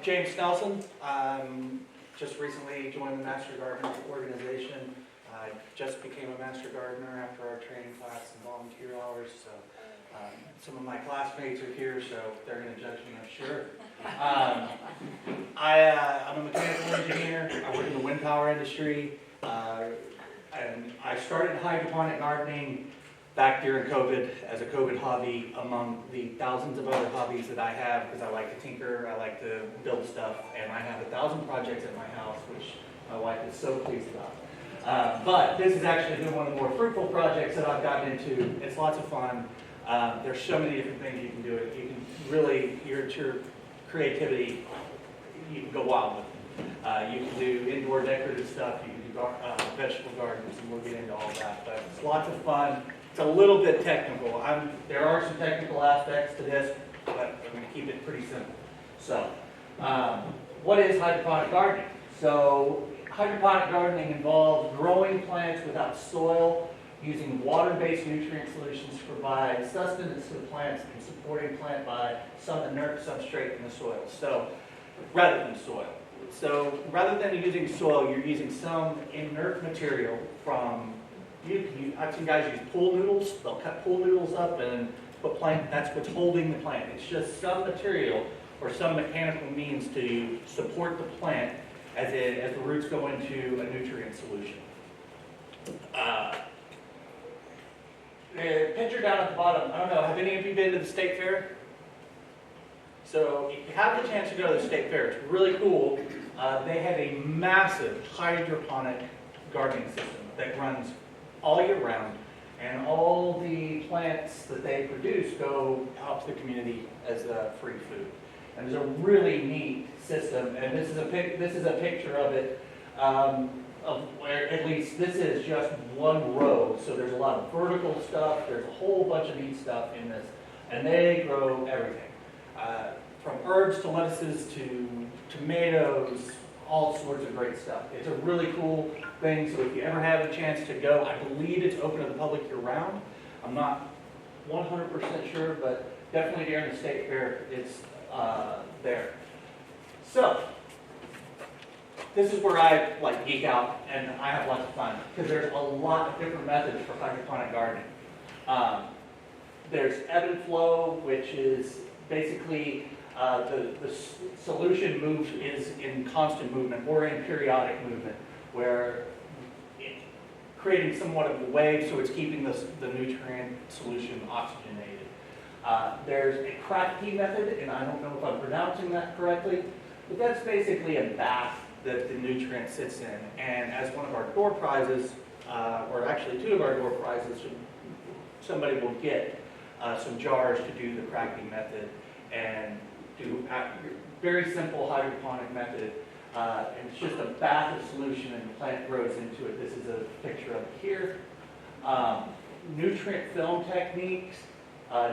James Sneison. Just recently joined the Master Gardener organization. I just became a Master Gardener after our training class and volunteer hours. So some of my classmates are here, so they're going to judge me, I'm sure. I'm a mechanical engineer. I work in the wind power industry. And I started hydroponic gardening back during COVID as a COVID hobby among the thousands of other hobbies that I have, because I like to tinker, I like to build stuff, and I have 1,000 projects at my house, which my wife is so pleased about. But this has actually been one of the more fruitful projects that I've gotten into. It's lots of fun. There's so many different things you can do. You can really, your creativity, you can go wild with it. You can do indoor decorative stuff, you can do vegetable gardens, and we'll get into all that. But it's lots of fun. It's a little bit technical. There are some technical aspects to this, but I'm going to keep it pretty simple. So, what is hydroponic gardening? So, hydroponic gardening involves growing plants without soil, using water-based nutrient solutions to provide sustenance to the plants and supporting plant by some inert substrate in the soil. So, rather than soil. So, rather than using soil, you're using some inert material from I've seen guys use pool noodles. They'll cut pool noodles up and put plant. That's what's holding the plant. It's just some material or some mechanical means to support the plant as the roots go into a nutrient solution. The picture down at the bottom. I don't know. Have any of you been to the state fair? So if you have the chance to go to the state fair, it's really cool. They have a massive hydroponic gardening system that runs all year round, and all the plants that they produce go out to the community as free food. And it's a really neat system, and this is a picture of it, of where at least this is just one row. So there's a lot of vertical stuff. There's a whole bunch of neat stuff in this, and they grow everything, from herbs to lettuces to tomatoes. All sorts of great stuff. It's a really cool thing, so if you ever have a chance to go, I believe it's open to the public year-round. I'm not 100% sure, but definitely during the state fair, it's there. So, this is where I geek out, and I have lots of fun, because there's a lot of different methods for hydroponic gardening. There's ebb and flow, which is basically the solution is in constant movement or in periodic movement, where creating somewhat of a wave, so it's keeping the nutrient solution oxygenated. There's a Kratky method, and I don't know if I'm pronouncing that correctly, but that's basically a bath that the nutrient sits in. And as one of our door prizes, or actually two of our door prizes, somebody will get some jars to do the Kratky method and do a very simple hydroponic method. And it's just a bath of solution and the plant grows into it. This is a picture of it here. Nutrient film techniques,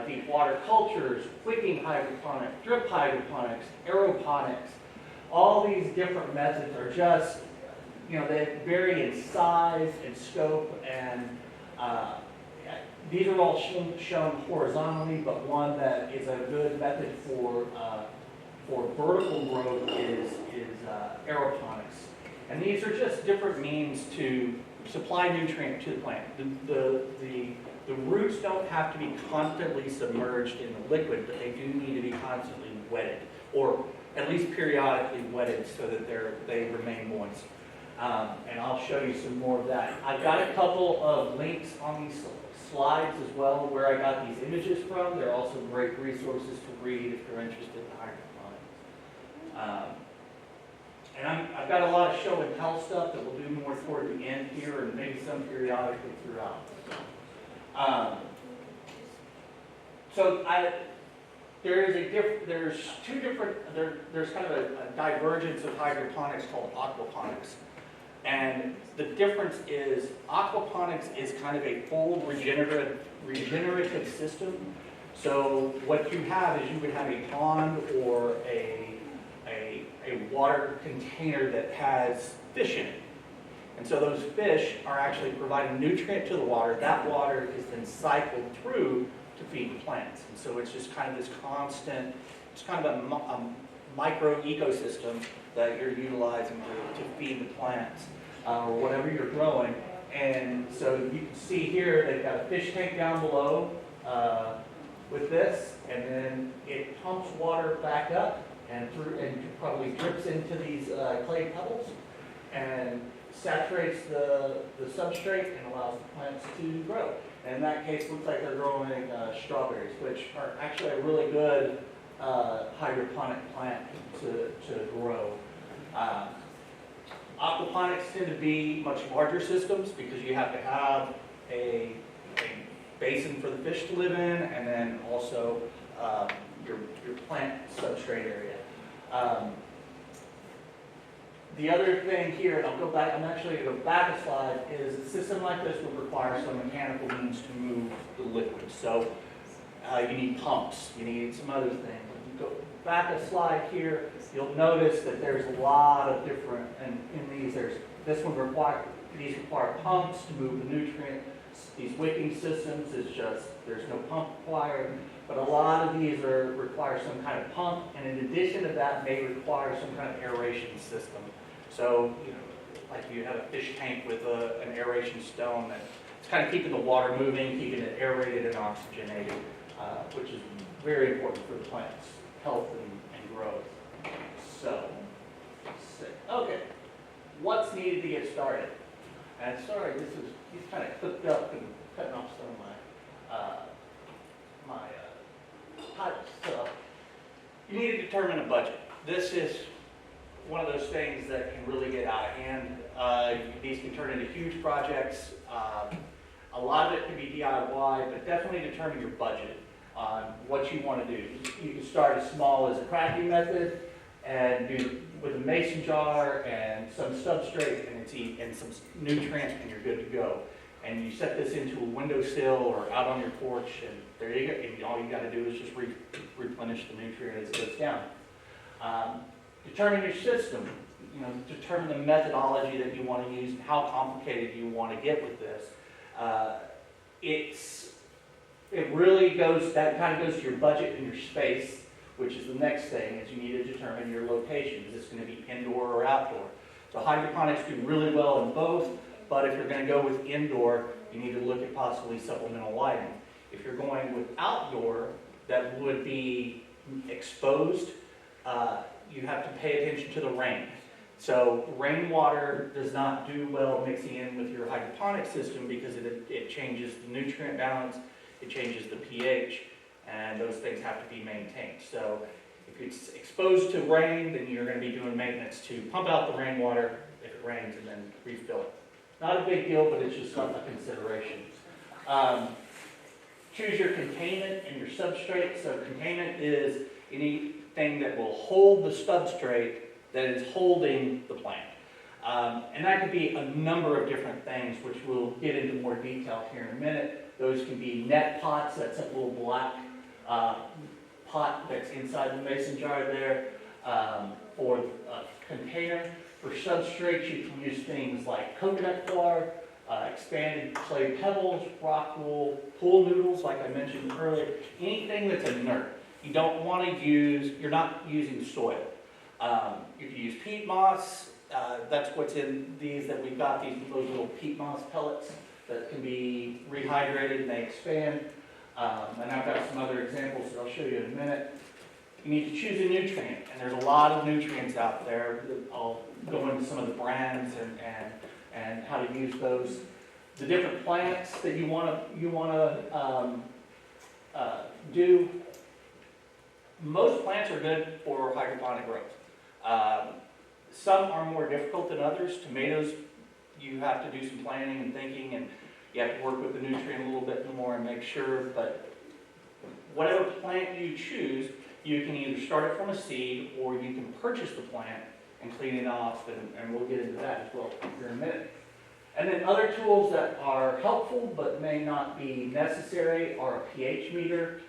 deep water cultures, wicking hydroponics, drip hydroponics, aeroponics. All these different methods are just, they vary in size and scope, and these are all shown horizontally, but one that is a good method for vertical growth is aeroponics. And these are just different means to supply nutrient to the plant. The roots don't have to be constantly submerged in the liquid, but they do need to be constantly wetted, or at least periodically wetted so that they remain moist. And I'll show you some more of that. I've got a couple of links on these slides as well where I got these images from. They're also great resources to read if you're interested in hydroponics. And I've got a lot of show and tell stuff that we'll do more toward the end here, and maybe some periodically throughout. There's kind of a divergence of hydroponics called aquaponics. And the difference is aquaponics is kind of a full regenerative system. So what you have is you would have a pond or a water container that has fish in it. And so those fish are actually providing nutrient to the water. That water is then cycled through to feed the plants. And so it's just kind of this constant, it's kind of a micro ecosystem that you're utilizing to feed the plants or whatever you're growing. And so you can see here they've got a fish tank down below with this, and then it pumps water back up and through and probably drips into these clay pebbles and saturates the substrate and allows the plants to grow. And in that case, looks like they're growing strawberries, which are actually a really good hydroponic plant to grow. Aquaponics tend to be much larger systems because you have to have a basin for the fish to live in, and then also your plant substrate area. The other thing here, and I'll go back, I'm actually going to go back a slide, is a system like this would require some mechanical means to move the liquid. So you need pumps, you need some other things. Go back a slide here, you'll notice that there's a lot of different, and in these, these require pumps to move the nutrients. These wicking systems is just, there's no pump required, but a lot of these require some kind of pump, and in addition to that may require some kind of aeration system. So, you know, like you have a fish tank with an aeration stone that's kind of keeping the water moving, keeping it aerated and oxygenated, which is very important for the plant's health and growth. So, okay, what's needed to get started? And sorry, he's kind of cooked up and cutting off some of my pipe stuff. You need to determine a budget. This is one of those things that can really get out of hand. These can turn into huge projects. A lot of it can be DIY, but definitely determine your budget on what you want to do. You can start as small as a cracking method and do with a mason jar and some substrate and some nutrient, and you're good to go. And you set this into a windowsill or out on your porch, and there you go. And all you got to do is just replenish the nutrient as it goes down. Determine your system. You know, determine the methodology that you want to use and how complicated you want to get with this. It really goes. That kind of goes to your budget and your space, which is the next thing. Is you need to determine your location. Is this going to be indoor or outdoor? So hydroponics do really well in both. But if you're going to go with indoor, you need to look at possibly supplemental lighting. If you're going with outdoor, that would be exposed, you have to pay attention to the rain. So rainwater does not do well mixing in with your hydroponic system because it changes the nutrient balance, it changes the pH, and those things have to be maintained. So if it's exposed to rain, then you're going to be doing maintenance to pump out the rainwater if it rains and then refill it. Not a big deal, but it's just a consideration. Choose your containment and your substrate. So containment is anything that will hold the substrate that is holding the plant. And that could be a number of different things, which we'll get into more detail here in a minute. Those can be net pots, that's a little black pot that's inside the mason jar there, or a container. For substrates, you can use things like coconut coir, expanded clay pebbles, rock wool, pool noodles, like I mentioned earlier. Anything that's inert. You don't want to use, you're not using soil. You can use peat moss. That's what's in these that we've got, these little peat moss pellets that can be rehydrated and they expand. And I've got some other examples that I'll show you in a minute. You need to choose a nutrient, and there's a lot of nutrients out there. I'll go into some of the brands and how to use those. The different plants that you want to do. Most plants are good for hydroponic growth. Some are more difficult than others. Tomatoes, you have to do some planning and thinking, and you have to work with the nutrient a little bit more and make sure. But whatever plant you choose, you can either start it from a seed or you can purchase the plant and clean it off, and we'll get into that as well here in a minute. And then other tools that are helpful but may not be necessary are a pH meter,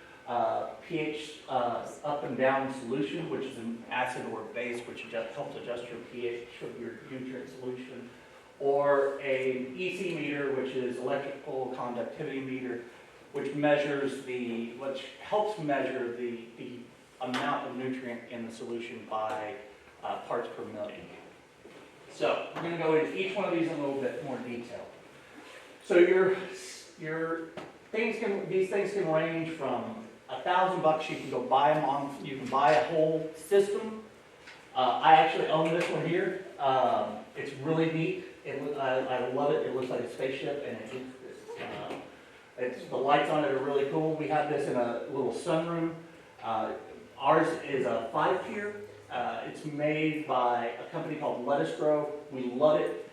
pH up and down solution, which is an acid or base, which helps adjust your pH of your nutrient solution, or a EC meter, which is electrical conductivity meter, which helps measure the amount of nutrient in the solution by parts per million. So we're going to go into each one of these in a little bit more detail. So these things can range from $1,000. You can go buy them on. You can buy a whole system. I actually own this one here. It's really neat. I love it. It looks like a spaceship, and the lights on it are really cool. We have this in a little sunroom. Ours is a 5-tier. It's made by a company called Lettuce Grow. We love it.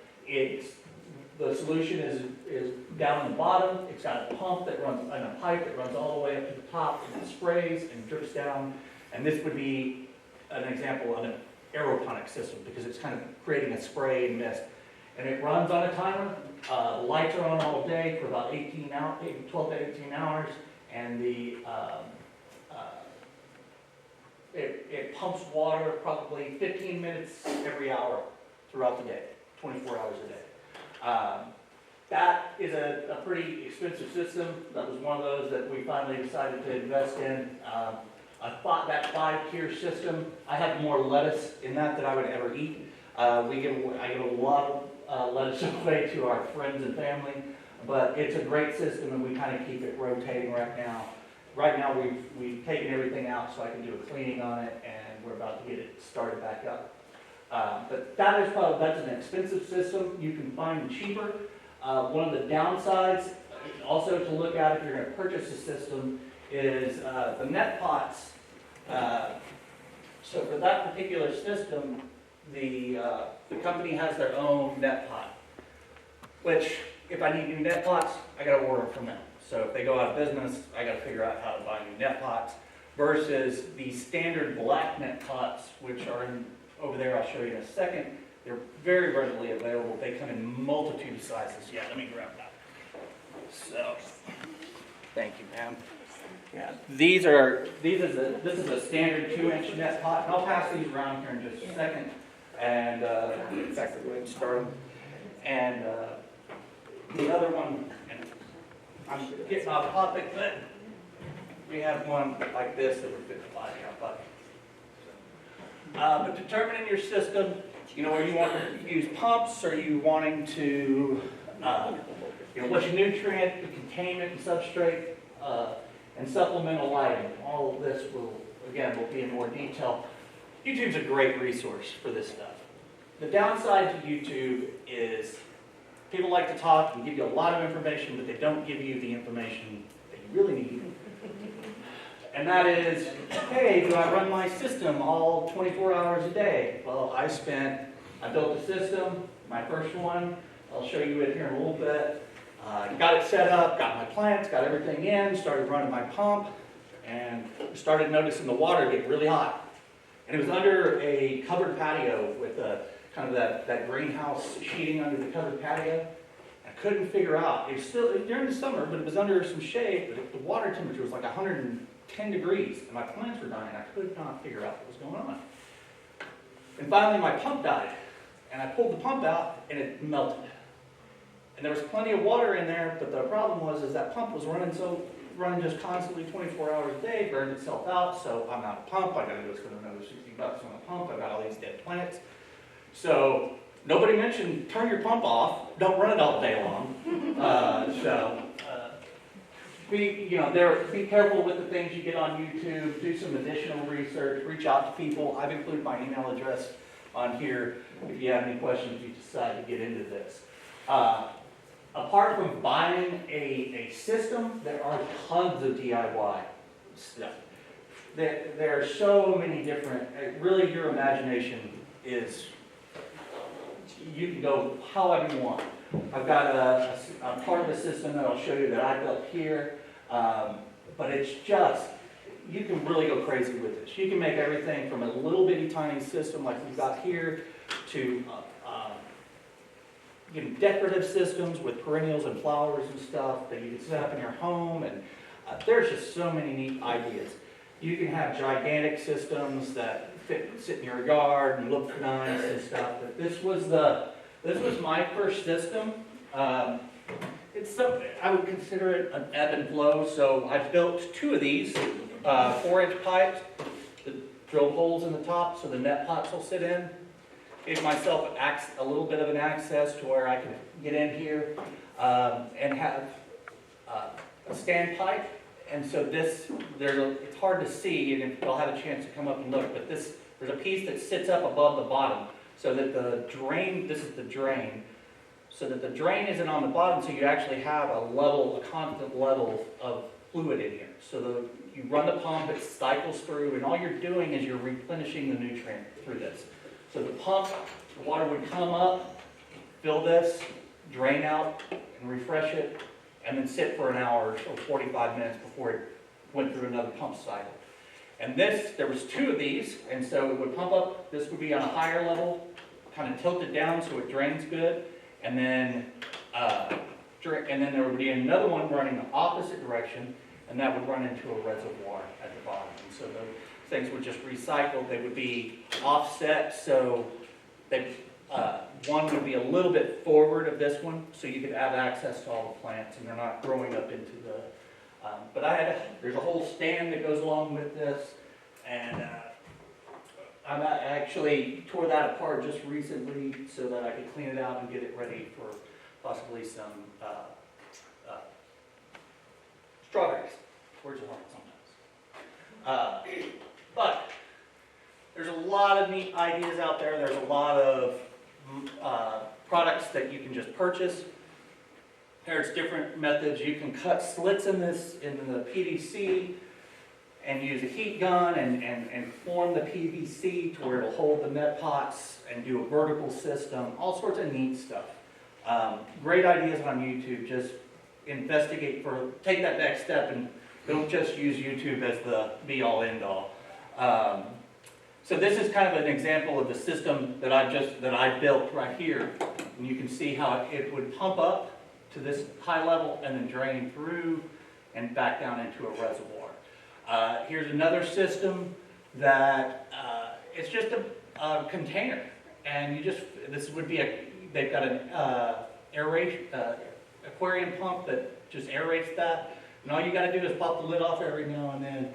The solution is down the bottom. It's got a pump that runs, and a pipe that runs all the way up to the top, and it sprays and drips down. And this would be an example of an aeroponic system because it's kind of creating a spray and mist. And it runs on a timer. The lights are on all day for about 12 to 18 hours, and it pumps water probably 15 minutes every hour throughout the day, 24 hours a day. That is a pretty expensive system. That was one of those that we finally decided to invest in. I thought that 5-tier system, I have more lettuce in that than I would ever eat. I give a lot of lettuce away to our friends and family, but it's a great system, and we kind of keep it rotating right now. Right now we've taken everything out so I can do a cleaning on it, and we're about to get it started back up. But that's an expensive system. You can find them cheaper. One of the downsides also to look at if you're going to purchase a system is the net pots. So for that particular system, the company has their own net pot, which if I need new net pots, I got to order them from them. So if they go out of business, I got to figure out how to buy new net pots versus the standard black net pots, which are over there. I'll show you in a second. They're very readily available. They come in multitude of sizes. Yeah, let me grab that. So, thank you, ma'am. Yeah, this is a standard 2-inch net pot, and I'll pass these around here in just a second. And in fact, we're going to start them. And the other one, and I'm getting off topic, but we have one like this that would fit the 5-gallon bucket. But determining your system, are you wanting to use pumps? Are you wanting to, what's your nutrient, the containment, and substrate, and supplemental lighting? All of this will be in more detail. YouTube's a great resource for this stuff. The downside to YouTube is people like to talk and give you a lot of information, but they don't give you the information that you really need. And that is, hey, do I run my system all 24 hours a day? Well, I built a system, my first one. I'll show you it here in a little bit. Got it set up, got my plants, got everything in, started running my pump, and started noticing the water get really hot. And it was under a covered patio with kind of that greenhouse sheeting under the covered patio. I couldn't figure out. It was during the summer, but it was under some shade. But the water temperature was like 110 degrees, and my plants were dying. I could not figure out what was going on. And finally, my pump died. And I pulled the pump out, and it melted. And there was plenty of water in there, but the problem was that pump was running just constantly 24 hours a day, burned itself out, so I'm out of pump. I got to go spend another $60 on a pump. I've got all these dead plants. So nobody mentioned turn your pump off, don't run it all day long. Be careful with the things you get on YouTube. Do some additional research. Reach out to people. I've included my email address on here if you have any questions you decide to get into this. Apart from buying a system, there are tons of DIY stuff. There are so many different, really your imagination is, you can go however you want. I've got a part of the system that I'll show you that I built here, but it's just, you can really go crazy with this. You can make everything from a little bitty tiny system like we've got here to decorative systems with perennials and flowers and stuff that you can set up in your home, and there's just so many neat ideas. You can have gigantic systems that sit in your yard and look nice and stuff. But this was my first system. I would consider it an ebb and flow. So I built 2 of these 4-inch pipes, drilled holes in the top so the net pots will sit in. Gave myself a little bit of an access to where I could get in here and have a standpipe. And so it's hard to see, and if you'll have a chance to come up and look, but there's a piece that sits up above the bottom so that the drain, this is the drain, so that the drain isn't on the bottom, so you actually have a constant level of fluid in here. So you run the pump, it cycles through, and all you're doing is you're replenishing the nutrient through this. So the pump, the water would come up, fill this, drain out, and refresh it, and then sit for an hour or 45 minutes before it went through another pump cycle. And there was 2 of these, and so it would pump up, this would be on a higher level, kind of tilted down so it drains good, and then there would be another one running the opposite direction, and that would run into a reservoir at the bottom. And so those things would just recycle. They would be offset, so one would be a little bit forward of this one, so you could have access to all the plants, and they're not growing up into the. But there's a whole stand that goes along with this, and I actually tore that apart just recently so that I could clean it out and get it ready for possibly some strawberries. Words are hard sometimes. But there's a lot of neat ideas out there. There's a lot of products that you can just purchase. There's different methods. You can cut slits in the PVC and use a heat gun and form the PVC to where it'll hold the net pots and do a vertical system, all sorts of neat stuff. Great ideas on YouTube. Just take that next step and don't just use YouTube as the be-all, end-all. So this is kind of an example of the system that I built right here. And you can see how it would pump up to this high level and then drain through and back down into a reservoir. Here's another system that it's just a container, and they've got an aquarium pump that just aerates that, and all you got to do is pop the lid off every now and then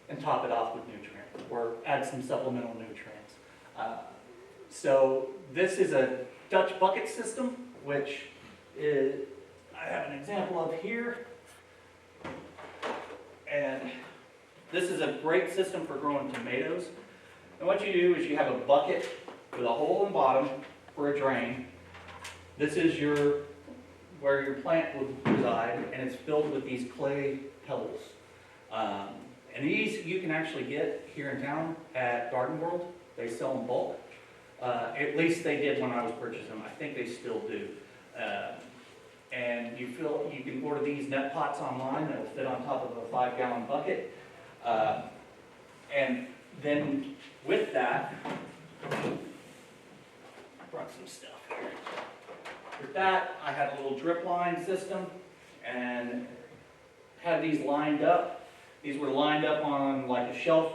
and top it off with nutrients or add some supplemental nutrients. So this is a Dutch bucket system, which I have an example of here. And this is a great system for growing tomatoes. And what you do is you have a bucket with a hole in the bottom for a drain. This is where your plant would reside, and it's filled with these clay pebbles. And these you can actually get here in town at Garden World. They sell them bulk. At least they did when I was purchasing them. I think they still do. And you can order these net pots online that will fit on top of a 5-gallon bucket. And then with that, I brought some stuff here. With that, I had a little drip line system and had these lined up. These were lined up on like a shelf,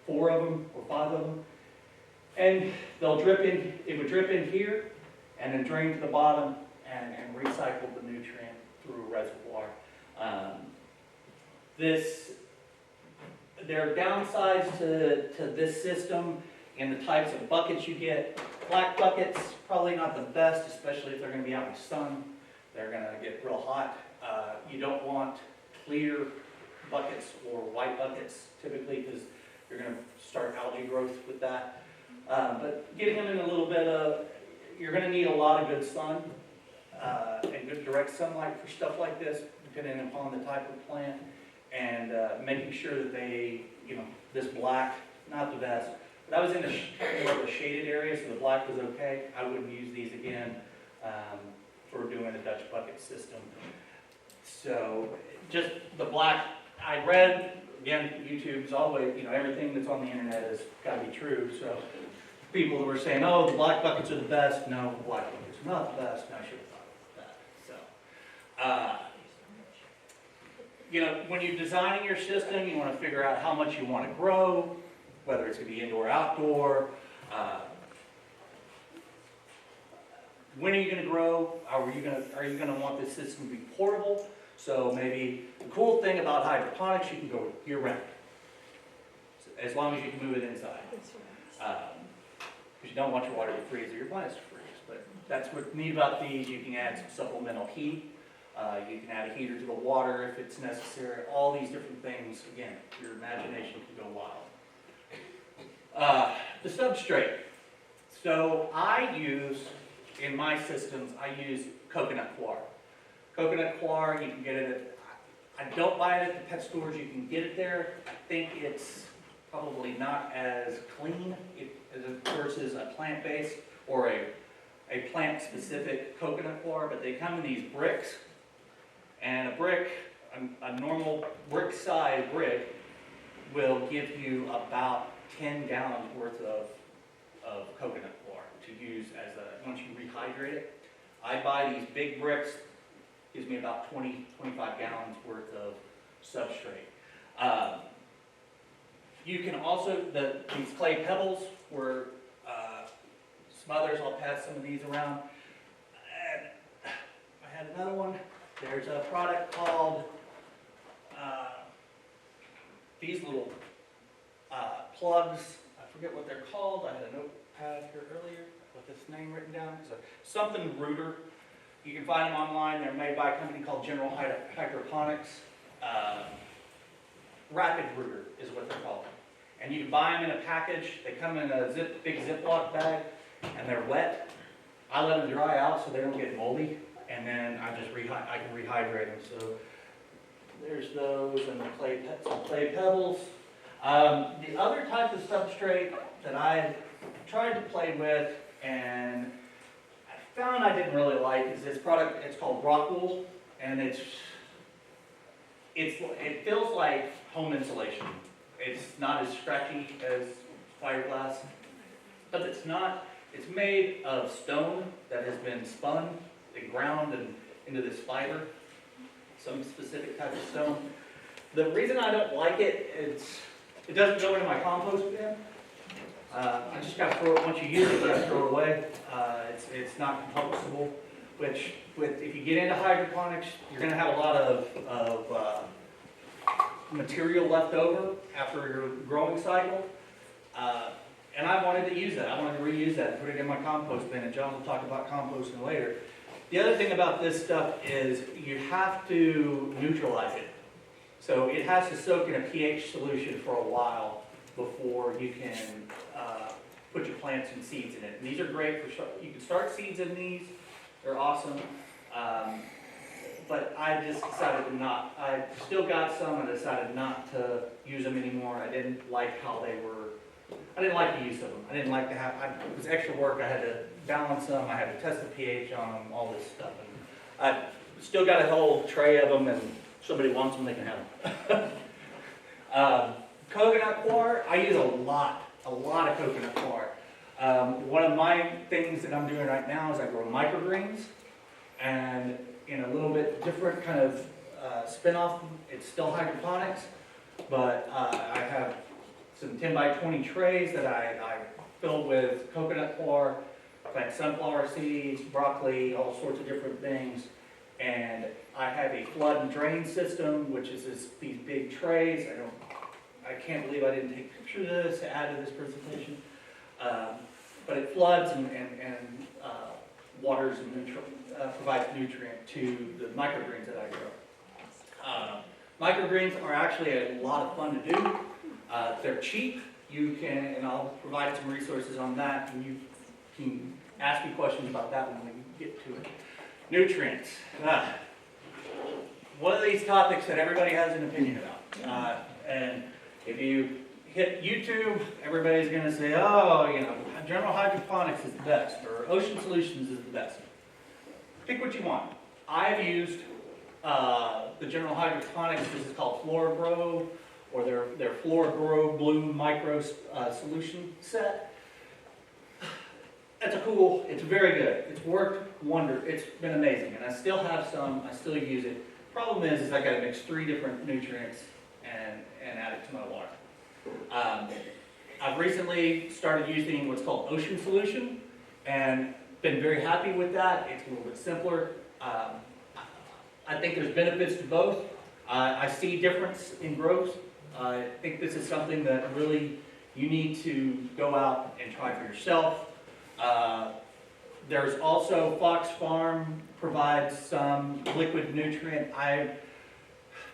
4 of them or 5 of them. And they'll drip in, it would drip in here and then drain to the bottom and recycle the nutrient through a reservoir. There are downsides to this system in the types of buckets you get. Black buckets, probably not the best, especially if they're going to be out in the sun. They're going to get real hot. You don't want clear buckets or white buckets typically, because you're going to start algae growth with that. But get him in a little bit of, you're going to need a lot of good sun and good direct sunlight for stuff like this, depending upon the type of plant, and making sure that this black, not the best. But I was in more of a shaded area, so the black was okay. I wouldn't use these again for doing a Dutch bucket system. So just the black, I read, again, YouTube's always, everything that's on the internet has got to be true. So people that were saying, oh, the black buckets are the best. No, the black buckets are not the best. And I should have thought of that. So, when you're designing your system, you want to figure out how much you want to grow, whether it's going to be indoor or outdoor. When are you going to grow? Are you going to want this system to be portable? So maybe the cool thing about hydroponics, you can go year-round. So as long as you can move it inside. Because you don't want your water to freeze or your plants to freeze. But that's what's neat about these. You can add some supplemental heat. You can add a heater to the water if it's necessary. All these different things. Again, your imagination can go wild. The substrate. So I use, in my systems, I use coconut coir. Coconut coir, you can get it at, I don't buy it at the pet stores, you can get it there. I think it's probably not as clean versus a plant-based or a plant-specific coconut coir, but they come in these bricks. And a brick, a normal brick-size brick, will give you about 10 gallons worth of coconut coir to use as once you rehydrate it. I buy these big bricks, gives me about 25 gallons worth of substrate. You can also, these clay pebbles were some others, I'll pass some of these around. And I had another one. There's a product called, these little plugs, I forget what they're called. I had a notepad here earlier with this name written down. So something rooter. You can find them online. They're made by a company called General Hydroponics. Rapid rooter is what they're called. And you can buy them in a package. They come in a big Ziploc bag, and they're wet. I let them dry out so they don't get moldy, and then I can rehydrate them. So there's those and some clay pebbles. The other type of substrate that I tried to play with and I found I didn't really like is this product. It's called rock wool, and it feels like home insulation. It's not as scratchy as fiberglass, but it's not. It's made of stone that has been spun and ground into this fiber, some specific type of stone. The reason I don't like it, it doesn't go into my compost bin. I just got to throw it, once you use it, you got to throw it away. It's not compostable, which if you get into hydroponics, you're going to have a lot of material left over after your growing cycle. And I wanted to use that. I wanted to reuse that and put it in my compost bin, and John will talk about composting later. The other thing about this stuff is you have to neutralize it. So it has to soak in a pH solution for a while before you can put your plants and seeds in it. And these are great for, you can start seeds in these. They're awesome. But I just decided to not. I still got some, and decided not to use them anymore. I didn't like how they were. I didn't like the use of them. I didn't like to have, it was extra work. I had to balance them. I had to test the pH on them, all this stuff. And I still got a whole tray of them, and if somebody wants them, they can have them. Coconut coir, I use a lot of coconut coir. One of my things that I'm doing right now is I grow microgreens, and in a little bit different kind of spin-off. It's still hydroponics, but I have some 10 by 20 trays that I fill with coconut coir, plant sunflower seeds, broccoli, all sorts of different things. And I have a flood and drain system, which is these big trays. I can't believe I didn't take pictures of this to add to this presentation. But it floods and waters and provides nutrient to the microgreens that I grow. Microgreens are actually a lot of fun to do. They're cheap. You can, and I'll provide some resources on that, and you can ask me questions about that when we get to it. Nutrients. One of these topics that everybody has an opinion about. And if you hit YouTube, everybody's going to say, oh, General Hydroponics is the best, or Ocean Solutions is the best. Pick what you want. I've used the General Hydroponics, this is called FloraGrow, or their FloraGrow Blue Micro Solution Set. It's very good. It's worked wonder. It's been amazing, and I still have some. I still use it. Problem is I got to mix 3 different nutrients and add it to my water. I've recently started using what's called Ocean Solution, and been very happy with that. It's a little bit simpler. I think there's benefits to both. I see difference in growth I think this is something that really you need to go out and try for yourself. There's also Fox Farm provides some liquid nutrient.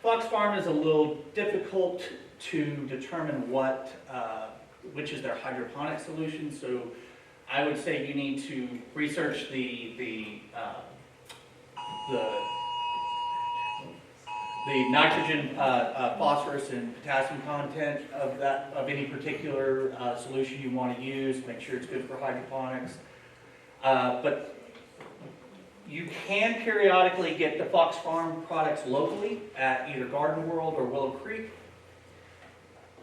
Fox Farm is a little difficult to determine which is their hydroponic solution. So I would say you need to research the nitrogen, phosphorus, and potassium content of any particular solution you want to use. Make sure it's good for hydroponics. But you can periodically get the Fox Farm products locally at either Garden World or Willow Creek.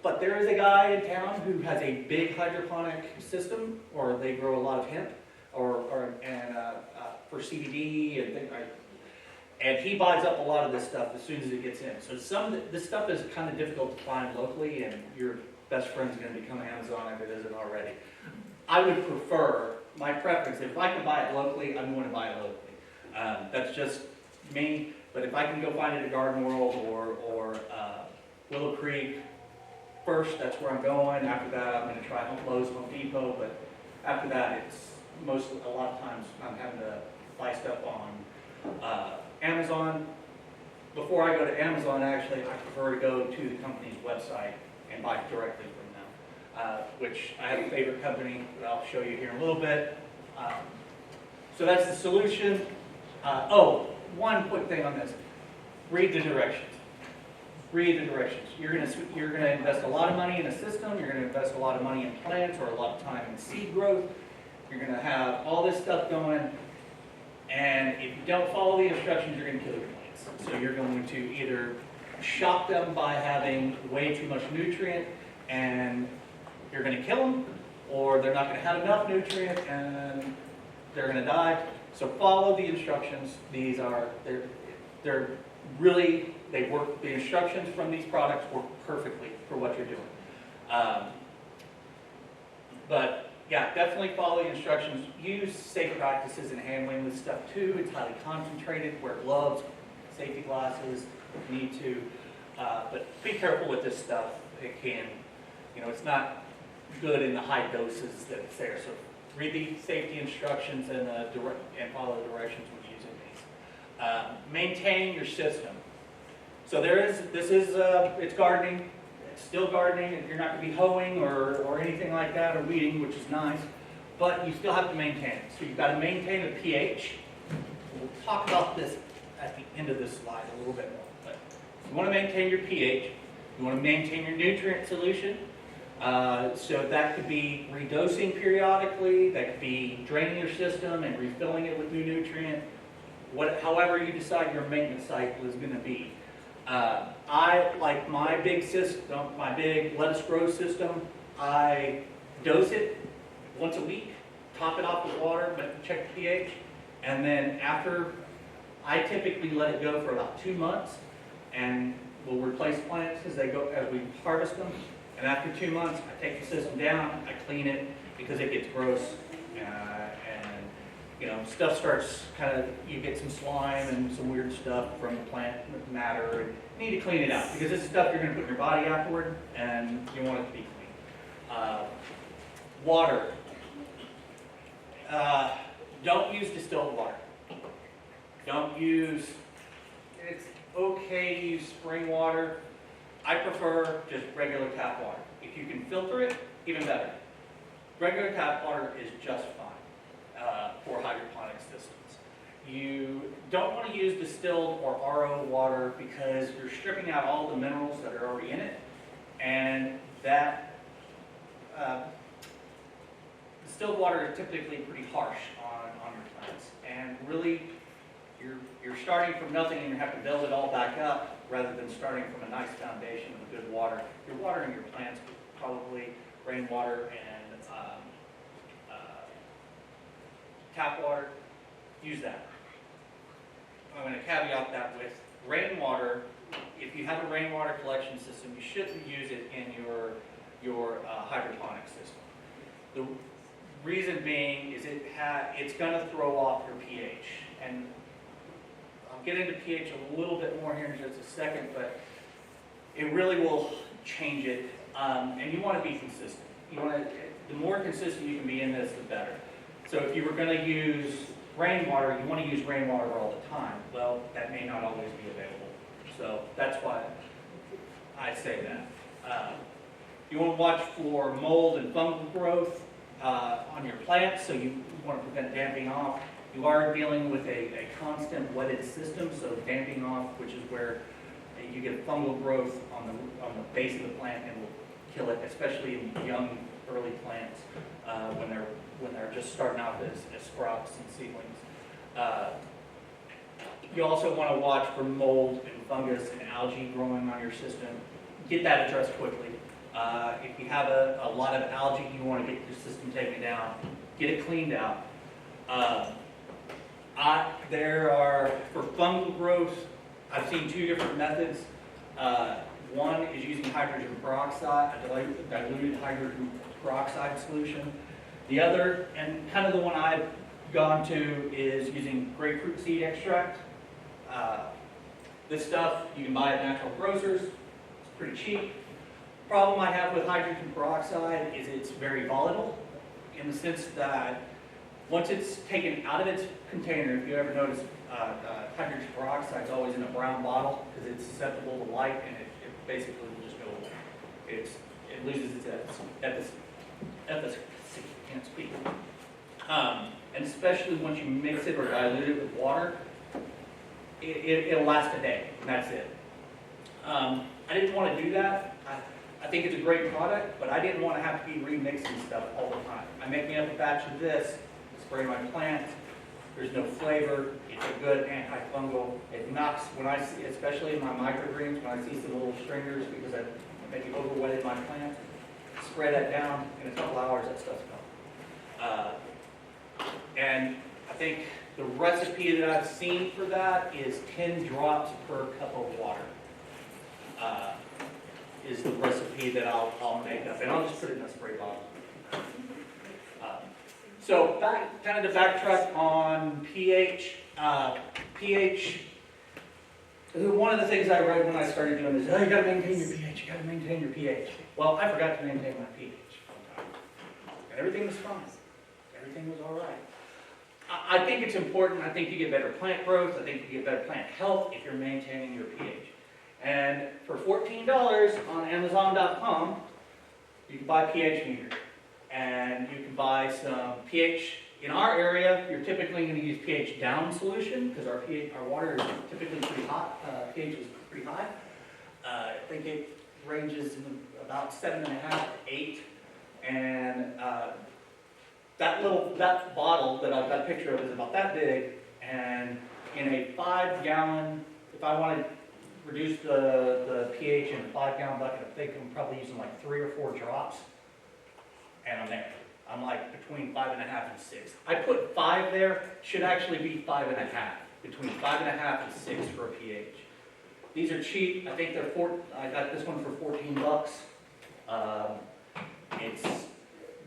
But there is a guy in town who has a big hydroponic system, or they grow a lot of hemp, for CBD and things like. And he buys up a lot of this stuff as soon as it gets in. So this stuff is kind of difficult to find locally, and your best friend's going to become Amazon if it isn't already. I would prefer, my preference, if I can buy it locally, I'm going to buy it locally. That's just me. But if I can go find it at Garden World or Willow Creek first, that's where I'm going. After that, I'm going to try Lowe's, Home Depot. But after that, it's a lot of times I'm having to buy stuff on Amazon. Before I go to Amazon, actually, I prefer to go to the company's website and buy directly from them, which I have a favorite company that I'll show you here in a little bit. So that's the solution. One quick thing on this. Read the directions. Read the directions. You're going to invest a lot of money in a system. You're going to invest a lot of money in plants or a lot of time in seed growth. You're going to have all this stuff going. And if you don't follow the instructions, you're going to kill your plants. So you're going to either shock them by having way too much nutrient and you're going to kill them, or they're not going to have enough nutrient and they're going to die. So follow the instructions. They're really, they work, the instructions from these products work perfectly for what you're doing. But yeah, definitely follow the instructions. Use safe practices in handling this stuff too. It's highly concentrated. Wear gloves, safety glasses if you need to. But be careful with this stuff. It can, it's not good in the high doses that it's there. So read the safety instructions and follow the directions when using these. Maintain your system. So it's gardening. Still gardening, you're not going to be hoeing or anything like that, or weeding, which is nice, but you still have to maintain it. So you've got to maintain the pH. We'll talk about this at the end of this slide a little bit more. But you want to maintain your pH. You want to maintain your nutrient solution. So that could be redosing periodically. That could be draining your system and refilling it with new nutrient. However you decide your maintenance cycle is going to be. I like my big system, my big lettuce grow system. I dose it once a week, top it off with water, but check the pH. And then after, I typically let it go for about 2 months, and we'll replace plants as we harvest them. And after 2 months, I take the system down, I clean it because it gets gross, and stuff starts you get some slime and some weird stuff from the plant matter, and you need to clean it out because this is stuff you're going to put in your body afterward, and you want it to be clean. Water. Don't use distilled water. It's okay to use spring water. I prefer just regular tap water. If you can filter it, even better. Regular tap water is just fine for hydroponic systems. You don't want to use distilled or RO water because you're stripping out all the minerals that are already in it, and that distilled water is typically pretty harsh on your plants, and really you're starting from nothing and you have to build it all back up rather than starting from a nice foundation of good water. You're watering your plants with probably rainwater and tap water. Use that. I'm going to caveat that with rainwater. If you have a rainwater collection system, you shouldn't use it in your hydroponic system. The reason being is it's going to throw off your pH, and I'll get into pH a little bit more here in just a second, but it really will change it, and you want to be consistent. You want to, the more consistent you can be in this, the better. So if you were going to use rainwater, you want to use rainwater all the time. Well, that may not always be available. So that's why I say that. You want to watch for mold and fungal growth on your plants, so you want to prevent damping off. You are dealing with a constant wetted system, so damping off, which is where you get fungal growth on the base of the plant and will kill it, especially in young early plants when they're just starting out as sprouts and seedlings. You also want to watch for mold and fungus and algae growing on your system. Get that addressed quickly. If you have a lot of algae, you want to get your system taken down. Get it cleaned out. There are, for fungal growth, I've seen two different methods. One is using hydrogen peroxide, a diluted hydrogen peroxide solution. The other, and kind of the one I've gone to, is using grapefruit seed extract. This stuff you can buy at natural grocers. It's pretty cheap. Problem I have with hydrogen peroxide is it's very volatile, in the sense that once it's taken out of its container, if you ever notice, hydrogen peroxide is always in a brown bottle because it's susceptible to light, and it basically will just go away. It loses its efficacy, can't speak. And especially once you mix it or dilute it with water, it'll last a day, and that's it. I didn't want to do that. I think it's a great product, but I didn't want to have to be remixing stuff all the time. I make me up a batch of this, spray my plants. There's no flavor. It's a good antifungal. It knocks, when I see, especially in my microgreens, when I see some little stringers because I maybe overwetted my plants, spray that down, in a couple hours that stuff's gone. And I think the recipe that I've seen for that is 10 drops per cup of water. Is the recipe that I'll make up, and I'll just put it in a spray bottle. So kind of to backtrack on pH. pH. One of the things I read when I started doing this, you got to maintain your pH. You got to maintain your pH. Well, I forgot to maintain my pH one time, and everything was fine. Everything was all right. I think it's important. I think you get better plant growth. I think you get better plant health if you're maintaining your pH. And for $14 on Amazon.com, you can buy a pH meter. And you can buy some pH. In our area, you're typically going to use pH down solution because our water is typically pretty hot. pH is pretty high. I think it ranges in about 7.5 to 8. And that bottle that I've got a picture of is about that big. And in a 5-gallon, if I want to reduce the pH in a 5-gallon bucket, I think I'm probably using like 3 or 4 drops, and I'm there. I'm like between 5.5 and 6. I put 5 there, should actually be 5.5, between 5.5 and 6 for a pH. These are cheap. I think I got this one for $14.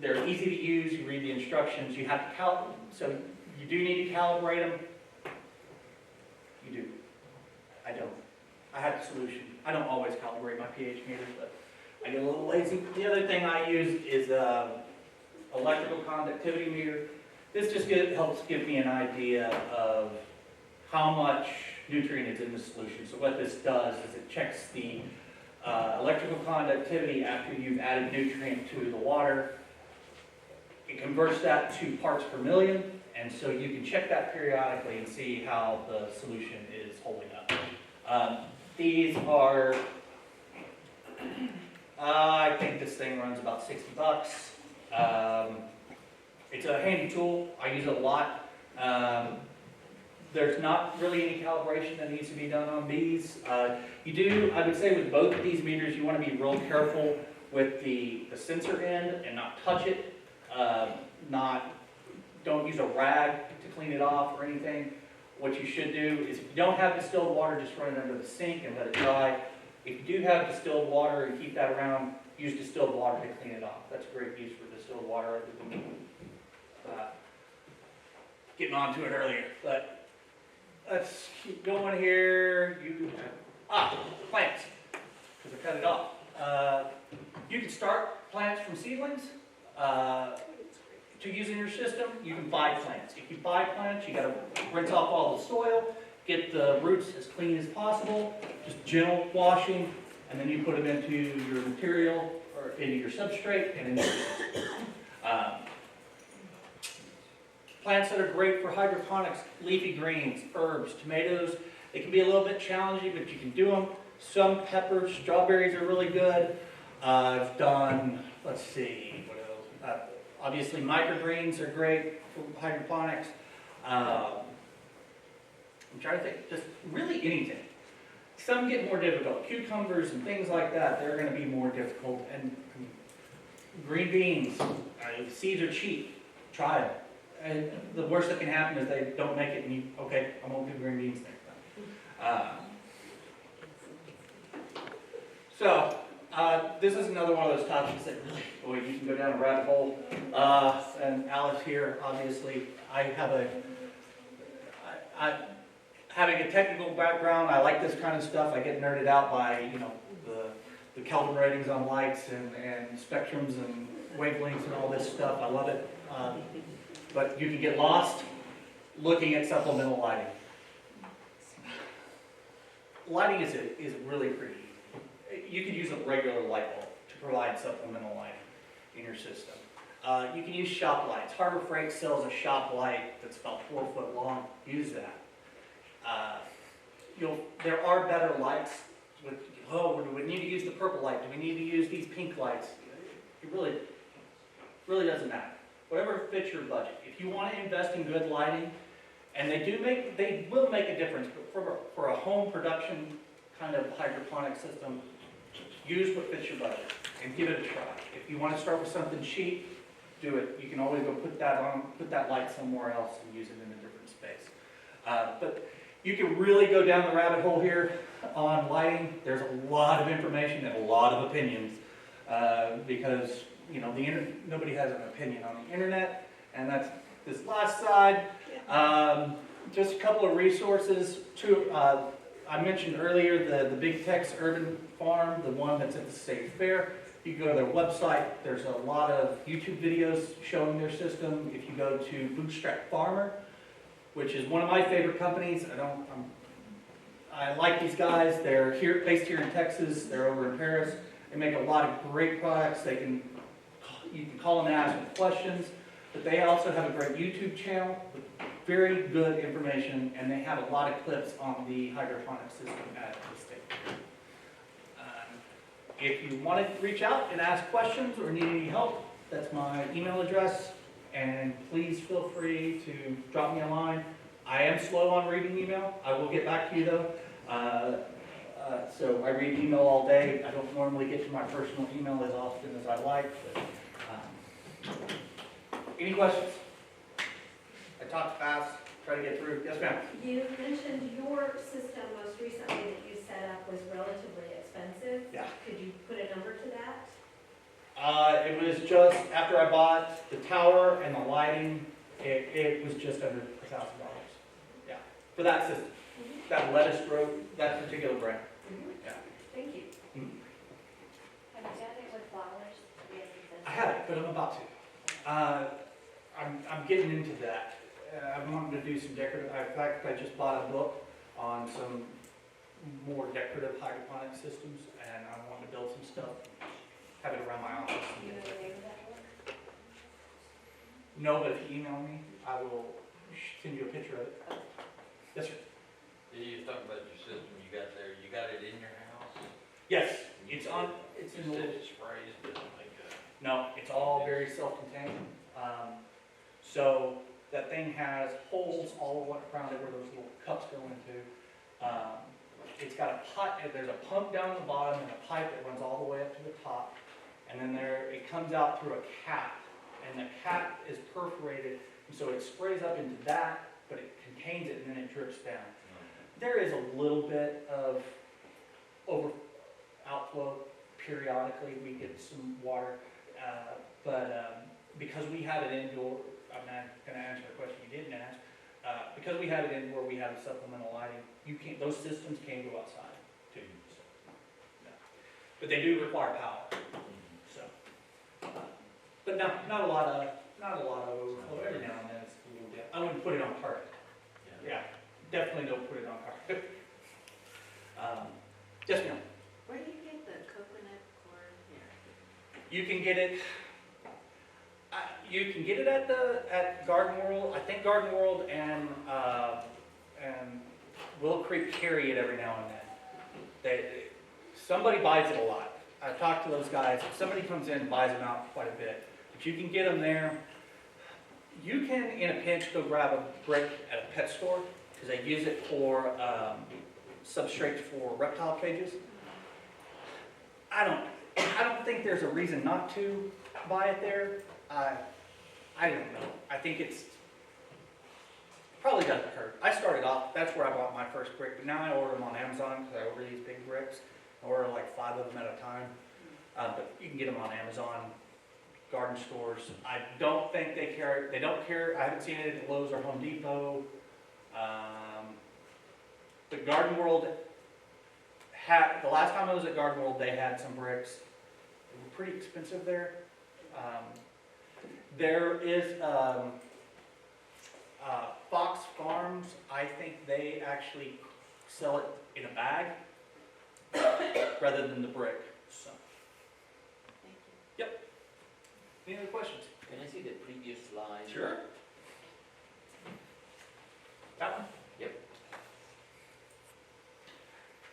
They're easy to use. You read the instructions. You have to so you do need to calibrate them. You do. I don't. I have the solution. I don't always calibrate my pH meter, but I get a little lazy. The other thing I use is electrical conductivity meter. This just helps give me an idea of how much nutrient is in the solution. So what this does is it checks the electrical conductivity after you've added nutrient to the water. It converts that to parts per million, and so you can check that periodically and see how the solution is holding up. These are, I think this thing runs about $60. It's a handy tool. I use it a lot. There's not really any calibration that needs to be done on these. You do, I would say with both of these meters, you want to be real careful with the sensor end and not touch it. Don't use a rag to clean it off or anything. What you should do is if you don't have distilled water, just run it under the sink and let it dry. If you do have distilled water and keep that around, use distilled water to clean it off. That's a great use for distilled water. Getting onto it earlier, but let's keep going here. Plants, because I cut it off. You can start plants from seedlings to use in your system. You can buy plants. If you buy plants, you got to rinse off all the soil, get the roots as clean as possible, just gentle washing, and then you put them into your material or into your substrate and into your system. Plants that are great for hydroponics, leafy greens, herbs, tomatoes, they can be a little bit challenging, but you can do them. Some peppers, strawberries are really good. I've done, let's see, what else? Obviously microgreens are great for hydroponics. I'm trying to think, just really anything. Some get more difficult. Cucumbers and things like that, they're going to be more difficult. And green beans, seeds are cheap. Try them. And the worst that can happen is they don't make it and you, okay, I won't do green beans next time. This is another one of those topics that really, boy, you can go down a rabbit hole. And Alice here, obviously, having a technical background, I like this kind of stuff. I get nerded out by, the Kelvin ratings on lights and spectrums and wavelengths and all this stuff. I love it. But you can get lost looking at supplemental lighting. Lighting is really pretty easy. You could use a regular light bulb to provide supplemental lighting in your system. You can use shop lights. Harbor Freight sells a shop light that's about 4 foot long. Use that. There are better lights. Do we need to use the purple light? Do we need to use these pink lights? It really doesn't matter. Whatever fits your budget. If you want to invest in good lighting, and they will make a difference, but for a home production kind of hydroponic system, use what fits your budget and give it a try. If you want to start with something cheap, do it. You can always go put that light somewhere else and use it in a different space. But you can really go down the rabbit hole here on lighting. There's a lot of information and a lot of opinions because nobody has an opinion on the internet, and that's this last slide. Just a couple of resources. I mentioned earlier the Big Tex Urban Farm, the one that's at the State Fair. You can go to their website. There's a lot of YouTube videos showing their system. If you go to Bootstrap Farmer, which is one of my favorite companies. I like these guys. They're based here in Texas. They're over in Paris. They make a lot of great products. You can call them and ask questions, but they also have a great YouTube channel with very good information, and they have a lot of clips on the hydroponic system at the state. If you want to reach out and ask questions or need any help, that's my email address, and please feel free to drop me a line. I am slow on reading email. I will get back to you though. So I read email all day. I don't normally get to my personal email as often as I like, but any questions? I talked fast, try to get through. Yes, ma'am. You mentioned your system most recently that you set up was relatively expensive. Yeah. Could you put a number to that? It was just, after I bought the tower and the lighting, it was just under $1,000. Yeah, for that system. That lettuce grow, that particular brand. Yeah. Thank you. Have you done it with flowers? I haven't, but I'm about to. I'm getting into that. I'm wanting to do some decorative. In fact, I just bought a book on some more decorative hydroponic systems, and I want to build some stuff, have it around my office. Do you know the name of that book? No, but if you email me, I will send you a picture of it. Yes, sir. You was talking about your system you got there. You got it in your house? Yes, it's in the You said little. it sprays, doesn't make No, it's all very self-contained. So that thing has holes all around it where those little cups go into. It's got a pipe, there's a pump down at the bottom and a pipe that runs all the way up to the top. And then it comes out through a cap, and the cap is perforated, and so it sprays up into that, but it contains it and then it drips down. There is a little bit of outflow periodically. We get some water. But because we have it indoor, I'm not going to answer the question you didn't ask. Because we have it indoor, we have supplemental lighting. Those systems can go outside too. So, but they do require power, so. But not a lot of overflow, every now and then it's a little bit. I wouldn't put it on carpet. Yeah, definitely don't put it on carpet. Yes, ma'am. Where do you get the coconut corn here? You can get it, at Garden World. I think Garden World and Willow Creek carry it every now and then. Somebody buys it a lot. I've talked to those guys. Somebody comes in and buys them out quite a bit. But you can get them there. You can, in a pinch, go grab a brick at a pet store because they use it for substrate for reptile cages. I don't think there's a reason not to buy it there. I don't know. I think it's probably doesn't hurt. I started off, that's where I bought my first brick, but now I order them on Amazon because I order these big bricks. I order like 5 of them at a time. But you can get them on Amazon, garden stores. I don't think they don't carry, I haven't seen it at Lowe's or Home Depot. But Garden World the last time I was at Garden World, they had some bricks. They were pretty expensive there. There is Fox Farms. I think they actually sell it in a bag rather than the brick. So, Thank you. any other questions? Can I see the previous slide? Sure. That one? Yep.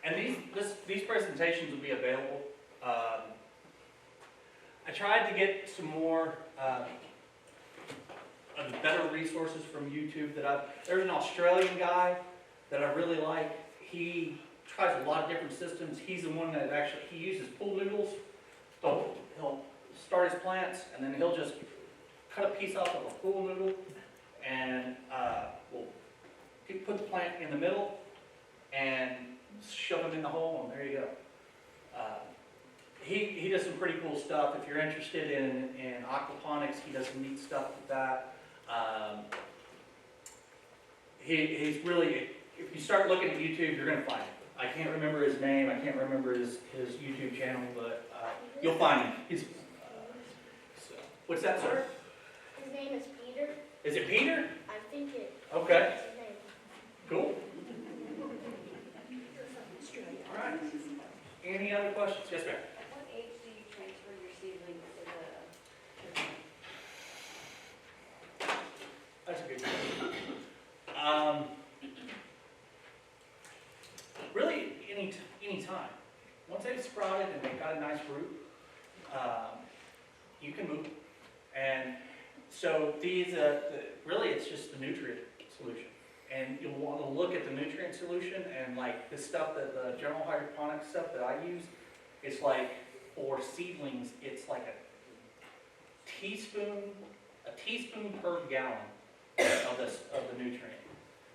And these presentations will be available. I tried to get some more better resources from YouTube. There's an Australian guy that I really like. He tries a lot of different systems. He's the one that he uses pool noodles. So he'll start his plants and then he'll just cut a piece off of a pool noodle and we'll put the plant in the middle and shove them in the hole, and there you go. He does some pretty cool stuff. If you're interested in aquaponics, he does some neat stuff with that. He's really, if you start looking at YouTube, you're going to find him. I can't remember his name, I can't remember his YouTube channel, but you'll find him. What's that, sir? His name is Peter. Is it Peter? I think it. Okay, That's his name. cool. All right. Any other questions? Yes, ma'am. At what age do you transfer your seedlings to the? That's a good question. Really, any time. Once they've sprouted and they've got a nice root, you can move. And so these, really, it's just the nutrient solution. And you'll want to look at the nutrient solution and like this stuff that the general hydroponic stuff that I use, it's like for seedlings, it's like a teaspoon per gallon of the nutrient,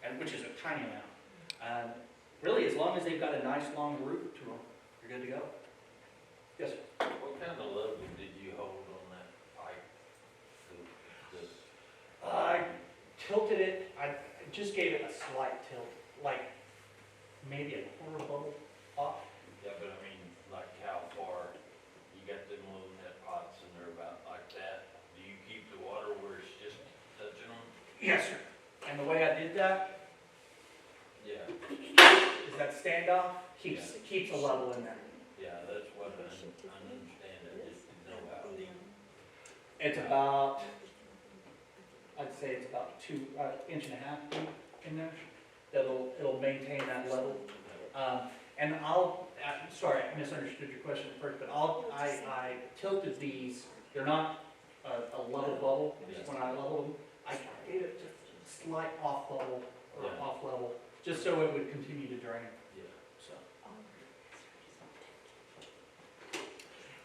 and which is a tiny amount. Really, as long as they've got a nice long root to them, you're good to go. Yes, sir. What kind of level did you hold on that pipe? I tilted it. I just gave it a slight tilt, like maybe a quarter bubble off. Yeah, but I mean, like how far, you got them little net pots and they're about like that. Do you keep the water where it's just touching them? Yes, sir. And the way I did that Yeah, is that standoff keeps a level in there. yeah, that's what I understand, I just didn't know how deep. It's about, I'd say it's about 1.5 inches deep in there. It'll maintain that level. And sorry, I misunderstood your question at first, but I tilted these. They're not a level bubble. When I level them, I gave it just a slight off bubble or off level, just so it would continue to drain. Yeah. So.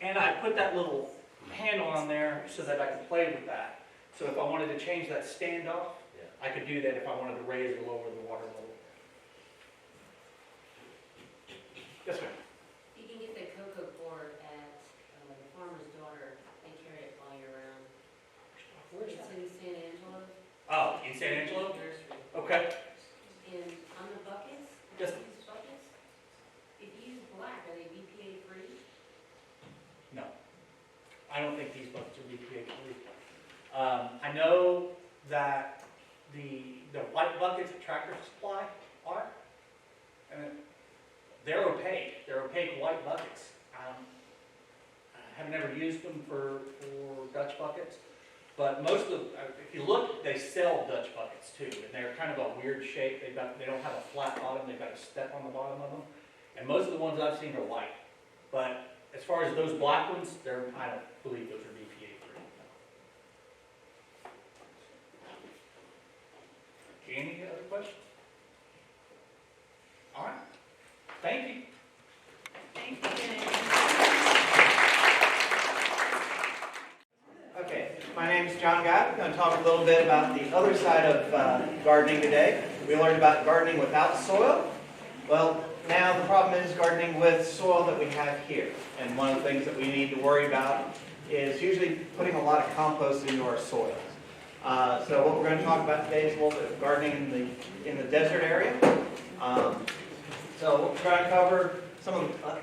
And I put that little handle on there so that I could play with that. So if I wanted to change that standoff, Yeah. I could do that if I wanted to raise or lower the water level. Yes, ma'am. You can get the cocoa board at the Farmer's Daughter and carry it all year round. Where's It's that? in San Angelo. Oh, in San Angelo? Nursery. Okay. And on the buckets, Yes. these buckets, if you use black, are they BPA free? I don't think these buckets are BPA free. I know that the white buckets at Tractor Supply are, and they're opaque. They're opaque white buckets. I have never used them for Dutch buckets, but most of, if you look, they sell Dutch buckets too, and they're kind of a weird shape. They don't have a flat bottom. They've got a step on the bottom of them, and most of the ones I've seen are white. But as far as those black ones, I don't believe those are BPA free. Any other questions? All right. Thank you. Thank you, James. Okay, my name is John Geib. I'm going to talk a little bit about the other side of gardening today. We learned about gardening without soil. Well, now the problem is gardening with soil that we have here. And one of the things that we need to worry about is usually putting a lot of compost into our soils. So what we're going to talk about today is a little bit of gardening in the desert area. So we're going to cover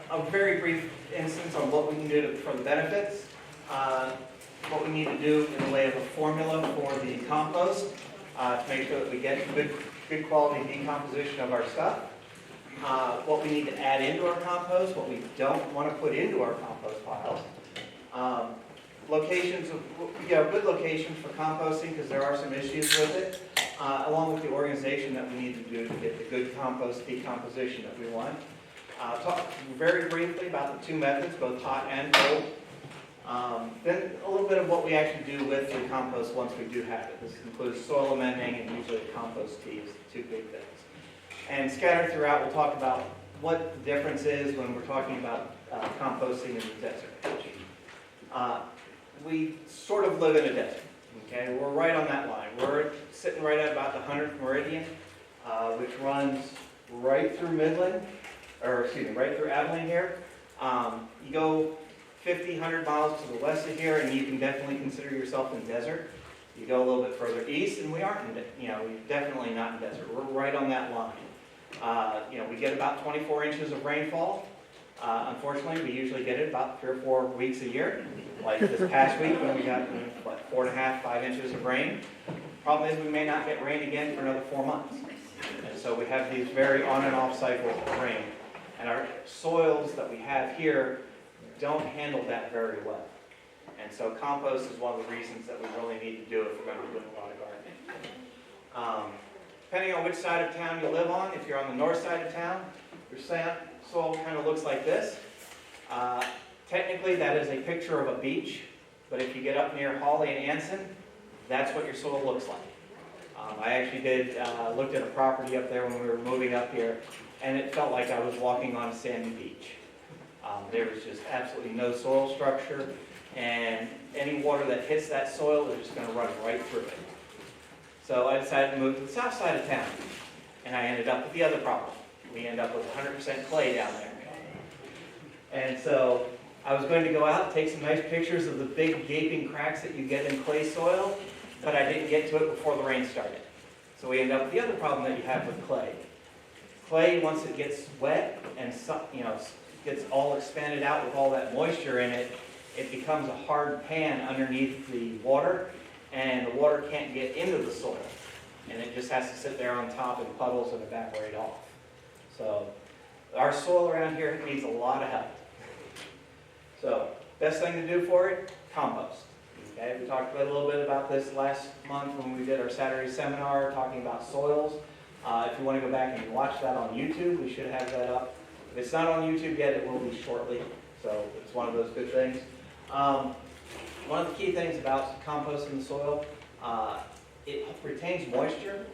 a very brief instance on what we can do for the benefits, what we need to do in the way of a formula for the compost to make sure that we get good quality decomposition of our stuff, what we need to add into our compost, what we don't want to put into our compost piles. Locations, good locations for composting because there are some issues with it, along with the organization that we need to do to get the good compost decomposition that we want. Talk very briefly about the two methods, both hot and cold. Then a little bit of what we actually do with the compost once we do have it. This includes soil amending and usually the compost tea is the two big things. And scattered throughout, we'll talk about what the difference is when we're talking about composting in the desert. We sort of live in a desert, okay? We're right on that line. We're sitting right at about the 100th meridian, which runs right through right through Abilene here. You go 50, 100 miles to the west of here, and you can definitely consider yourself in desert. You go a little bit further east, and we aren't we're definitely not in desert. We're right on that line. We get about 24 inches of rainfall. Unfortunately, we usually get it about 3 or 4 weeks a year. Like this past week when we got 4.5, 5 inches of rain. Problem is we may not get rain again for another 4 months. And so we have these very on and off cycles of rain. And our soils that we have here don't handle that very well. And so compost is one of the reasons that we really need to do if we're going to be doing a lot of gardening. Depending on which side of town you live on, if you're on the north side of town, your soil kind of looks like this. Technically, that is a picture of a beach, but if you get up near Hawley and Anson, that's what your soil looks like. I actually looked at a property up there when we were moving up here, and it felt like I was walking on a sandy beach. There was just absolutely no soil structure, and any water that hits that soil is just going to run right through it. So I decided to move to the south side of town, and I ended up with the other problem. We end up with 100% clay down there. And so I was going to go out and take some nice pictures of the big gaping cracks that you get in clay soil, but I didn't get to it before the rain started. So we end up with the other problem that you have with clay. Clay, once it gets wet and gets all expanded out with all that moisture in it, it becomes a hard pan underneath the water, and the water can't get into the soil. And it just has to sit there on top in puddles and evaporate off. So our soil around here needs a lot of help. So best thing to do for it, compost. Okay, we talked a little bit about this last month when we did our Saturday seminar talking about soils. If you want to go back and watch that on YouTube, we should have that up. If it's not on YouTube yet, it will be shortly. So it's one of those good things. One of the key things about composting the soil, it retains moisture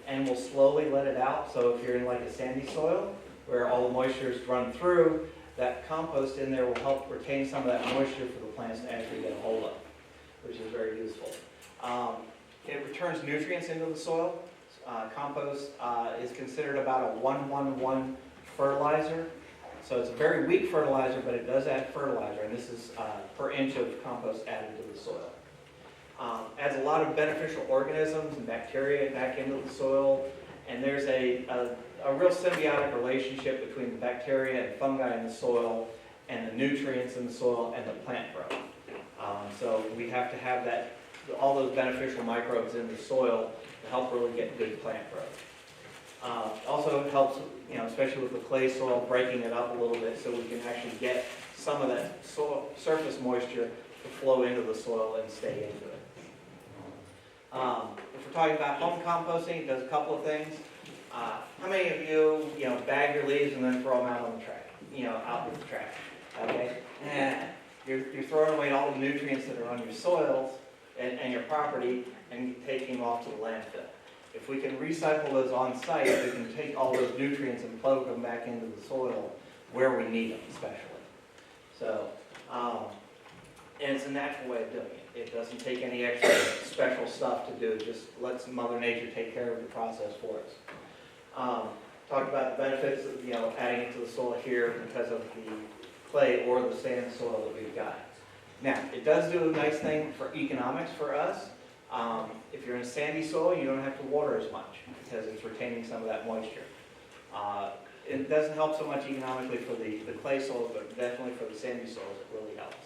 and will slowly let it out. So if you're in like a sandy soil where all the moisture is run through, that compost in there will help retain some of that moisture for the plants to actually get a hold of, which is very useful. It returns nutrients into the soil. Compost is considered about a 1-1-1 fertilizer. So it's a very weak fertilizer, but it does add fertilizer, and this is per inch of compost added to the soil. Adds a lot of beneficial organisms and bacteria back into the soil, and there's a real symbiotic relationship between the bacteria and fungi in the soil and the nutrients in the soil and the plant growth. we have to have all those beneficial microbes in the soil to help really get good plant growth. Also helps, especially with the clay soil, breaking it up a little bit so we can actually get some of that surface moisture to flow into the soil and stay into it. If we're talking about home composting, it does a couple of things. How many of you, bag your leaves and then throw them out on the trash, out with the trash? Okay? You're throwing away all the nutrients that are on your soils and your property and taking them off to the landfill. If we can recycle those on site, we can take all those nutrients and plug them back into the soil where we need them, especially. So, and it's a natural way of doing it. It doesn't take any extra special stuff to do. It just lets Mother Nature take care of the process for us. Talked about the benefits of adding it to the soil here because of the clay or the sand soil that we've got. Now, it does do a nice thing for economics for us. If you're in a sandy soil, you don't have to water as much because it's retaining some of that moisture. It doesn't help so much economically for the clay soils, but definitely for the sandy soils, it really helps.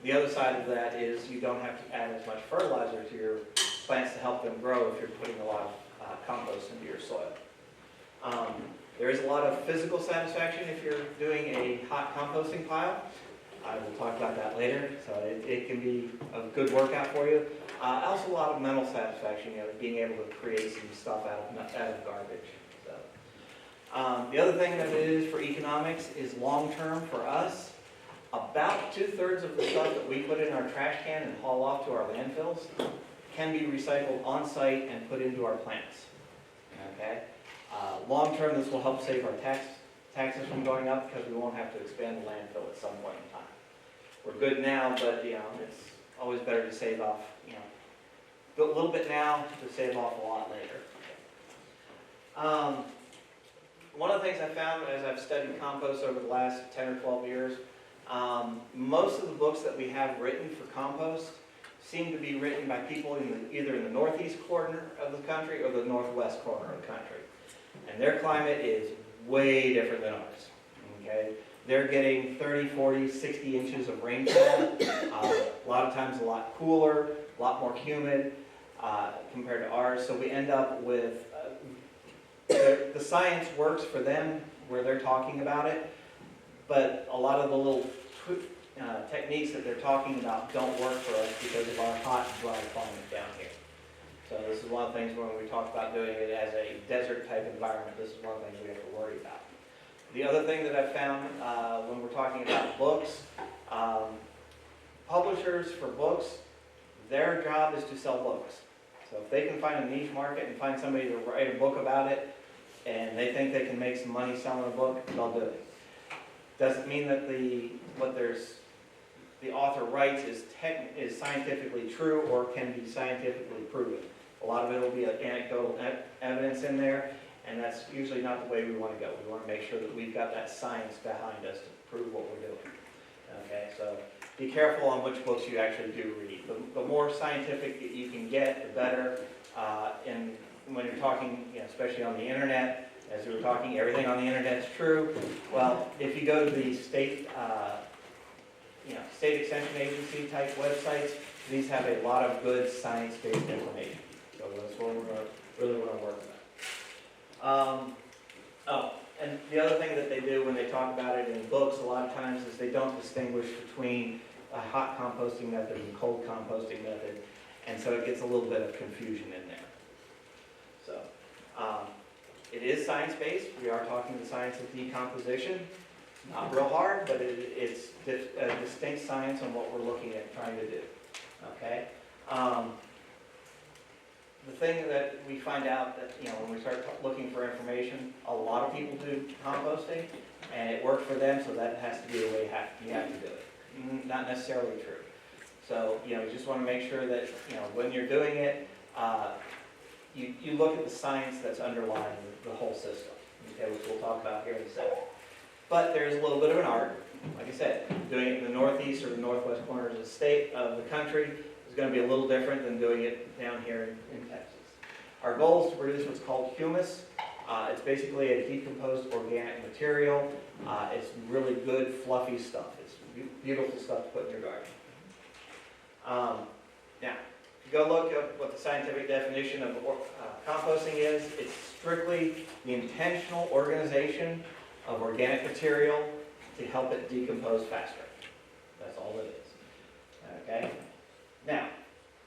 The other side of that is you don't have to add as much fertilizer to your plants to help them grow if you're putting a lot of compost into your soil. There is a lot of physical satisfaction if you're doing a hot composting pile. I will talk about that later, so it can be a good workout for you. Also a lot of mental satisfaction, being able to create some stuff out of garbage. So, the other thing that it is for economics is long-term for us. About 2/3 of the stuff that we put in our trash can and haul off to our landfills can be recycled on-site and put into our plants. Okay? Long-term, this will help save our taxes from going up because we won't have to expand the landfill at some point in time. We're good now, but it's always better to save off, a little bit now to save off a lot later. One of the things I found as I've studied compost over the last 10 or 12 years, most of the books that we have written for compost seem to be written by people either in the northeast corner of the country or the northwest corner of the country. And their climate is way different than ours. Okay? They're getting 30, 40, 60 inches of rainfall. A lot of times a lot cooler, a lot more humid compared to ours. So we end up with, the science works for them where they're talking about it, but a lot of the little techniques that they're talking about don't work for us because of our hot, dry climate down here. So this is one of the things when we talk about doing it as a desert type environment, this is one of the things we have to worry about. The other thing that I've found when we're talking about books, publishers for books, their job is to sell books. So if they can find a niche market and find somebody to write a book about it, and they think they can make some money selling a book, they'll do it. Doesn't mean that what the author writes is scientifically true or can be scientifically proven. A lot of it will be anecdotal evidence in there, and that's usually not the way we want to go. We want to make sure that we've got that science behind us to prove what we're doing. Okay, so be careful on which books you actually do read. The more scientific that you can get, the better. And when you're talking, especially on the internet, as we were talking, everything on the internet is true. Well, if you go to the state extension agency type websites, these have a lot of good science-based information. So that's what we're really want to work on. And the other thing that they do when they talk about it in books a lot of times is they don't distinguish between a hot composting method and cold composting method, and so it gets a little bit of confusion in there. So it is science-based. We are talking the science of decomposition. Not real hard, but it's a distinct science on what we're looking at trying to do. Okay. The thing that we find out that, when we start looking for information, a lot of people do composting, and it worked for them, so that has to be the way you have to do it. Not necessarily true. So, you just want to make sure that, when you're doing it, you look at the science that's underlying the whole system, okay, which we'll talk about here in a second. But there's a little bit of an art. Like I said, doing it in the northeast or the northwest corners of the state, of the country, is going to be a little different than doing it down here in Texas. Our goal is to produce what's called humus. It's basically a decomposed organic material. It's really good, fluffy stuff. It's beautiful stuff to put in your garden. Now, if you go look at what the scientific definition of composting is, it's strictly the intentional organization of organic material to help it decompose faster. That's all it is. Okay? Now,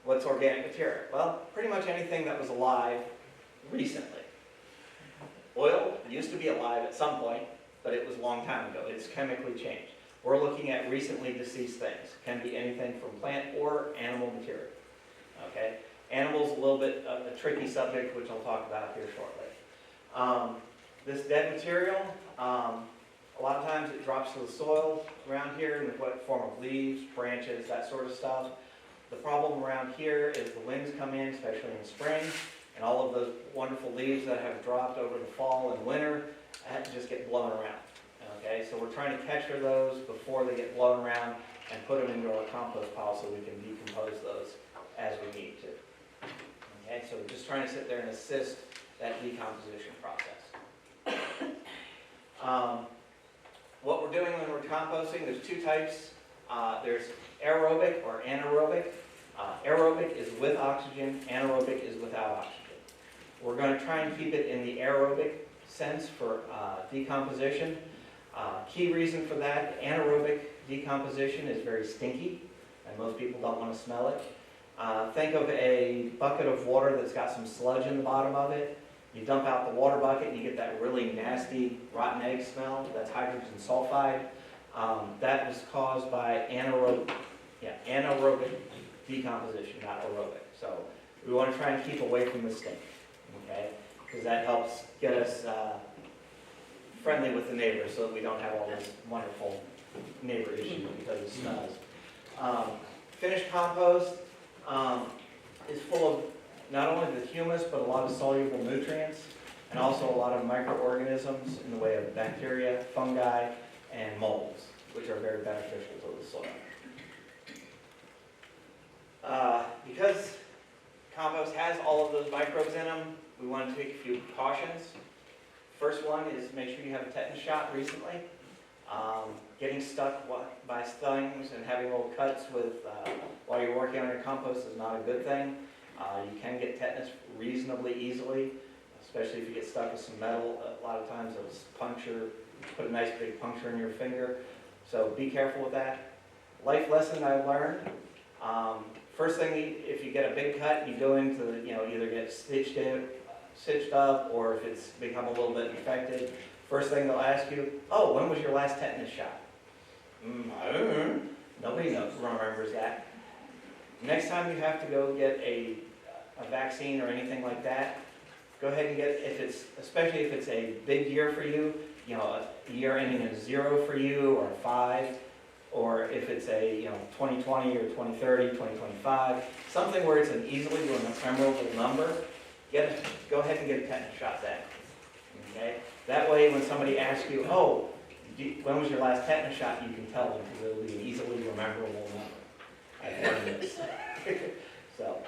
what's organic material? Well, pretty much anything that was alive recently. Oil used to be alive at some point, but it was a long time ago. It's chemically changed. We're looking at recently deceased things. Can be anything from plant or animal material. Okay? Animals, a little bit of a tricky subject, which I'll talk about here shortly. This dead material, a lot of times it drops to the soil around here in the form of leaves, branches, that sort of stuff. The problem around here is the winds come in, especially in spring, and all of those wonderful leaves that have dropped over the fall and winter just get blown around. Okay, so we're trying to capture those before they get blown around and put them into our compost pile so we can decompose those as we need to. Okay, so we're just trying to sit there and assist that decomposition process. What we're doing when we're composting, there's two types. There's aerobic or anaerobic. Aerobic is with oxygen, anaerobic is without oxygen. We're going to try and keep it in the aerobic sense for decomposition. Key reason for that, anaerobic decomposition is very stinky, and most people don't want to smell it. Think of a bucket of water that's got some sludge in the bottom of it. You dump out the water bucket and you get that really nasty rotten egg smell. That's hydrogen sulfide. That was caused by anaerobic decomposition, not aerobic. So we want to try and keep away from the stink, okay? Because that helps get us friendly with the neighbors so that we don't have all this wonderful neighbor issues because of smells. Finished compost is full of not only the humus, but a lot of soluble nutrients, and also a lot of microorganisms in the way of bacteria, fungi, and molds, which are very beneficial to the soil. Because compost has all of those microbes in them, we want to take a few precautions. First one is make sure you have a tetanus shot recently. Getting stuck by things and having little cuts while you're working on your compost is not a good thing. You can get tetanus reasonably easily, especially if you get stuck with some metal. A lot of times it'll puncture, put a nice big puncture in your finger. So be careful with that. Life lesson I learned. First thing, if you get a big cut, you go into either get stitched up, or if it's become a little bit infected. First thing they'll ask you, oh, when was your last tetanus shot? I don't know. Nobody remembers that. Next time you have to go get a vaccine or anything like that, go ahead and get, especially if it's a big year for you, a year ending in 0 for you, or 5, or if it's a 2020 or 2030, 2025, something where it's an easily memorable number, go ahead and get a tetanus shot then. Okay? That way when somebody asks you, oh, when was your last tetanus shot, you can tell them because it'll be an easily rememberable number. I've learned this. So,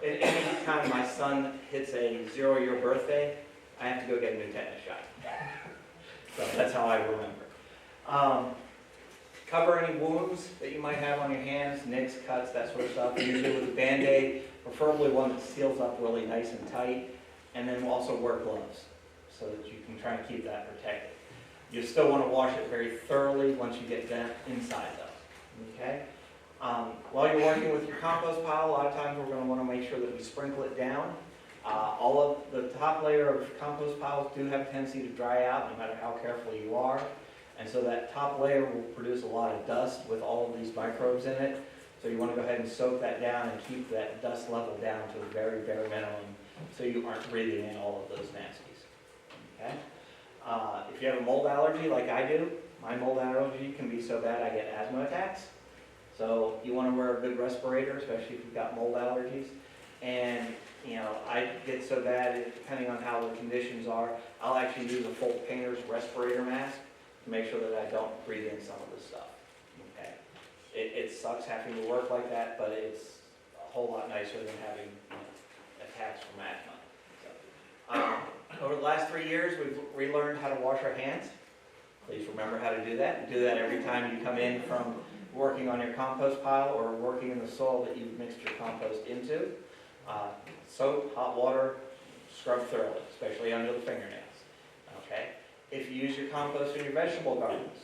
any time my son hits a 0-year birthday, I have to go get a new tetanus shot. So that's how I remember. Cover any wounds that you might have on your hands, nicks, cuts, that sort of stuff. Usually with a Band-Aid, preferably one that seals up really nice and tight. And then we'll also wear gloves so that you can try and keep that protected. You still want to wash it very thoroughly once you get down inside though. Okay? While you're working with your compost pile, a lot of times we're going to want to make sure that we sprinkle it down. All of the top layer of compost piles do have a tendency to dry out no matter how careful you are. And so that top layer will produce a lot of dust with all of these microbes in it. So you want to go ahead and soak that down and keep that dust level down to a very bare minimum so you aren't breathing in all of those nasties. Okay? If you have a mold allergy like I do, my mold allergy can be so bad I get asthma attacks. So you want to wear a good respirator, especially if you've got mold allergies. And I get so bad, depending on how the conditions are, I'll actually use a full painter's respirator mask to make sure that I don't breathe in some of this stuff. Okay? It sucks having to work like that, but it's a whole lot nicer than having attacks from asthma. So, over the last 3 years, we've relearned how to wash our hands. Please remember how to do that. Do that every time you come in from working on your compost pile or working in the soil that you've mixed your compost into. Soap, hot water, scrub thoroughly, especially under the fingernails. Okay? If you use your compost in your vegetable gardens,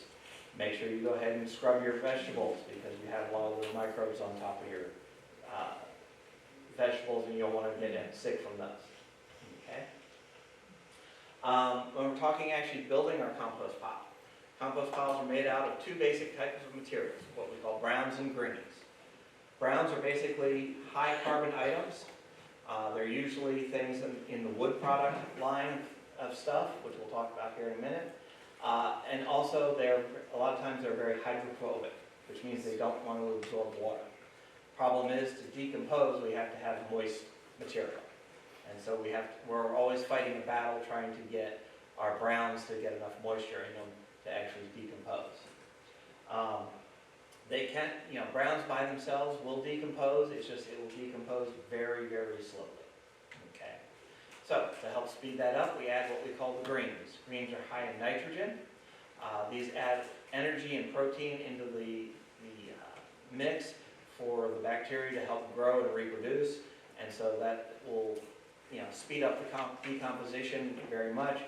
make sure you go ahead and scrub your vegetables because you have a lot of the microbes on top of your vegetables and you don't want to get sick from those. Okay? When we're talking actually building our compost pile, compost piles are made out of two basic types of materials, what we call browns and greens. Browns are basically high carbon items. They're usually things in the wood product line of stuff, which we'll talk about here in a minute. And also, a lot of times they're very hydrophobic, which means they don't want to absorb water. Problem is, to decompose, we have to have moist material. And so we're always fighting a battle trying to get our browns to get enough moisture in them to actually decompose. They can't, browns by themselves will decompose, it's just it will decompose very, very slowly. Okay. So, to help speed that up, we add what we call the greens. Greens are high in nitrogen. These add energy and protein into the mix for the bacteria to help grow and reproduce, and so that will speed up the decomposition very much.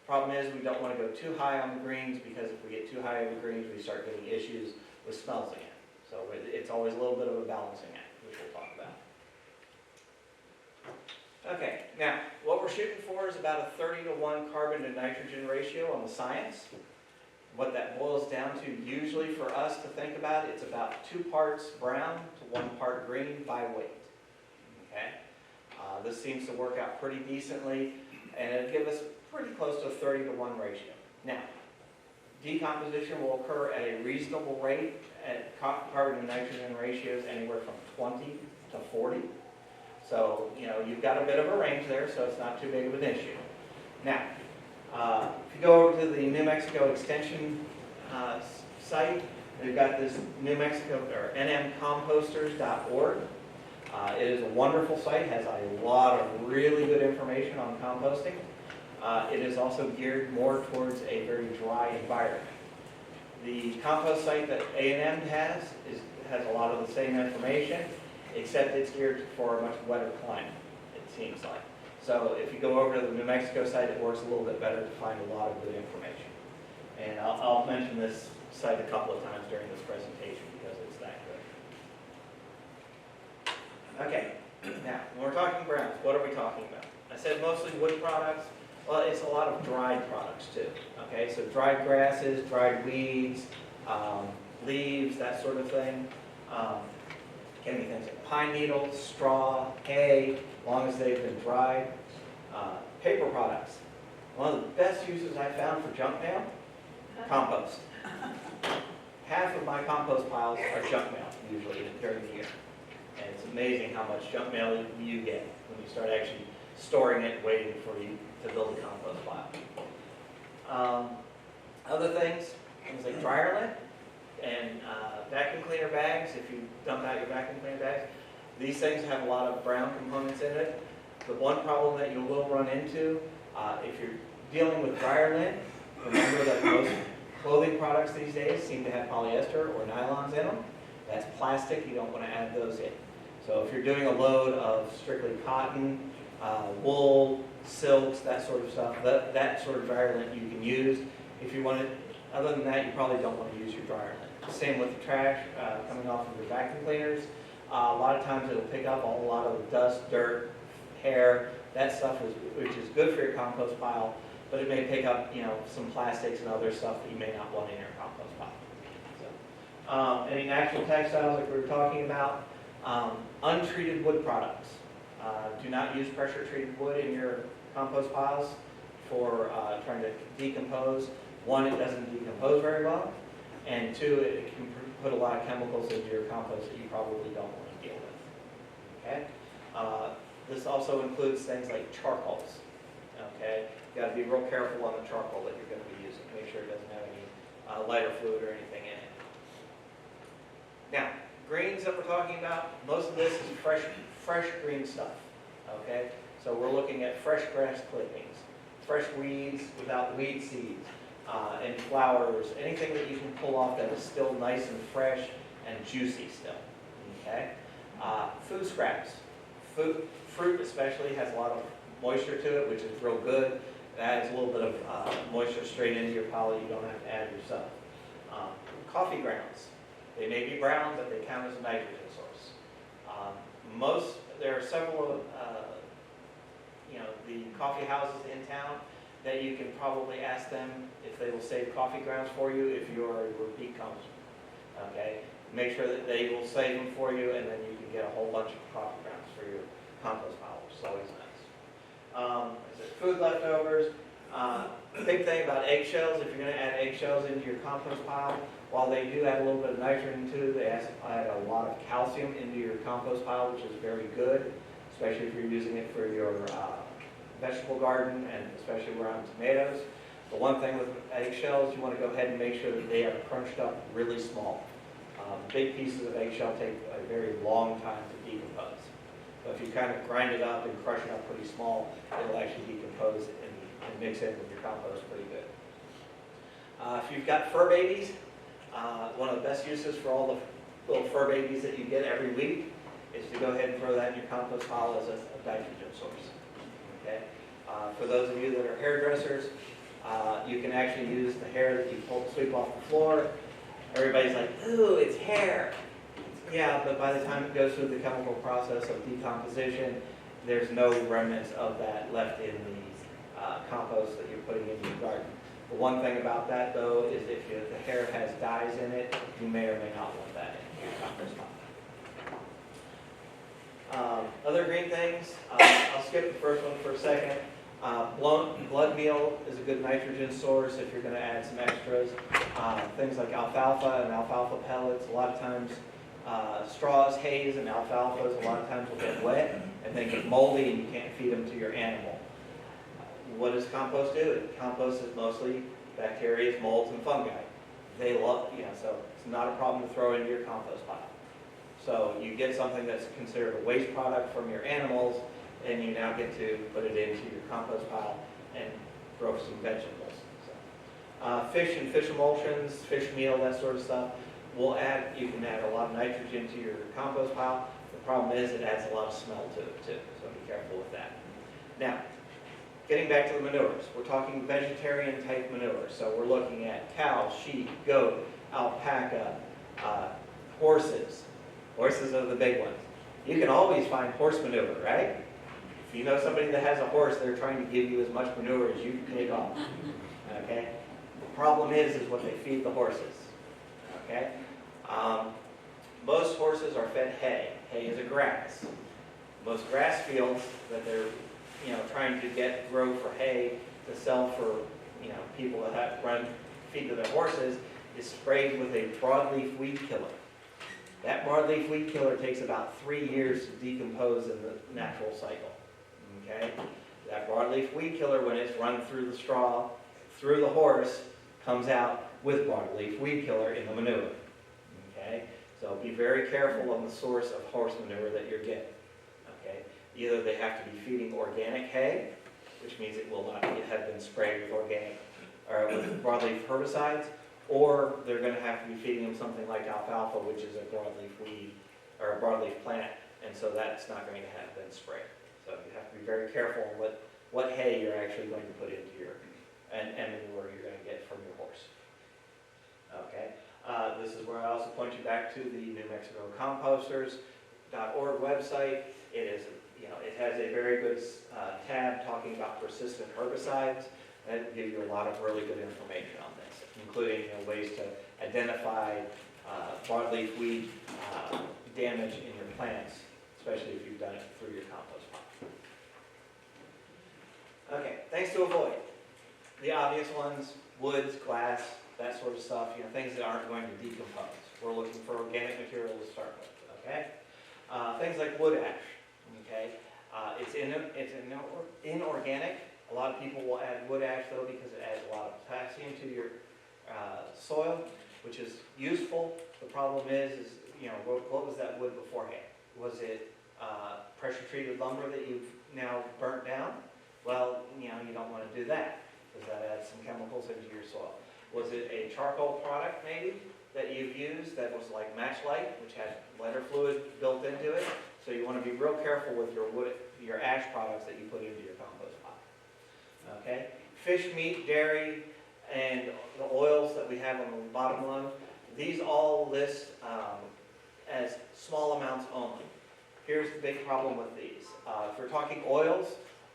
Problem is we don't want to go too high on the greens because if we get too high on the greens we start getting issues with smelting it. So it's always a little bit of a balancing act, which we'll talk about. Okay, now what we're shooting for is about a 30-to-1 carbon to nitrogen ratio on the science. What that boils down to usually for us to think about, it's about 2 parts brown to 1 part green by weight. Okay, this seems to work out pretty decently, and it'll give us pretty close to a 30-to-1 ratio. Now, decomposition will occur at a reasonable rate at carbon to nitrogen ratios anywhere from 20 to 40. So, you've got a bit of a range there, so it's not too big of an issue. Now, if you go over to the New Mexico Extension site, they've got this New Mexico, or nmcomposters.org. It is a wonderful site, has a lot of really good information on composting. It is also geared more towards a very dry environment. The compost site that A&M has a lot of the same information, except it's geared for a much wetter climate, it seems like. So if you go over to the New Mexico site, it works a little bit better to find a lot of good information. And I'll mention this site a couple of times during this presentation because it's that good. Okay, now when we're talking browns, what are we talking about? I said mostly wood products. Well, it's a lot of dried products too. Okay, so dried grasses, dried weeds, leaves, that sort of thing. Can be things like pine needles, straw, hay, as long as they've been dried. Paper products. One of the best uses I found for junk mail, compost. Half of my compost piles are junk mail, usually, during the year. And it's amazing how much junk mail you get when you start actually storing it, waiting for you to build a compost pile. Other things like dryer lint and vacuum cleaner bags. If you dump out your vacuum cleaner bags, these things have a lot of brown components in it. The one problem that you will run into, if you're dealing with dryer lint, remember that most clothing products these days seem to have polyester or nylons in them. That's plastic, you don't want to add those in. So if you're doing a load of strictly cotton, wool, silks, that sort of stuff, that sort of dryer lint you can use. If you want it, other than that, you probably don't want to use your dryer lint. Same with the trash coming off of your vacuum cleaners. A lot of times it'll pick up a lot of the dust, dirt, hair, that stuff, which is good for your compost pile, but it may pick up, some plastics and other stuff that you may not want in your compost pile. So, any natural textiles like we were talking about, untreated wood products. Do not use pressure-treated wood in your compost piles for trying to decompose. One, it doesn't decompose very well, and two, it can put a lot of chemicals into your compost that you probably don't want to deal with. Okay? This also includes things like charcoals. Okay? You got to be real careful on the charcoal that you're going to be using. Make sure it doesn't have any lighter fluid or anything in it. Now, greens that we're talking about, most of this is fresh green stuff. Okay? So we're looking at fresh grass clippings, fresh weeds without weed seeds, and flowers, anything that you can pull off that is still nice and fresh and juicy still, okay? Food scraps. Fruit especially has a lot of moisture to it, which is real good. It adds a little bit of moisture straight into your pile that you don't have to add yourself. Coffee grounds. They may be brown, but they count as a nitrogen source. There are several of the coffee houses in town that you can probably ask them if they will save coffee grounds for you if you're a repeat consumer. Okay? Make sure that they will save them for you, and then you can get a whole bunch of coffee grounds for your compost pile, which is always nice. Food leftovers. The big thing about eggshells, if you're going to add eggshells into your compost pile, while they do add a little bit of nitrogen too, they add a lot of calcium into your compost pile, which is very good, especially if you're using it for your vegetable garden and especially around tomatoes. The one thing with eggshells, you want to go ahead and make sure that they are crunched up really small. Big pieces of eggshell take a very long time to decompose. So if you kind of grind it up and crush it up pretty small, it'll actually decompose and mix in with your compost pretty good. If you've got fur babies, one of the best uses for all the little fur babies that you get every week is to go ahead and throw that in your compost pile as a nitrogen source. Okay? For those of you that are hairdressers, you can actually use the hair that you sweep off the floor. Everybody's like, ooh, it's hair. Yeah, but by the time it goes through the chemical process of decomposition, there's no remnants of that left in the compost that you're putting into your garden. The one thing about that, though, is if the hair has dyes in it, you may or may not want that in your compost pile. Other green things, I'll skip the first one for a second. Blood meal is a good nitrogen source if you're going to add some extras. Things like alfalfa and alfalfa pellets, a lot of times straws, hays, and alfalfas, a lot of times will get wet and they get moldy and you can't feed them to your animal. What does compost do? Compost is mostly bacteria, molds, and fungi. They love, so it's not a problem to throw into your compost pile. So you get something that's considered a waste product from your animals, and you now get to put it into your compost pile and grow some vegetables. So, fish and fish emulsions, fish meal, that sort of stuff, you can add a lot of nitrogen to your compost pile. The problem is it adds a lot of smell to it too, so be careful with that. Now, getting back to the manures, we're talking vegetarian type manure. So we're looking at cow, sheep, goat, alpaca, horses. Horses are the big ones. You can always find horse manure, right? If you know somebody that has a horse, they're trying to give you as much manure as you can take off. Okay? The problem is what they feed the horses. Okay? Most horses are fed hay. Hay is a grass. Most grass fields that they're trying to grow for hay to sell for people that feed to their horses is sprayed with a broadleaf weed killer. That broadleaf weed killer takes about 3 years to decompose in the natural cycle. Okay? That broadleaf weed killer, when it's run through the straw, through the horse, comes out with broadleaf weed killer in the manure. Okay? So be very careful on the source of horse manure that you're getting. Okay? Either they have to be feeding organic hay, which means it will not have been sprayed with with broadleaf herbicides, or they're going to have to be feeding them something like alfalfa, which is a broadleaf weed or a broadleaf plant, and so that's not going to have been sprayed. So you have to be very careful on what hay you're actually going to put into your and manure you're going to get from your horse. Okay, this is where I also point you back to the New Mexico Composters.org website. It has a very good tab talking about persistent herbicides. That will give you a lot of really good information on this, including ways to identify broadleaf weed damage in your plants, especially if you've done it through your compost pile. Okay, things to avoid. The obvious ones, woods, glass, that sort of stuff, things that aren't going to decompose. We're looking for organic material to start with, okay? Things like wood ash, okay? It's inorganic. A lot of people will add wood ash, though, because it adds a lot of potassium to your soil, which is useful. The problem is what was that wood beforehand? Was it pressure-treated lumber that you've now burnt down? Well, you don't want to do that, because that adds some chemicals into your soil. Was it a charcoal product, maybe, that you've used that was like Matchlight, which had lighter fluid built into it. So you want to be real careful with your ash products that you put into your compost pile. Okay? Fish, meat, dairy, and the oils that we have on the bottom one, these all list as small amounts only. Here's the big problem with these. If we're talking oils,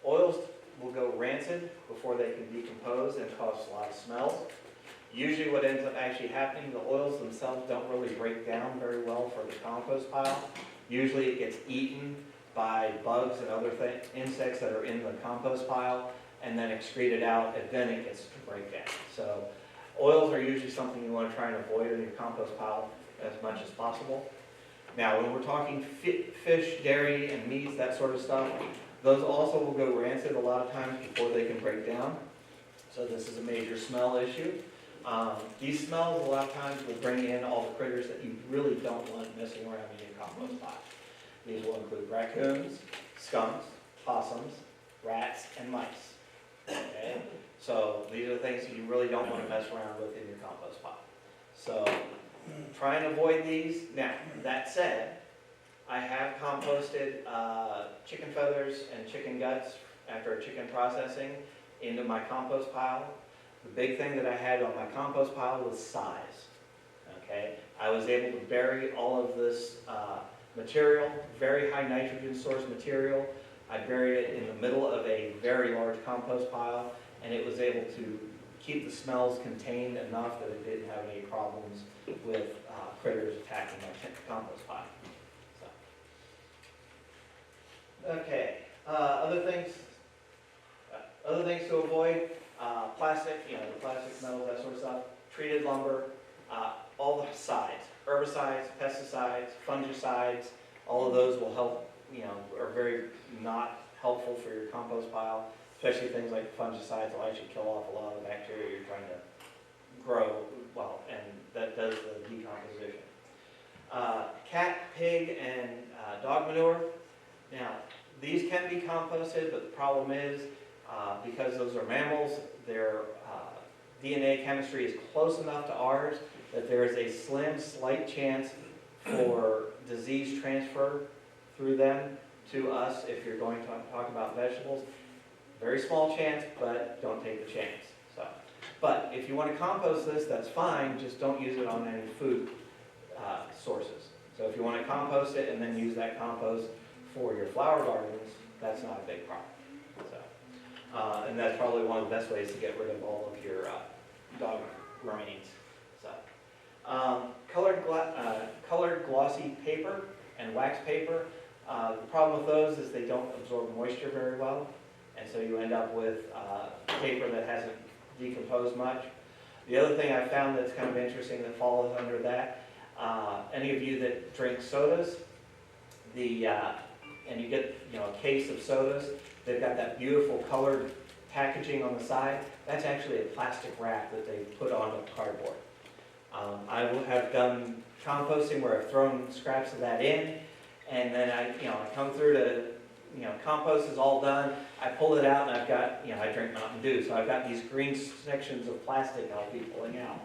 oils will go rancid before they can decompose and cause a lot of smells. Usually what ends up actually happening, the oils themselves don't really break down very well for the compost pile. Usually it gets eaten by bugs and other insects that are in the compost pile and then excreted out, and then it gets to break down. So oils are usually something you want to try and avoid in your compost pile as much as possible. Now, when we're talking fish, dairy, and meats, that sort of stuff, those also will go rancid a lot of times before they can break down. So this is a major smell issue. These smells a lot of times will bring in all the critters that you really don't want messing around in your compost pile. These will include raccoons, skunks, possums, rats, and mice. Okay? So these are the things that you really don't want to mess around with in your compost pile. So try and avoid these. Now, that said, I have composted chicken feathers and chicken guts after chicken processing into my compost pile. The big thing that I had on my compost pile was size. Okay, I was able to bury all of this material, very high nitrogen source material. I buried it in the middle of a very large compost pile, and it was able to keep the smells contained enough that it didn't have any problems with critters attacking my compost pile. So. Okay, other things to avoid, plastic, the plastic, metals, that sort of stuff, treated lumber, all the sides, herbicides, pesticides, fungicides, all of those will help, are very not helpful for your compost pile, especially things like fungicides will actually kill off a lot of the bacteria you're trying to grow, and that does the decomposition. Cat, pig, and dog manure. Now, these can be composted, but the problem is, because those are mammals, their DNA chemistry is close enough to ours that there is a slight chance for disease transfer through them to us if you're going to talk about vegetables. Very small chance, but don't take the chance. So, but if you want to compost this, that's fine, just don't use it on any food sources. So if you want to compost it and then use that compost for your flower gardens, that's not a big problem. So, and that's probably one of the best ways to get rid of all of your dog remains. So, colored glossy paper and wax paper. The problem with those is they don't absorb moisture very well, and so you end up with paper that hasn't decomposed much. The other thing I found that's kind of interesting that falls under that, any of you that drink sodas, and you get a case of sodas, they've got that beautiful colored packaging on the side. That's actually a plastic wrap that they put on the cardboard. I have done composting where I've thrown scraps of that in, and then I come through to, compost is all done. I pull it out, and I've got, I drink Mountain Dew, so I've got these green sections of plastic I'll be pulling out.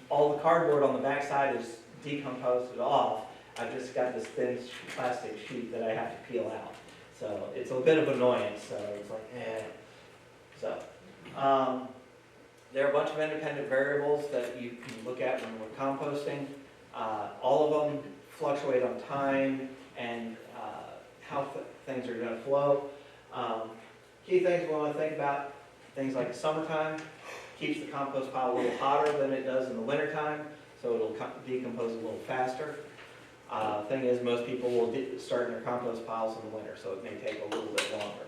All the cardboard on the back side is decomposed off. I've just got this thin plastic sheet that I have to peel out. So it's a bit of annoyance, so it's like, eh. So, there are a bunch of independent variables that you can look at when we're composting. All of them fluctuate on time and how things are going to flow. Key things we want to think about, things like the summertime, keeps the compost pile a little hotter than it does in the wintertime, so it'll decompose a little faster. Thing is, most people will start in their compost piles in the winter, so it may take a little bit longer.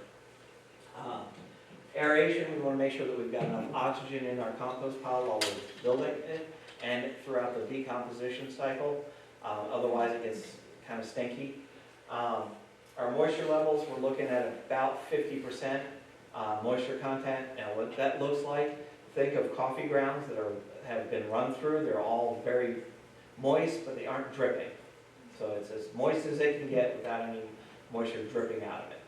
Aeration, we want to make sure that we've got enough oxygen in our compost pile while we're building it and throughout the decomposition cycle. Otherwise, it gets kind of stinky. Our moisture levels, we're looking at about 50% moisture content. Now, what that looks like, think of coffee grounds that have been run through. They're all very moist, but they aren't dripping. So it's as moist as it can get without any moisture dripping out of it.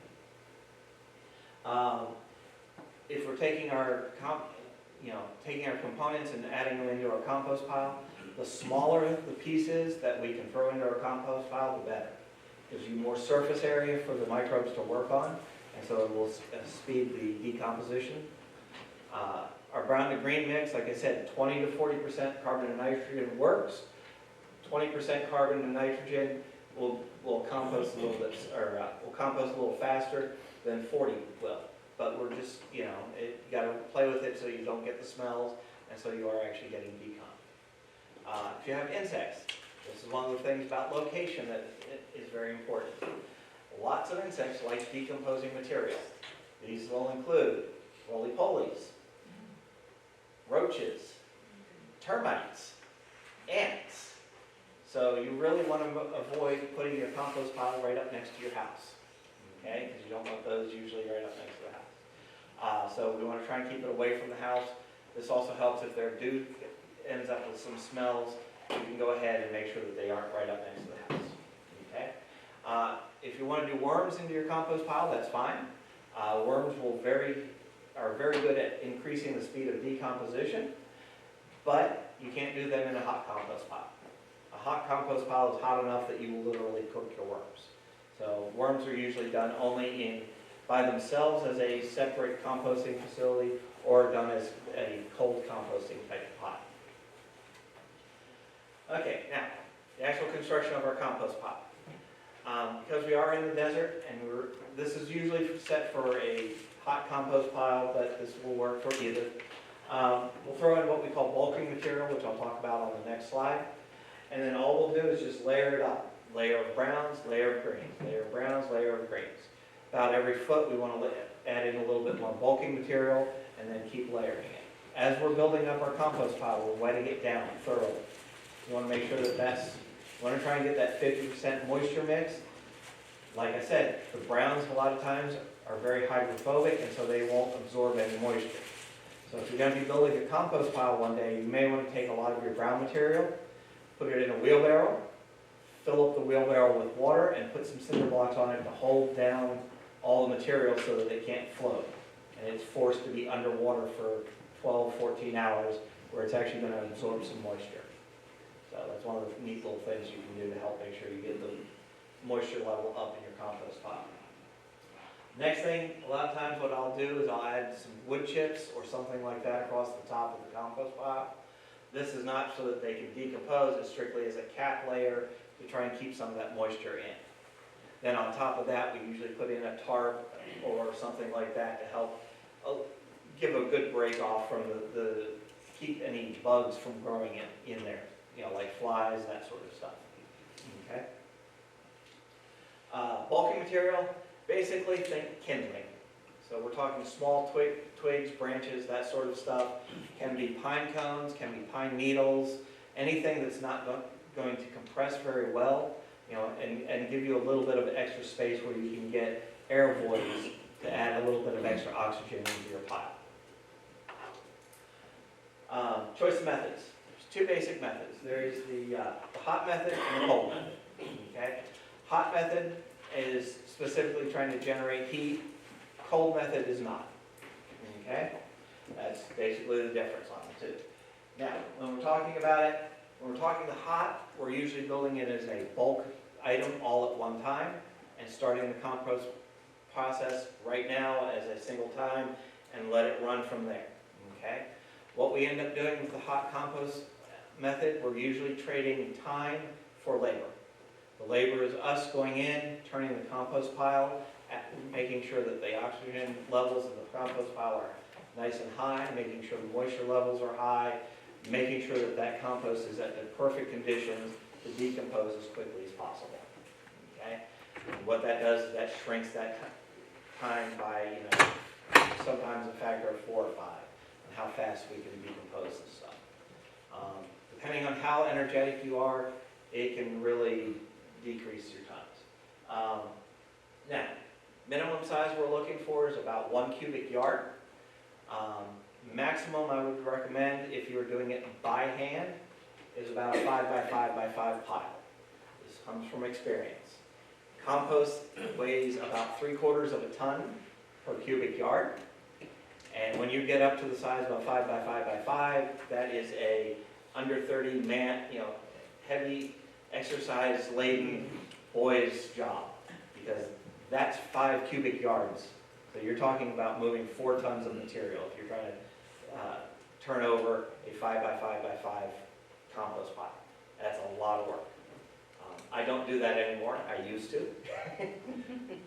If we're taking our components and adding them into our compost pile, The smaller the pieces that we can throw into our compost pile, the better. Gives you more surface area for the microbes to work on, and so it will speed the decomposition. Our brown to green mix, like I said, 20 to 40% carbon and nitrogen works. 20% carbon and nitrogen will compost a little bit, or will compost a little faster than 40 will. But we're just, you got to play with it so you don't get the smells, and so you are actually getting decomp. If you have insects, this is one of the things about location that is very important. Lots of insects like decomposing material. These will include roly-polies, roaches, termites, ants. So you really want to avoid putting your compost pile right up next to your house, okay? Because you don't want those usually right up next to the house. So we want to try and keep it away from the house. This also helps if there ends up with some smells. You can go ahead and make sure that they aren't right up next to the house, okay? If you want to do worms into your compost pile, that's fine. Worms are very good at increasing the speed of decomposition, but you can't do them in a hot compost pile. A hot compost pile is hot enough that you will literally cook your worms. So worms are usually done only by themselves as a separate composting facility, or done as a cold composting type of pot. Okay, now, the actual construction of our compost pile. Because we are in the desert, and this is usually set for a hot compost pile, but this will work for either. We'll throw in what we call bulking material, which I'll talk about on the next slide. And then all we'll do is just layer it up. Layer of browns, layer of greens, layer of browns, layer of greens. About every foot, we want to add in a little bit more bulking material, and then keep layering it. As we're building up our compost pile, we're wetting it down thoroughly. You want to make sure that you want to try and get that 50% moisture mix. Like I said, the browns a lot of times are very hydrophobic, and so they won't absorb any moisture. So if you're going to be building a compost pile one day, you may want to take a lot of your brown material, put it in a wheelbarrow, fill up the wheelbarrow with water, and put some cinder blocks on it to hold down all the material so that it can't float. And it's forced to be underwater for 12, 14 hours, where it's actually going to absorb some moisture. So that's one of the neat little things you can do to help make sure you get the moisture level up in your compost pile. Next thing, a lot of times what I'll do is I'll add some wood chips or something like that across the top of the compost pile. This is not so that they can decompose, it's strictly as a cap layer to try and keep some of that moisture in. Then on top of that, we usually put in a tarp or something like that to help give a good break off from the keep any bugs from growing in there, like flies, that sort of stuff. Okay. Bulking material, basically think kindling. So we're talking small twigs, branches, that sort of stuff. Can be pine cones, can be pine needles, anything that's not going to compress very well, and give you a little bit of extra space where you can get air voids to add a little bit of extra oxygen into your pile. Choice of methods. There's two basic methods. There is the hot method and the cold method. Okay? Hot method is specifically trying to generate heat. Cold method is not. Okay? That's basically the difference on the two. Now, when we're talking about it, when we're talking the hot, we're usually building it as a bulk item all at one time and starting the compost process right now as a single time and let it run from there. Okay? What we end up doing with the hot compost method, we're usually trading time for labor. The labor is us going in, turning the compost pile, making sure that the oxygen levels in the compost pile are nice and high, making sure the moisture levels are high, making sure that that compost is at the perfect conditions to decompose as quickly as possible. Okay? And what that does is that shrinks that time by, sometimes a factor of 4 or 5, and how fast we can decompose this stuff. Depending on how energetic you are, it can really decrease your times. Now, minimum size we're looking for is about 1 cubic yard. Maximum I would recommend, if you were doing it by hand, is about a 5 by 5 by 5 pile. This comes from experience. Compost weighs about 3/4 of a ton per cubic yard. And when you get up to the size of a 5 by 5 by 5, that is a under 30 man, heavy exercise laden boy's job, because that's 5 cubic yards. So you're talking about moving 4 tons of material if you're trying to turn over a 5 by 5 by 5 compost pile. That's a lot of work. I don't do that anymore. I used to.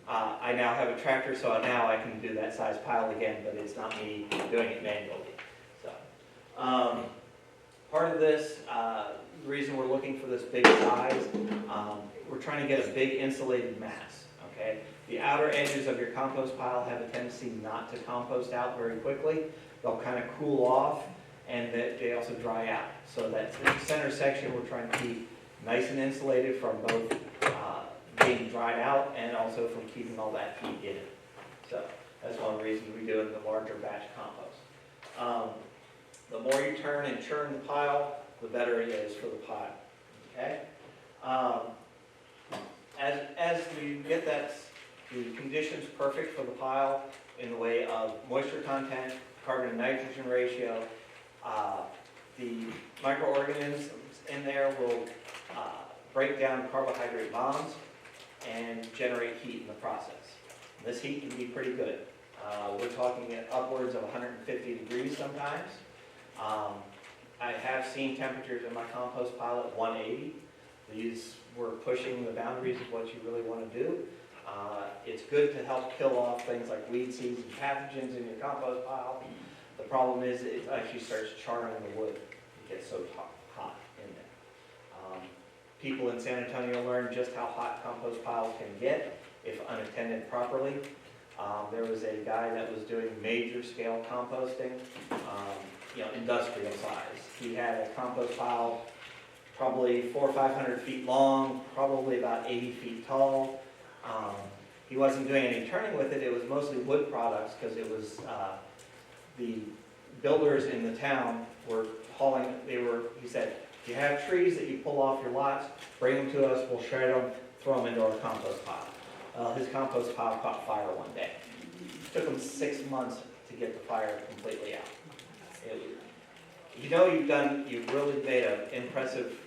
I now have a tractor, so now I can do that size pile again, but it's not me doing it manually. So, part of this, the reason we're looking for this big size, we're trying to get a big insulated mass, okay? The outer edges of your compost pile have a tendency not to compost out very quickly. They'll kind of cool off, and they also dry out. So that center section we're trying to keep nice and insulated from both being dried out and also from keeping all that heat in it. So that's one reason we do it in the larger batch compost. The more you turn and churn the pile, the better it is for the pile. Okay. As we get the conditions perfect for the pile in the way of moisture content, carbon and nitrogen ratio, the microorganisms in there will break down carbohydrate bonds and generate heat in the process. And this heat can be pretty good. We're talking at upwards of 150 degrees sometimes. I have seen temperatures in my compost pile at 180. These were pushing the boundaries of what you really want to do. It's good to help kill off things like weed seeds and pathogens in your compost pile. The problem is it actually starts charring the wood. It gets so hot in there. People in San Antonio learned just how hot compost piles can get if unattended properly. There was a guy that was doing major scale composting, industrial size. He had a compost pile probably 400 or 500 feet long, probably about 80 feet tall. He wasn't doing any turning with it. It was mostly wood products because it was the builders in the town were hauling. He said, if you have trees that you pull off your lots, bring them to us. We'll shred them, throw them into our compost pile. His compost pile caught fire one day. It took him 6 months to get the fire completely out. You've really made an impressive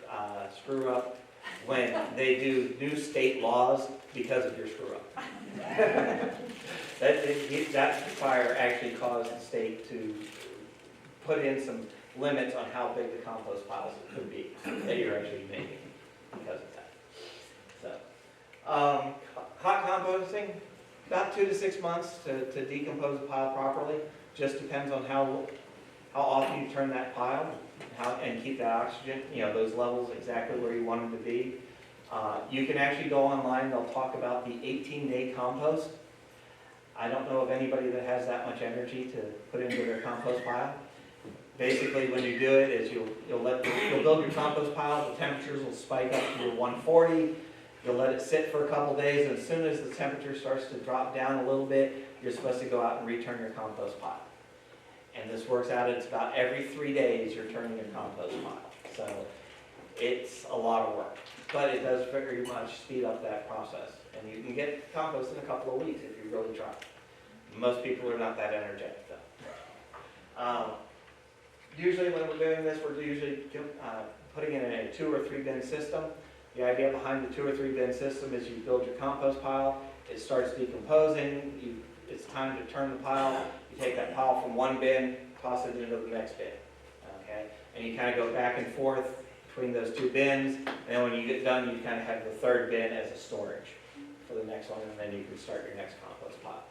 screw up when they do new state laws because of your screw up. That fire actually caused the state to put in some limits on how big the compost piles could be that you're actually making because of that. So, hot composting, about 2 to 6 months to decompose a pile properly. Just depends on how often you turn that pile and keep that oxygen, those levels exactly where you want them to be. You can actually go online. They'll talk about the 18-day compost. I don't know of anybody that has that much energy to put into their compost pile. Basically, when you do it, is you'll build your compost pile. The temperatures will spike up to 140. You'll let it sit for a couple days, and as soon as the temperature starts to drop down a little bit, you're supposed to go out and return your compost pile. And this works out, it's about every 3 days you're turning your compost pile. So it's a lot of work, but it does very much speed up that process. And you can get compost in a couple of weeks if you really try. Most people are not that energetic though. Usually when we're doing this, we're usually putting it in a 2 or 3 bin system. The idea behind the 2 or 3 bin system is you build your compost pile, it starts decomposing, it's time to turn the pile. You take that pile from one bin, toss it into the next bin, okay? And you kind of go back and forth between those 2 bins, and then when you get done, you kind of have the 3rd bin as a storage for the next one, and then you can start your next compost pile.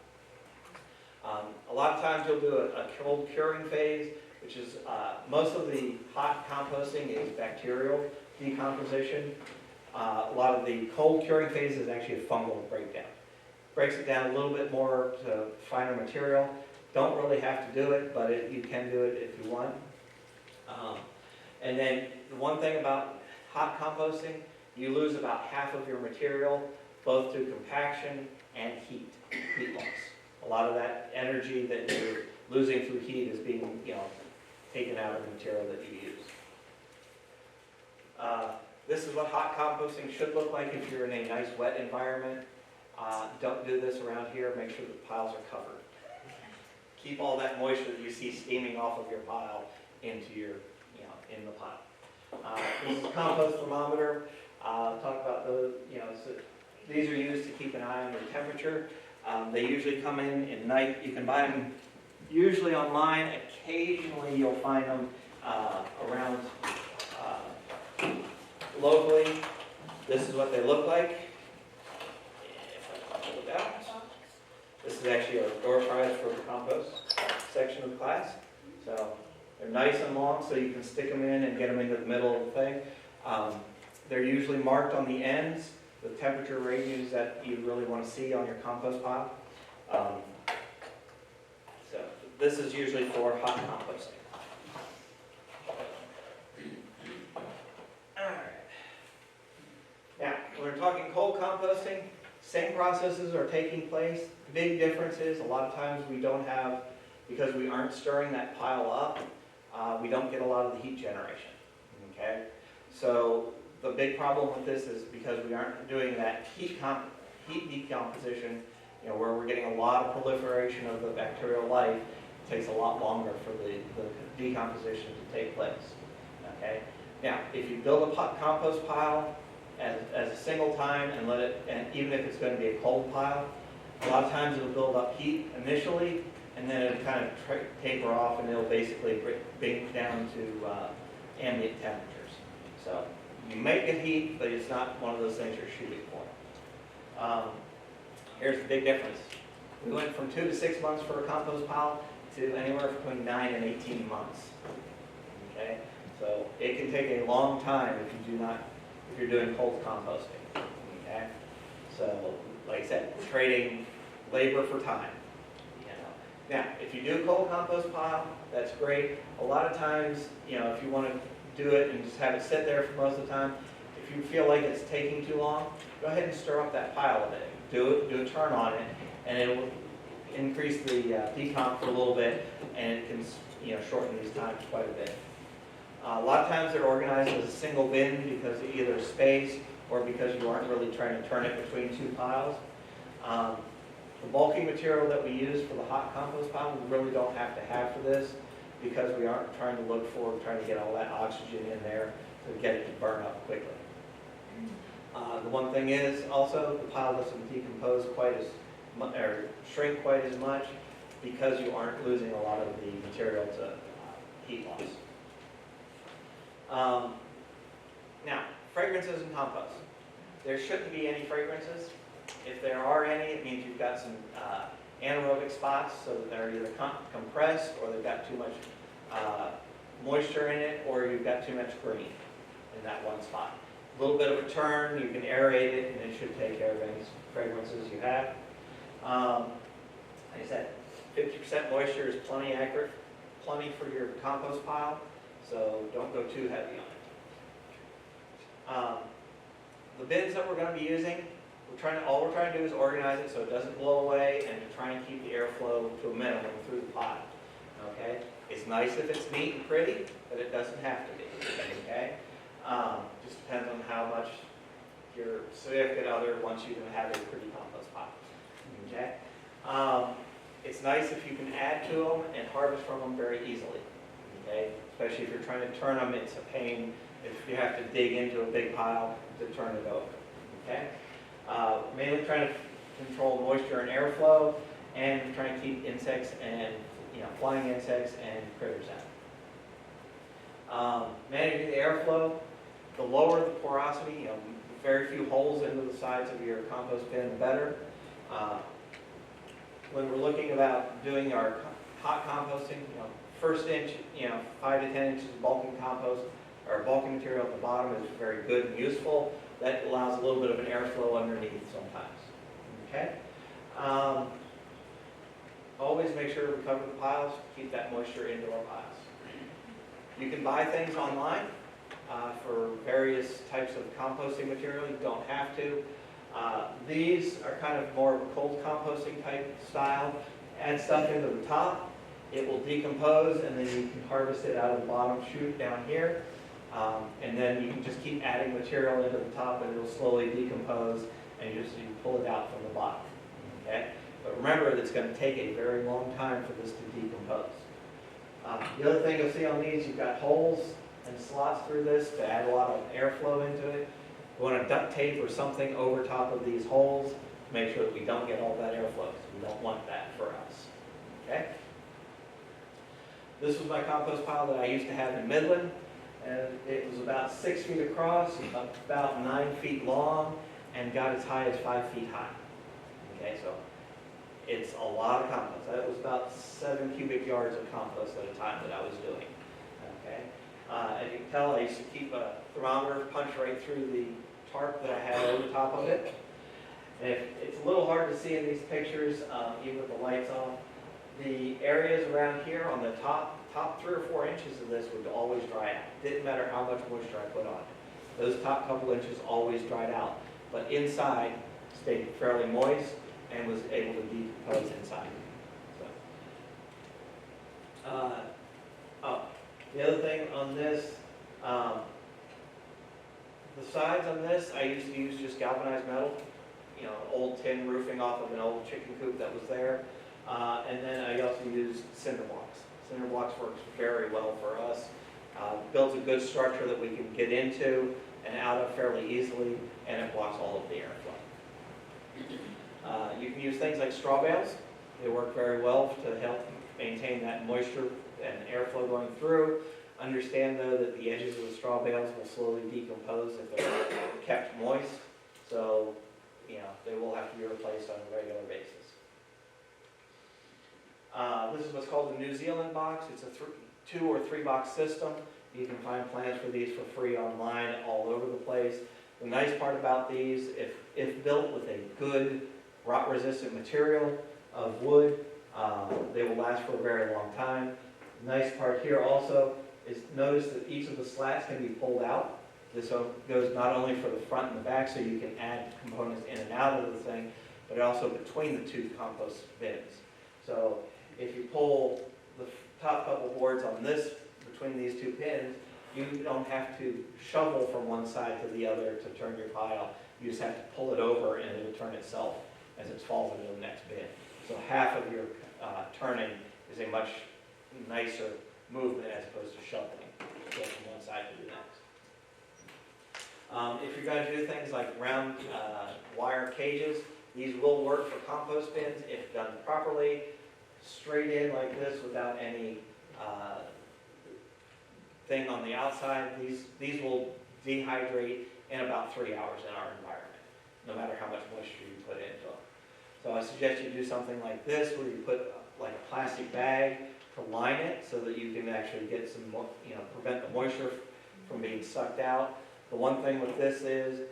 A lot of times you'll do a cold curing phase, which is most of the hot composting is bacterial decomposition. A lot of the cold curing phase is actually a fungal breakdown. Breaks it down a little bit more to finer material. Don't really have to do it, but you can do it if you want. And then the one thing about hot composting, you lose about half of your material, both through compaction and heat loss. A lot of that energy that you're losing through heat is being, taken out of the material that you use. This is what hot composting should look like if you're in a nice wet environment. Don't do this around here. Make sure the piles are covered. Keep all that moisture that you see steaming off of your pile into your, in the pile. This is a compost thermometer. Talk about those, so these are used to keep an eye on your temperature. They usually come in night. You can buy them usually online. Occasionally you'll find them around locally. This is what they look like. If I can pull it out. This is actually our door prize for the compost section of the class. So they're nice and long, so you can stick them in and get them into the middle of the thing. They're usually marked on the ends, the temperature ranges that you really want to see on your compost pile. So this is usually for hot composting. All right. Now, when we're talking cold composting, same processes are taking place. Big difference is a lot of times we don't have, because we aren't stirring that pile up, we don't get a lot of the heat generation. Okay? So the big problem with this is because we aren't doing that heat decomposition, where we're getting a lot of proliferation of the bacterial life, it takes a lot longer for the decomposition to take place. Okay? Now, if you build a compost pile as a single time and let it, and even if it's going to be a cold pile, a lot of times it'll build up heat initially, and then it'll kind of taper off, and it'll basically bring down to ambient temperatures. So you may get heat, but it's not one of those things you're shooting for. Here's the big difference. We went from 2 to 6 months for a compost pile to anywhere between 9 and 18 months. Okay, so it can take a long time if you're doing cold composting. Okay, so like I said, trading labor for time. Now, if you do a cold compost pile, that's great. A lot of times, if you want to do it and just have it sit there for most of the time, if you feel like it's taking too long, go ahead and stir up that pile a bit. Do a turn on it, and it will increase the decomp for a little bit, and it can shorten these times quite a bit. A lot of times they're organized as a single bin because of either space or because you aren't really trying to turn it between two piles. The bulky material that we use for the hot compost pile, we really don't have to have for this because we aren't trying to get all that oxygen in there to get it to burn up quickly. The one thing is also the pile doesn't decompose quite as much or shrink quite as much because you aren't losing a lot of the material to heat loss. Now, fragrances and compost. There shouldn't be any fragrances. If there are any, it means you've got some anaerobic spots, so that they're either compressed or they've got too much moisture in it, or you've got too much green in that one spot. A little bit of a turn, you can aerate it, and it should take care of any fragrances you have. Like I said, 50% moisture is plenty for your compost pile, so don't go too heavy on it. The bins that we're going to be using, all we're trying to do is organize it so it doesn't blow away and to try and keep the airflow to a minimum through the pile. Okay? It's nice if it's neat and pretty, but it doesn't have to be. Okay? Just depends on how much your significant other wants you to have a pretty compost pile. Okay? It's nice if you can add to them and harvest from them very easily. Okay? Especially if you're trying to turn them, it's a pain if you have to dig into a big pile to turn it over. Okay? Mainly trying to control moisture and airflow, and trying to keep insects and flying insects and critters out. Managing the airflow, the lower the porosity, very few holes into the sides of your compost bin, the better. When we're looking about doing our hot composting, first inch, 5 to 10 inches of bulking compost or bulking material at the bottom is very good and useful. That allows a little bit of an airflow underneath sometimes. Okay? Always make sure we cover the piles, keep that moisture into our piles. You can buy things online for various types of composting material. You don't have to. These are kind of more of a cold composting type style. Add stuff into the top. It will decompose, and then you can harvest it out of the bottom chute down here. And then you can just keep adding material into the top, and it'll slowly decompose, and you pull it out from the bottom. Okay? But remember, it's going to take a very long time for this to decompose. The other thing you'll see on these, you've got holes and slots through this to add a lot of airflow into it. We want to duct tape or something over top of these holes to make sure that we don't get all that airflow. We don't want that for us. Okay? This was my compost pile that I used to have in Midland, and it was about 6 feet across, about 9 feet long, and got as high as 5 feet high. Okay, so it's a lot of compost. That was about 7 cubic yards of compost at a time that I was doing. Okay, as you can tell, I used to keep a thermometer punched right through the tarp that I had over top of it. And it's a little hard to see in these pictures, even with the lights on. The areas around here on the top 3 or 4 inches of this would always dry out. Didn't matter how much moisture I put on it. Those top couple inches always dried out. But inside stayed fairly moist and was able to decompose inside. So, the other thing on this, the sides on this, I used to use just galvanized metal, you know, old tin roofing off of an old chicken coop that was there. And then I also used cinder blocks. Cinder blocks works very well for us. Builds a good structure that we can get into and out of fairly easily, and it blocks all of the airflow. You can use things like straw bales. They work very well to help maintain that moisture and airflow going through. Understand though that the edges of the straw bales will slowly decompose if they're kept moist. So, you know, they will have to be replaced on a regular basis. This is what's called a New Zealand box. It's a 2 or 3 box system. You can find plans for these for free online all over the place. The nice part about these, if built with a good rot-resistant material of wood, they will last for a very long time. The nice part here also is notice that each of the slats can be pulled out. This goes not only for the front and the back, so you can add components in and out of the thing, but also between the 2 compost bins. So if you pull the top couple boards on this, between these 2 pins, you don't have to shovel from one side to the other to turn your pile. You just have to pull it over and it'll turn itself as it falls into the next bin. So half of your turning is a much nicer movement as opposed to shoveling. Go from one side to the next. If you're going to do things like round wire cages, these will work for compost bins if done properly, straight in like this without any thing on the outside. These will dehydrate in about 3 hours in our environment, no matter how much moisture you put into them. So I suggest you do something like this, where you put like a plastic bag to line it so that you can actually get some, you know, prevent the moisture from being sucked out. The one thing with this is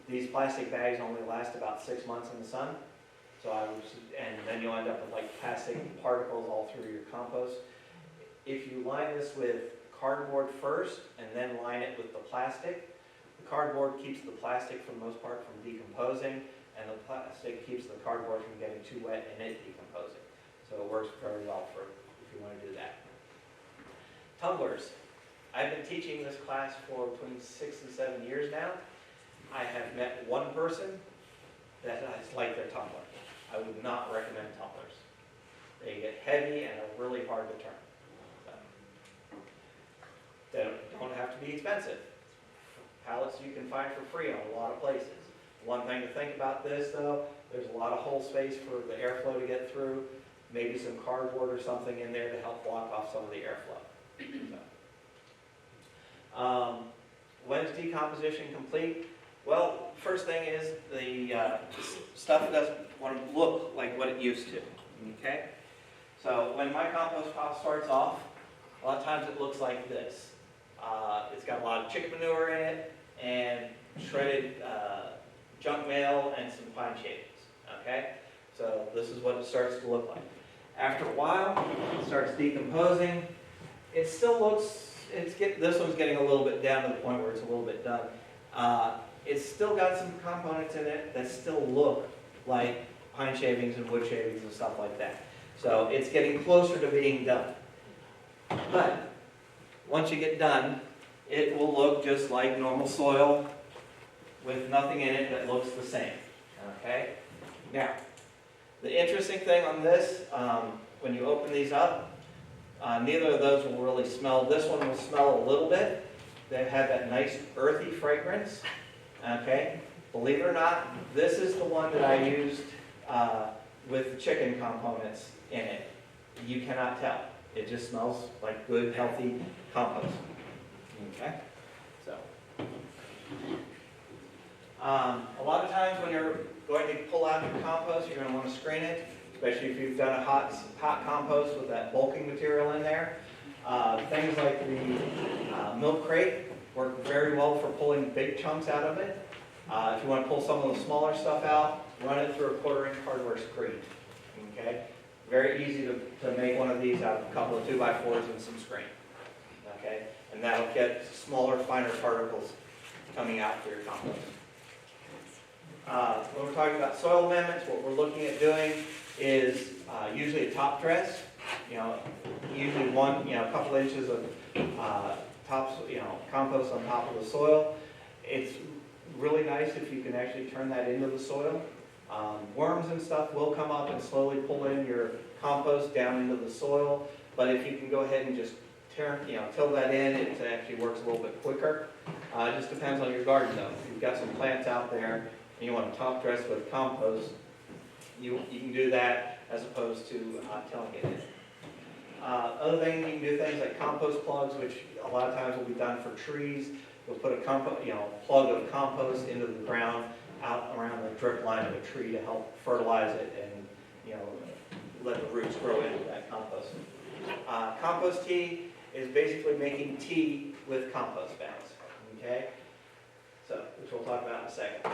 these plastic bags only last about 6 months in the sun. So and then you'll end up with like plastic particles all through your compost. If you line this with cardboard first and then line it with the plastic, the cardboard keeps the plastic for the most part from decomposing, and the plastic keeps the cardboard from getting too wet and it decomposing. So it works very well for if you want to do that. Tumblers. I've been teaching this class for between 6 and 7 years now. I have met one person that has liked their tumbler. I would not recommend tumblers. They get heavy and are really hard to turn. They don't have to be expensive. Pallets you can find for free on a lot of places. One thing to think about this though, there's a lot of hole space for the airflow to get through. Maybe some cardboard or something in there to help block off some of the airflow. So. When's decomposition complete? Well, first thing is the stuff doesn't want to look like what it used to. Okay? So when my compost pile starts off, a lot of times it looks like this. It's got a lot of chicken manure in it and shredded junk mail and some pine shavings. Okay? So this is what it starts to look like. After a while, it starts decomposing. It still looks, this one's getting a little bit down to the point where it's a little bit done. It's still got some components in it that still look like pine shavings and wood shavings and stuff like that. So it's getting closer to being done. But once you get done, it will look just like normal soil with nothing in it that looks the same. Okay? Now, the interesting thing on this, when you open these up, Neither of those will really smell. This one will smell a little bit. They have that nice earthy fragrance. Okay, believe it or not, this is the one that I used with the chicken components in it. You cannot tell. It just smells like good, healthy compost. Okay, so a lot of times when you're going to pull out your compost, you're going to want to screen it, especially if you've done a hot compost with that bulking material in there. Things like the milk crate work very well for pulling big chunks out of it. If you want to pull some of the smaller stuff out, run it through a 1/4-inch hardware screen. Okay, very easy to make one of these out of a couple of 2x4s and some screen. Okay, and that'll get smaller, finer particles coming out through your compost. When we're talking about soil amendments, what we're looking at doing is usually a top dress. Usually a couple inches of compost on top of the soil. It's really nice if you can actually turn that into the soil. Worms and stuff will come up and slowly pull in your compost down into the soil, but if you can go ahead and just till that in, it actually works a little bit quicker. It just depends on your garden though. If you've got some plants out there and you want to top dress with compost, you can do that as opposed to tilling it in. Other thing, you can do things like compost plugs, which a lot of times will be done for trees. You'll put a plug of compost into the ground out around the drip line of a tree to help fertilize it and let the roots grow into that compost. Compost tea is basically making tea with compost bags. Okay, so which we'll talk about in a second.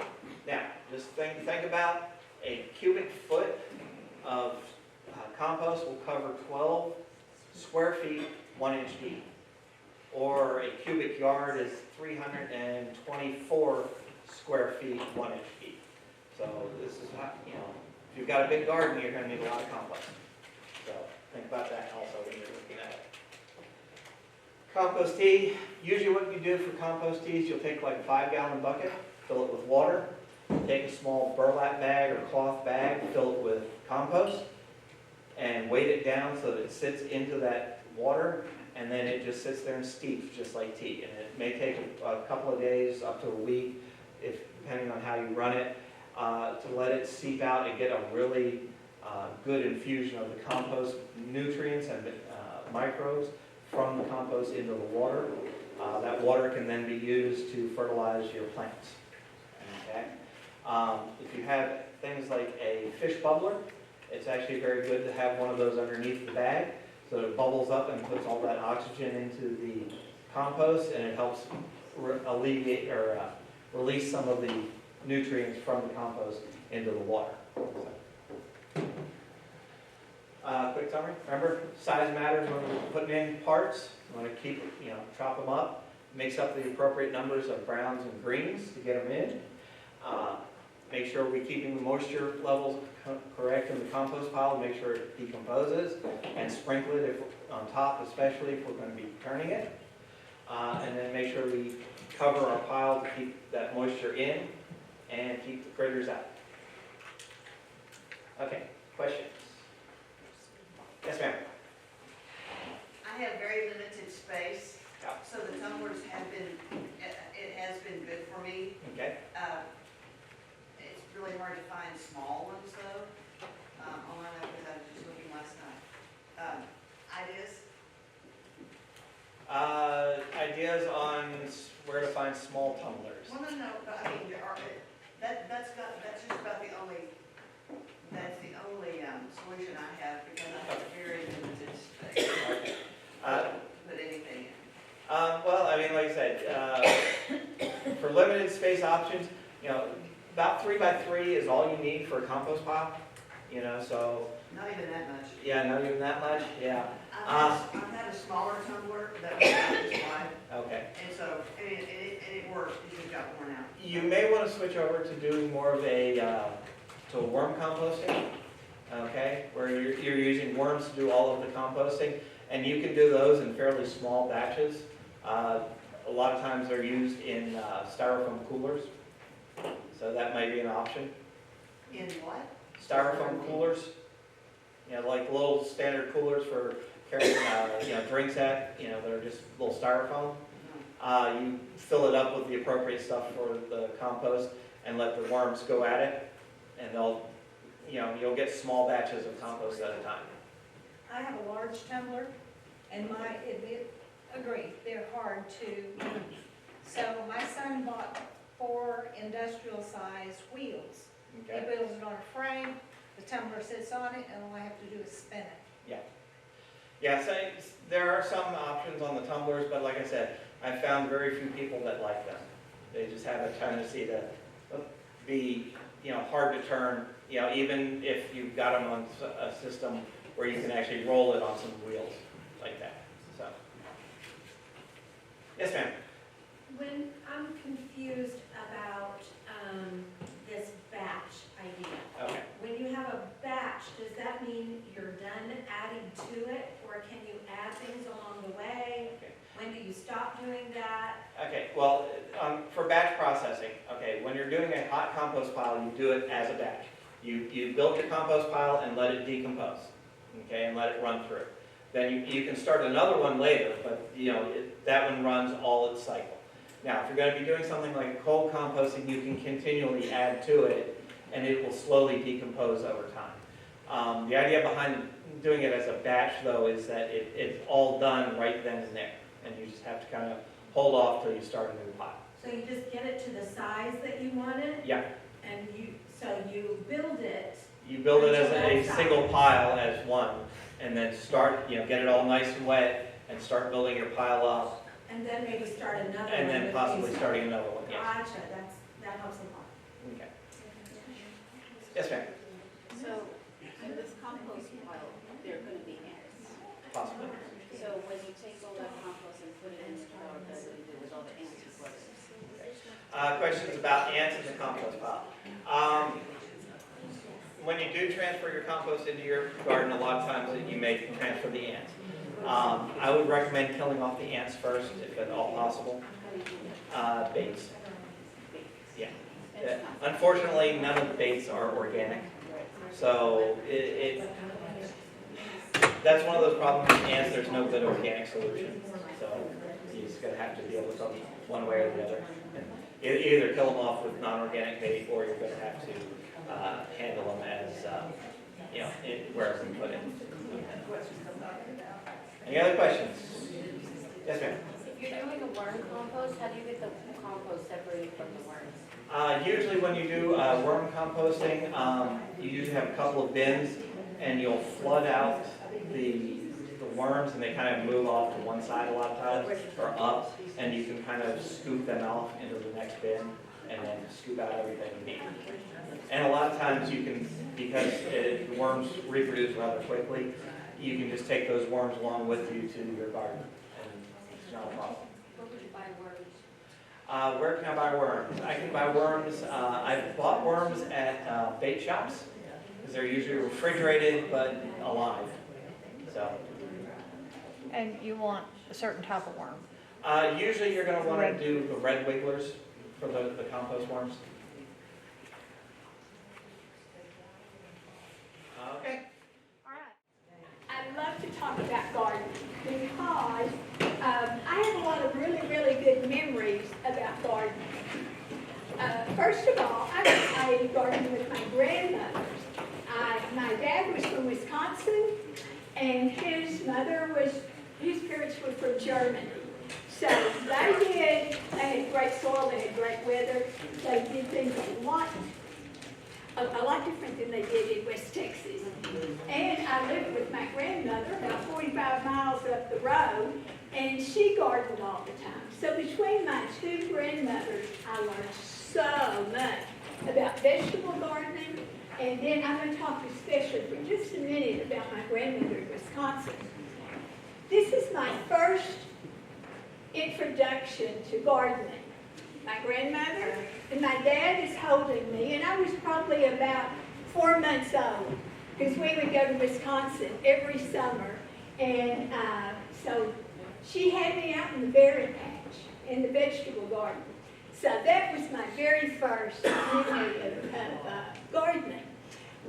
Now, just think about a cubic foot of compost will cover 12 square feet, 1 inch deep. Or a cubic yard is 324 square feet, 1 inch deep. So this is how, if you've got a big garden, you're going to need a lot of compost. So think about that also when you're looking at it. Compost tea, usually what you do for compost tea is you'll take like a 5-gallon bucket, fill it with water, take a small burlap bag or cloth bag, fill it with compost, and weight it down so that it sits into that water, and then it just sits there and steeps just like tea. And it may take a couple of days, up to a week, depending on how you run it, to let it seep out and get a really good infusion of the compost nutrients and microbes from the compost into the water. That water can then be used to fertilize your plants. Okay? If you have things like a fish bubbler, it's actually very good to have one of those underneath the bag so that it bubbles up and puts all that oxygen into the compost, and it helps alleviate or release some of the nutrients from the compost into the water. Quick summary. Remember, size matters when we're putting in parts. You want to keep, chop them up. Mix up the appropriate numbers of browns and greens to get them in. Make sure we're keeping the moisture levels correct in the compost pile to make sure it decomposes, and sprinkle it on top, especially if we're going to be turning it. And then make sure we cover our pile to keep that moisture in and keep the critters out. Okay, questions? Yes, ma'am. I have very limited space, Yeah. so the tumblers it has been good for me. Okay. It's really hard to find small ones though, online, because I was just looking last night. Ideas? Ideas on where to find small tumblers. Well, no, but I mean, that's just about the only solution I have, because I have very limited space Okay. to put anything in. Well, I mean, like I said, for limited space options, about 3x3 is all you need for a compost pile. So Not even that much. yeah, not even that much. Yeah. I've had a smaller tumbler that was about this wide, Okay. and so it worked. It just got worn out. You may want to switch over to doing more of to worm composting. Okay, where you're using worms to do all of the composting, and you can do those in fairly small batches. A lot of times they're used in styrofoam coolers, so that might be an option. In what? Styrofoam coolers, like little standard coolers for carrying, drinks at, they're just little styrofoam. You fill it up with the appropriate stuff for the compost and let the worms go at it, and you'll get small batches of compost at a time. I have a large tumbler, and agree, they're hard to use. So my son bought 4 industrial-sized wheels. He Okay? builds it on a frame, the tumbler sits on it, and all I have to do is spin it. Yeah, so there are some options on the tumblers, but like I said, I found very few people that like them. They just have a tendency to be, hard to turn, even if you've got them on a system where you can actually roll it on some wheels like that, so. Yes, ma'am? When I'm confused about this batch idea, Okay. when you have a batch, does that mean you're done adding to it, or can you add things along the way? Okay. When do you stop doing that? Okay, well, for batch processing, okay, when you're doing a hot compost pile, you do it as a batch. You build your compost pile and let it decompose, okay, and let it run through. Then you can start another one later, but that one runs all its cycle. Now, if you're going to be doing something like cold composting, you can continually add to it, and it will slowly decompose over time. The idea behind doing it as a batch, though, is that it's all done right then and there, and you just have to kind of hold off till you start a new pile. So you just get it to the size that you want it? Yeah. And so you build it. You build it as a single pile, as one, and then start, get it all nice and wet, and start building your pile up, And then maybe start another one. and then with possibly these- starting another one, yes. Gotcha, that helps a lot. Okay. Yes, ma'am? So, in this compost pile, there are gonna be ants. Possibly. So when you take all that compost and put it in the pile, that's what you do with all the ants and bugs. Questions about ants in the compost pile. When you do transfer your compost into your garden, a lot of times you may transfer the ants. I would recommend killing off the ants first, if at all possible. Baits. Yeah. Unfortunately, none of the baits are organic. So that's one of those problems with ants. There's no good organic solution. So you're just going to have to deal with them one way or the other. Either kill them off with non-organic bait, or you're going to have to handle them as, wherever you put it. Any other questions? Yes, ma'am. If you're doing a worm compost, how do you get the compost separated from the worms? Usually when you do worm composting, you usually have a couple of bins, and you'll flood out the worms, and they kind of move off to one side a lot of times, or up, and you can kind of scoop them off into the next bin, and then scoop out everything you need. And a lot of times you can, because the worms reproduce rather quickly, you can just take those worms along with you to your garden, and it's not a problem. Where would you buy worms? Where can I buy worms? I can buy worms, I've bought worms at bait shops, because they're usually refrigerated but alive. So. And you want a certain type of worm? Usually you're going to want to do the red wigglers for the compost worms. Okay. All right. I'd love to talk about gardening because I have a lot of really, really good memories about gardening. First of all, I gardened with my grandmother. My dad was from Wisconsin, and his parents were from Germany. So they had great soil, they had great weather, they did things a lot different than they did in West Texas. And I lived with my grandmother about 45 miles up the road, and she gardened all the time. So between my two grandmothers, I learned so much about vegetable gardening, and then I'm going to talk especially for just a minute about my grandmother in Wisconsin. This is my first introduction to gardening. My grandmother and my dad is holding me, and I was probably about 4 months old because we would go to Wisconsin every summer, and so she had me out in the berry patch in the vegetable garden. So that was my very first memory of gardening.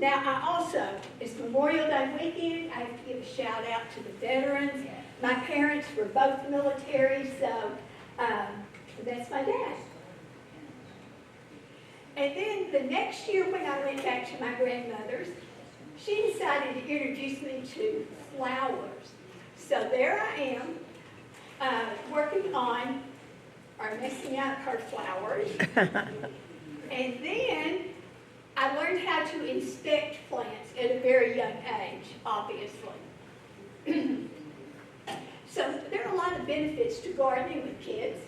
Now, I also, it's Memorial Day weekend, I have to give a shout out to the veterans. My parents were both military, so that's my dad. And then the next year when I went back to my grandmother's, she decided to introduce me to flowers. So there I am, working on or messing up her flowers. And then I learned how to inspect plants at a very young age, obviously. So there are a lot of benefits to gardening with kids.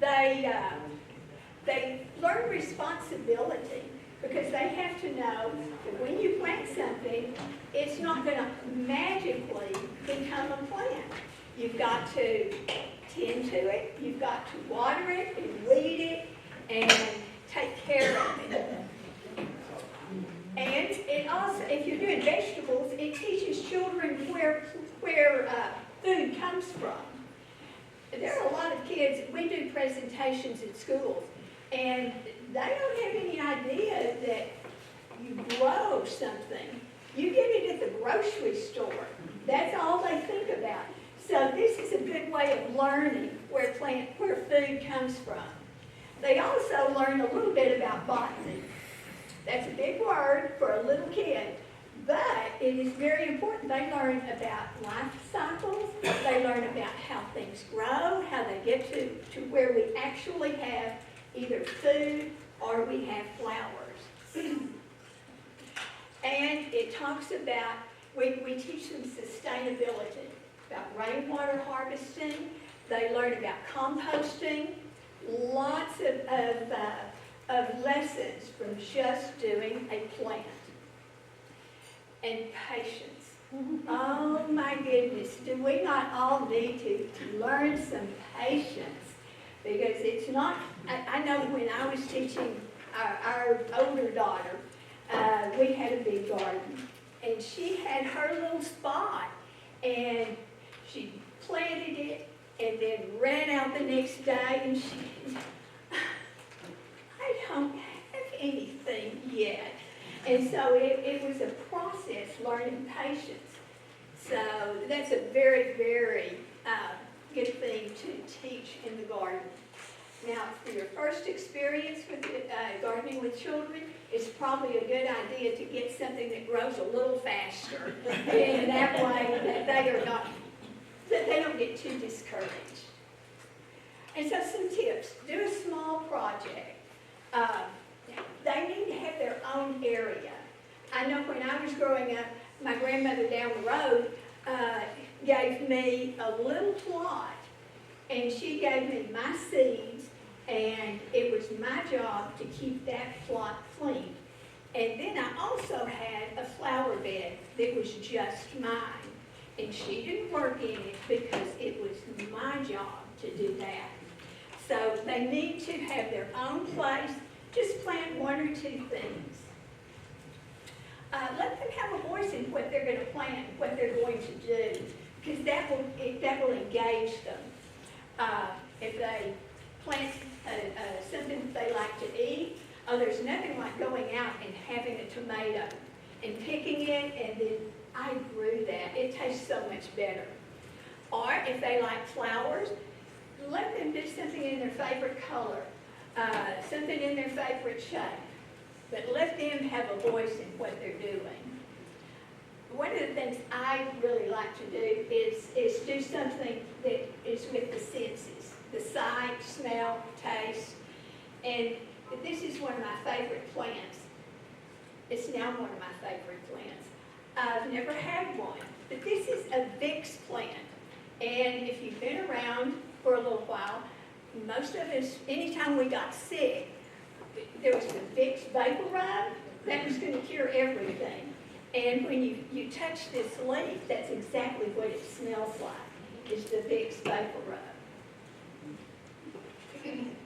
They learn responsibility because they have to know that when you plant something, it's not going to magically become a plant. You've got to tend to it, you've got to water it and weed it and take care of it. And it also, if you're doing vegetables, it teaches children where food comes from. There are a lot of kids, we do presentations in schools, and they don't have any idea that you grow something. You get it at the grocery store. That's all they think about. So this is a good way of learning where food comes from. They also learn a little bit about botany. That's a big word for a little kid, but it is very important. They learn about life cycles. They learn about how things grow, how they get to where we actually have either food or we have flowers. And it talks about, we teach them sustainability, about rainwater harvesting. They learn about composting, lots of lessons from just doing a plant. And patience. Oh my goodness, do we not all need to learn some patience? Because it's not, I know when I was teaching our older daughter, we had a big garden, and she had her little spot, and she planted it, and then ran out the next day, and she, I don't have anything yet. And so it was a process, learning patience. So that's a very, very good thing to teach in the garden. Now, for your first experience with gardening with children, it's probably a good idea to get something that grows a little faster. And that way that they don't get too discouraged. And so some tips. Do a small project. They need to have their own area. I know when I was growing up, my grandmother down the road gave me a little plot, and she gave me my seeds, and it was my job to keep that plot clean. And then I also had a flower bed that was just mine, and she didn't work in it because it was my job to do that. So they need to have their own place. Just plant one or two things. Let them have a voice in what they're going to plant, what they're going to do, because that will engage them. If they plant something that they like to eat, there's nothing like going out and having a tomato and picking it, and then I grew that. It tastes so much better. Or if they like flowers, let them do something in their favorite color. Something in their favorite shape, but let them have a voice in what they're doing. One of the things I really like to do is do something that is with the senses, the sight, smell, taste, and this is one of my favorite plants. It's now one of my favorite plants. I've never had one, but this is a Vicks plant, and if you've been around for a little while, most of us, anytime we got sick, there was the Vicks Vapor Rub. That was going to cure everything. And when you touch this leaf, that's exactly what it smells like, is the Vicks Vapor Rub. And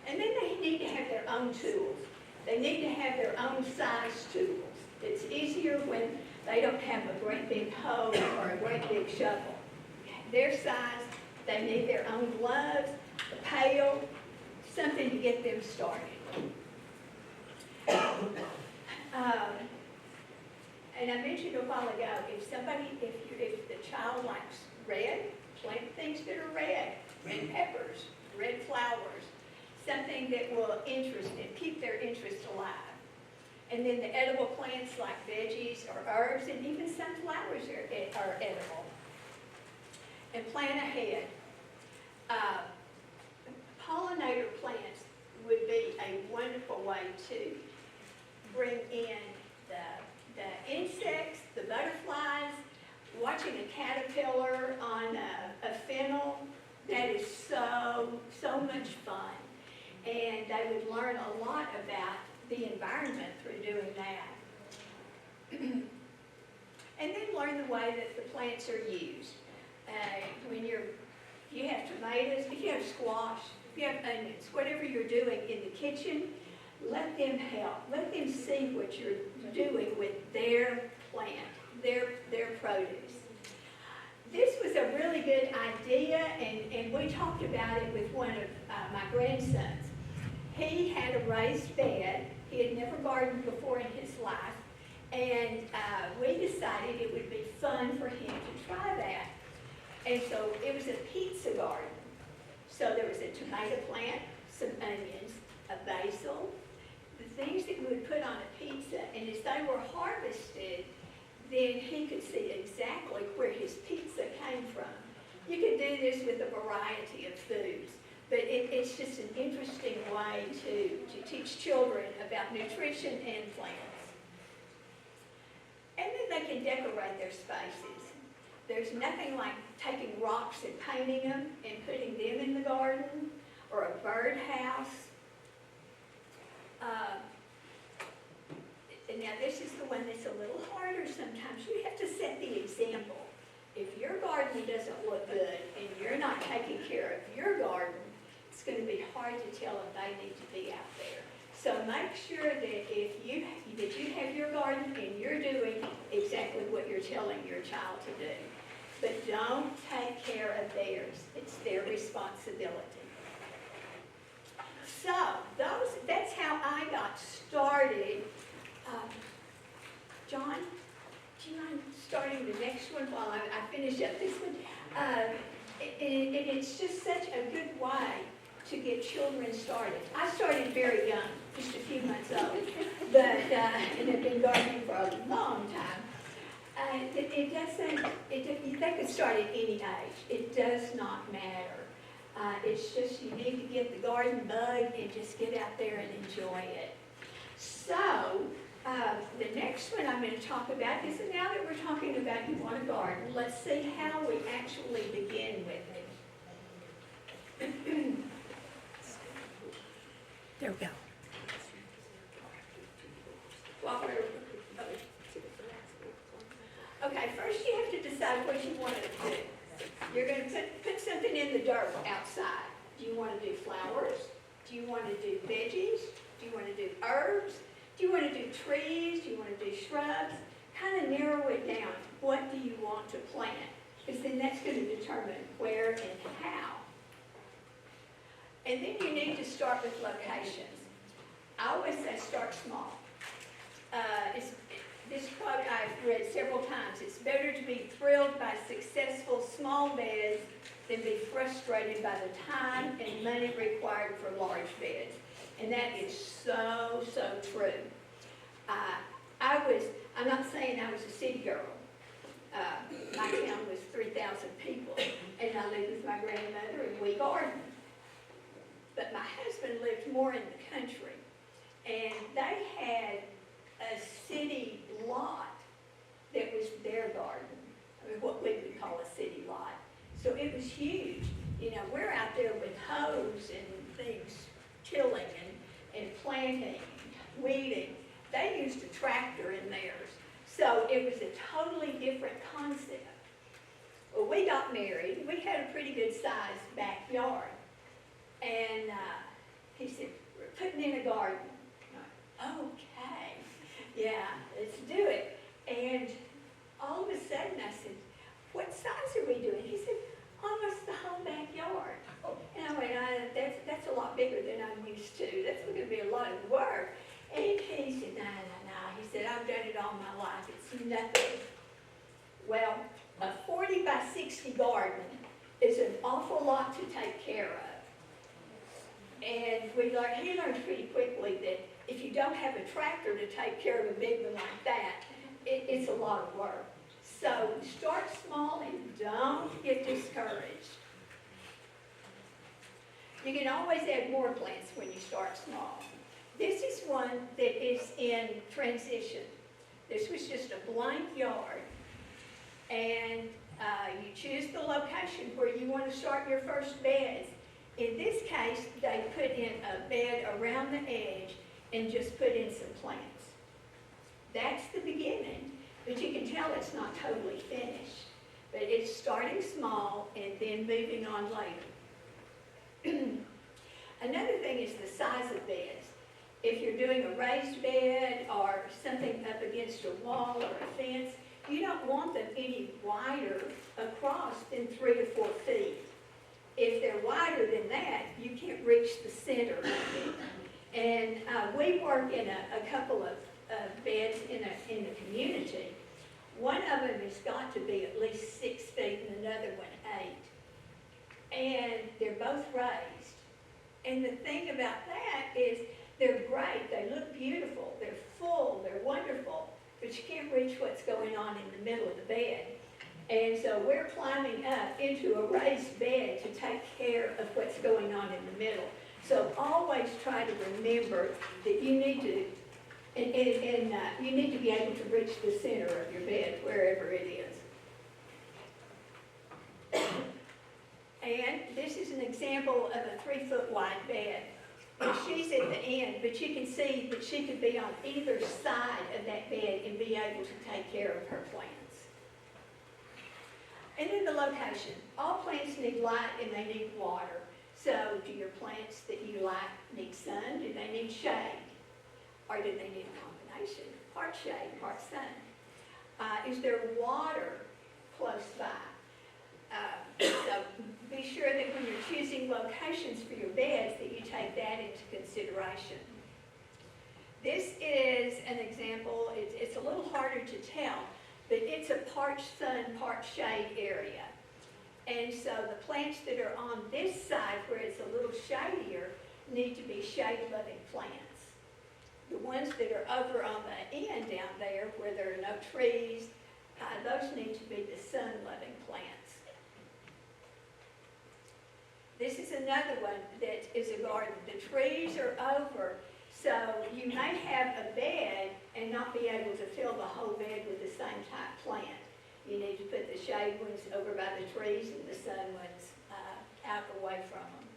then they need to have their own tools. They need to have their own size tools. It's easier when they don't have a great big hoe or a great big shovel. Their size, they need their own gloves, a pail, something to get them started. mentioned a while ago, if the child likes red, plant things that are red peppers, red flowers, something that will interest them, keep their interest alive. And then the edible plants like veggies or herbs, and even some flowers are edible. And plan ahead. Pollinator plants would be a wonderful way to bring in the insects, the butterflies, watching a caterpillar on a fennel. That is so much fun. And they would learn a lot about the environment through doing that. And then learn the way that the plants are used. If you have tomatoes, if you have squash, if you have onions, whatever you're doing in the kitchen, let them help. Let them see what you're doing with their plant, their produce. This was a really good idea, and we talked about it with one of my grandsons. He had a raised bed. He had never gardened before in his life, and we decided it would be fun for him to try that. And so it was a pizza garden. So there was a tomato plant, some onions, a basil, the things that we would put on a pizza, and as they were harvested, then he could see exactly where his pizza came from. You can do this with a variety of foods, but it's just an interesting way to teach children about nutrition and plants. And then they can decorate their spaces. There's nothing like taking rocks and painting them and putting them in the garden, or a birdhouse. Now this is the one that's a little harder sometimes. You have to set the example. If your garden doesn't look good and you're not taking care of your garden, it's going to be hard to tell if they need to be out there. So make sure that you have your garden and you're doing exactly what you're telling your child to do. But don't take care of theirs. It's their responsibility. So that's how I got started. John, do you mind starting the next one while I finish up this one? It's just such a good way to get children started. I started very young, just a few months old, but and have been gardening for a long time. They could start at any age. It does not matter. It's just you need to get the garden bug and just get out there and enjoy it. So, the next one I'm going to talk about is, now that we're talking about you want a garden, let's see how we actually begin with it. There we go. Okay, first you have to decide what you want to do. You're going to put something in the dirt outside. Do you want to do flowers? Do you want to do veggies? Do you want to do herbs? Do you want to do trees? Do you want to do shrubs? Kind of narrow it down. What do you want to plant? Because then that's going to determine where and how. And then you need to start with locations. I always say start small. This quote I've read several times. It's better to be thrilled by successful small beds than be frustrated by the time and money required for large beds. And that is so true. I'm not saying I was a city girl. My town was 3,000 people, and I lived with my grandmother, and we gardened. But my husband lived more in the country, and they had a city lot that was their garden. I mean, what we would call a city lot. So it was huge. You know, we're out there with hoes and things, tilling and planting, weeding. They used a tractor in theirs. So it was a totally different concept. Well, we got married. We had a pretty good sized backyard. And he said, we're putting in a garden. I'm like, okay, yeah, let's do it. And all of a sudden I said, what size are we doing? He said, almost the whole backyard. And I went, that's a lot bigger than I'm used to. That's going to be a lot of work. And he said, no. He said, I've done it all my life. It's nothing. 360 garden is an awful lot to take care of. And he learned pretty quickly that if you don't have a tractor to take care of a big one like that, it's a lot of work. So start small and don't get discouraged. You can always add more plants when you start small. This is one that is in transition. This was just a blank yard. And you choose the location where you want to start your first beds. In this case, they put in a bed around the edge and just put in some plants. That's the beginning, but you can tell it's not totally finished. But it's starting small and then moving on later. Another thing is the size of beds. If you're doing a raised bed or something up against a wall or a fence, you don't want them any wider across than 3 to 4 feet. If they're wider than that, you can't reach the center of it. And we work in a couple of beds in the community. One of them has got to be at least 6 feet and another one 8. And they're both raised. And the thing about that is they're great, they look beautiful, they're full, they're wonderful, but you can't reach what's going on in the middle of the bed. And so we're climbing up into a raised bed to take care of what's going on in the middle. So always try to remember that you need to, you need to be able to reach the center of your bed, wherever it is. And this is an example of a 3-foot wide bed. And she's at the end, but you can see that she could be on either side of that bed and be able to take care of her plants. And then the location. All plants need light and they need water. So do your plants that you like need sun? Do they need shade? Or do they need a combination? Part shade, part sun. Is there water close by? So be sure that when you're choosing locations for your beds that you take that into consideration. This is an example, it's a little harder to tell, but it's a part sun, part shade area. And so the plants that are on this side where it's a little shadier need to be shade-loving plants. The ones that are over on the end down there where there are no trees, those need to be the sun-loving plants. This is another one that is a garden. The trees are over, so you may have a bed and not be able to fill the whole bed with the same type plant. You need to put the shade ones over by the trees and the sun ones out away from them.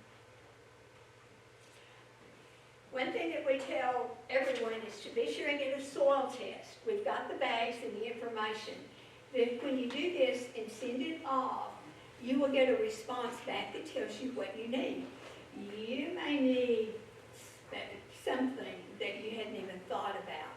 One thing that we tell everyone is to be sure and get a soil test. We've got the bags and the information. But when you do this and send it off, you will get a response back that tells you what you need. You may need something that you hadn't even thought about.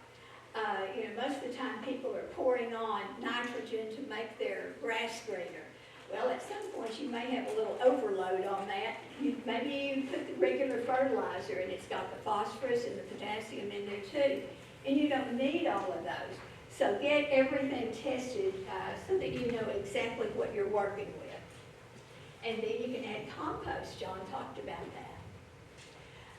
Most of the time people are pouring on nitrogen to make their grass greener. Well, at some point you may have a little overload on that. Maybe you put the regular fertilizer and it's got the phosphorus and the potassium in there too. And you don't need all of those. So get everything tested so that you know exactly what you're working with. And then you can add compost. John talked about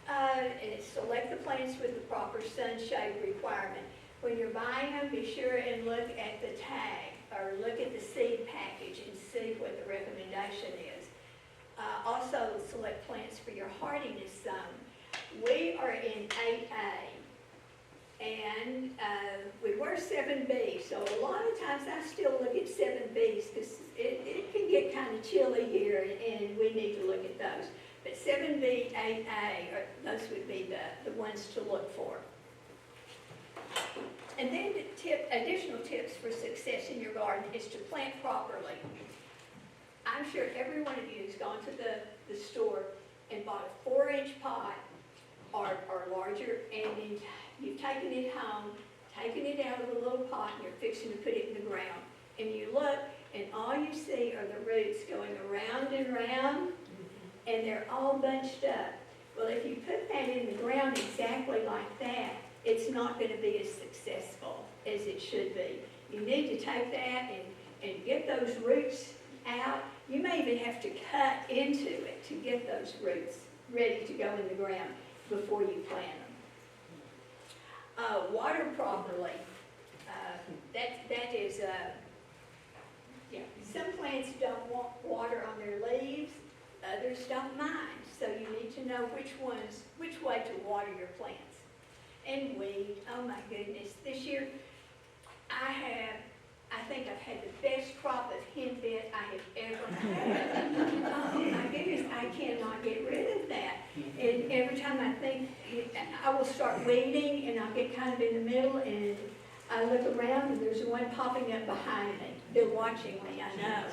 that. And select the plants with the proper sunshade requirement. When you're buying them, be sure and look at the tag or look at the seed package and see what the recommendation is. Also, select plants for your hardiness zone. We are in 8A. And we were 7B, so a lot of times I still look at 7Bs because it can get kind of chilly here and we need to look at those. But 7B, 8A, those would be the ones to look for. And then additional tips for success in your garden is to plant properly. I'm sure every one of you has gone to the store and bought a 4-inch pot or larger, and then you've taken it home, taken it out of the little pot, and you're fixing to put it in the ground. And you look, and all you see are the roots going around and around, and they're all bunched up. Well, if you put that in the ground exactly like that, it's not going to be as successful as it should be. You need to take that and get those roots out. You may even have to cut into it to get those roots ready to go in the ground before you plant them. Water properly. That is, yeah, some plants don't want water on their leaves, others don't mind. So you need to know which way to water your plants. And weed, oh my goodness, this year I think I've had the best crop of henbit I have ever had. Oh my goodness, I cannot get rid of that. And every time I think, I will start weeding and I'll get kind of in the middle and I look around and there's one popping up behind me. They're watching me, I know.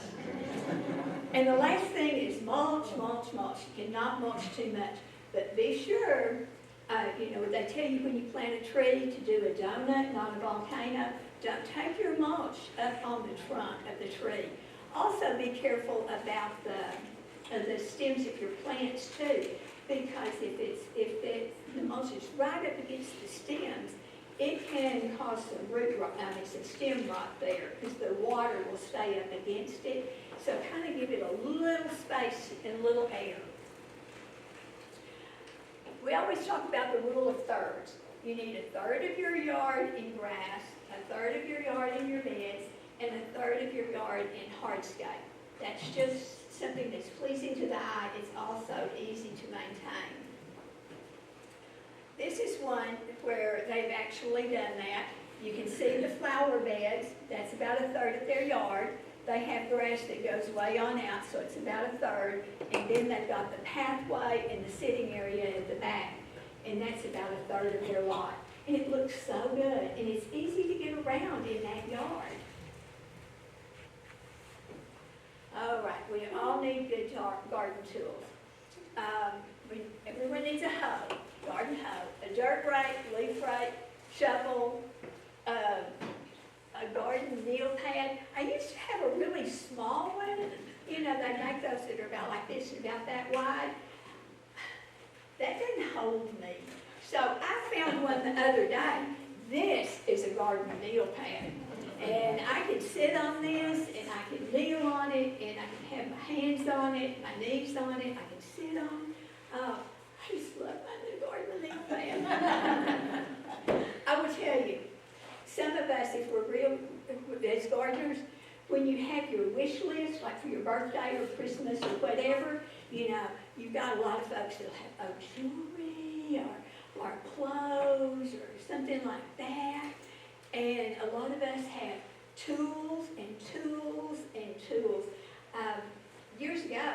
And the last thing is mulch, mulch, mulch. You cannot mulch too much, but be sure, they tell you when you plant a tree to do a donut, not a volcano. Don't take your mulch up on the trunk of the tree. Also be careful about the stems of your plants too, because if the mulch is right up against the stems, it can cause some stem rot there, because the water will stay up against it. So kind of give it a little space and a little air. We always talk about the rule of thirds. You need a third of your yard in grass, a third of your yard in your beds, and a third of your yard in hardscape. That's just something that's pleasing to the eye. It's also easy to maintain. This is one where they've actually done that. You can see the flower beds. That's about a third of their yard. They have grass that goes way on out, so it's about a third. And then they've got the pathway and the sitting area at the back. And that's about a third of their lot. And it looks so good. And it's easy to get around in that yard. All right, we all need good garden tools. Everyone needs a hoe, garden hoe, a dirt rake, leaf rake, shovel, a garden meal pad. I used to have a really small one. They make those that are about like this and about that wide. That didn't hold me. So I found one the other day. This is a garden meal pad. And I can sit on this, and I can kneel on it, and I can have my hands on it, my knees on it, I can sit on it. I just love my new garden meal pad. I will tell you, some of us, if we're real, as gardeners, when you have your wish list, like for your birthday or Christmas or whatever, you've got a lot of folks that'll have jewelry or clothes or something like that. And a lot of us have tools and tools and tools. Years ago,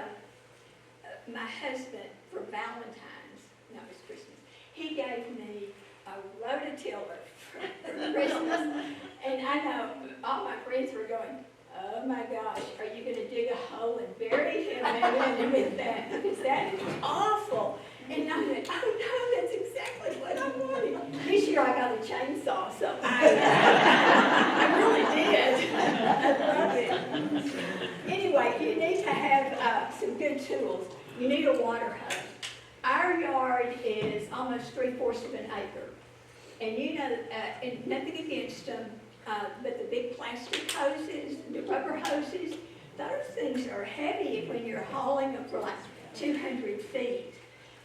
my husband, for Valentine's, no, it was Christmas, he gave me a rototiller for Christmas. And I know all my friends were going, oh my gosh, are you going to dig a hole and bury him in with that? Because that is awful. And I went, oh no, that's exactly what I wanted. This year I got a chainsaw, so I really did. I love it. Anyway, you need to have some good tools. You need a water hose. Our yard is almost 3/4 of an acre. And and nothing against them, but the big plastic hoses, the rubber hoses, those things are heavy when you're hauling them for like 200 feet.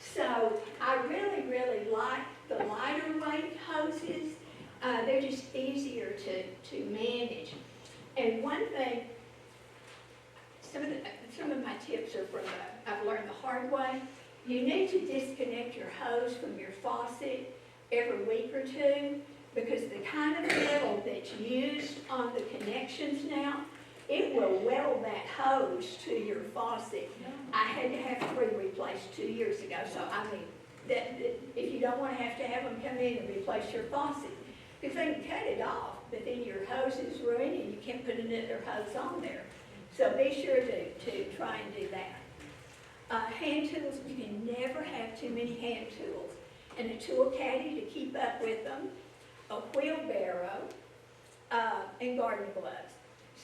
So I really, really like the lighter weight hoses. They're just easier to manage. And one thing, some of my tips are from I've learned the hard way. You need to disconnect your hose from your faucet every week or two, because the kind of metal that's used on the connections now, it will weld that hose to your faucet. I had to have 3 replaced 2 years ago, so I mean, that if you don't want to have them come in and replace your faucet, because they can cut it off, but then your hose is ruined and you can't put another hose on there. So be sure to try and do that. Hand tools, you can never have too many hand tools. And a tool caddy to keep up with them, a wheelbarrow, and garden gloves.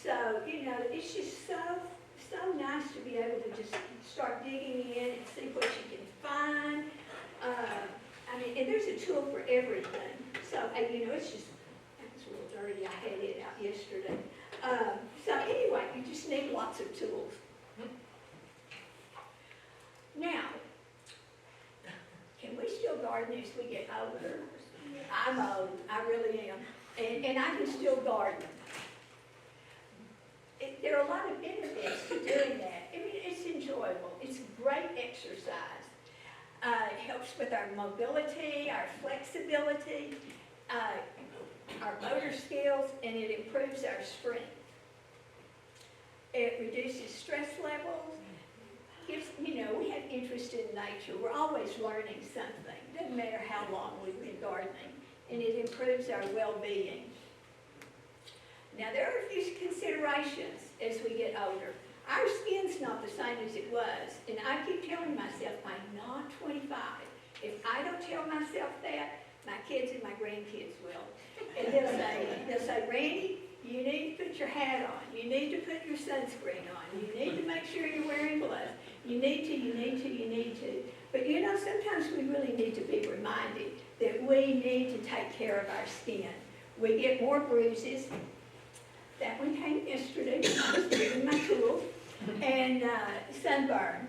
So, it's just so nice to be able to just start digging in and see what you can find. And there's a tool for everything. So, it's just, it's a little dirty. I had it out yesterday. So anyway, you just need lots of tools. Now, can we still garden as we get older? I'm old, I really am, and I can still garden. There are a lot of benefits to doing that. I mean, it's enjoyable, it's great exercise. It helps with our mobility, our flexibility, our motor skills, and it improves our strength. It reduces stress levels. We have interest in nature. We're always learning something. Doesn't matter how long we've been gardening. And it improves our well-being. Now, there are a few considerations as we get older. Our skin's not the same as it was. And I keep telling myself, I'm not 25. If I don't tell myself that, my kids and my grandkids will. And they'll say, Randy, you need to put your hat on. You need to put your sunscreen on. You need to make sure you're wearing gloves. You need to. But sometimes we really need to be reminded that we need to take care of our skin. We get more bruises. That one came yesterday when I was doing my tools. And sunburn.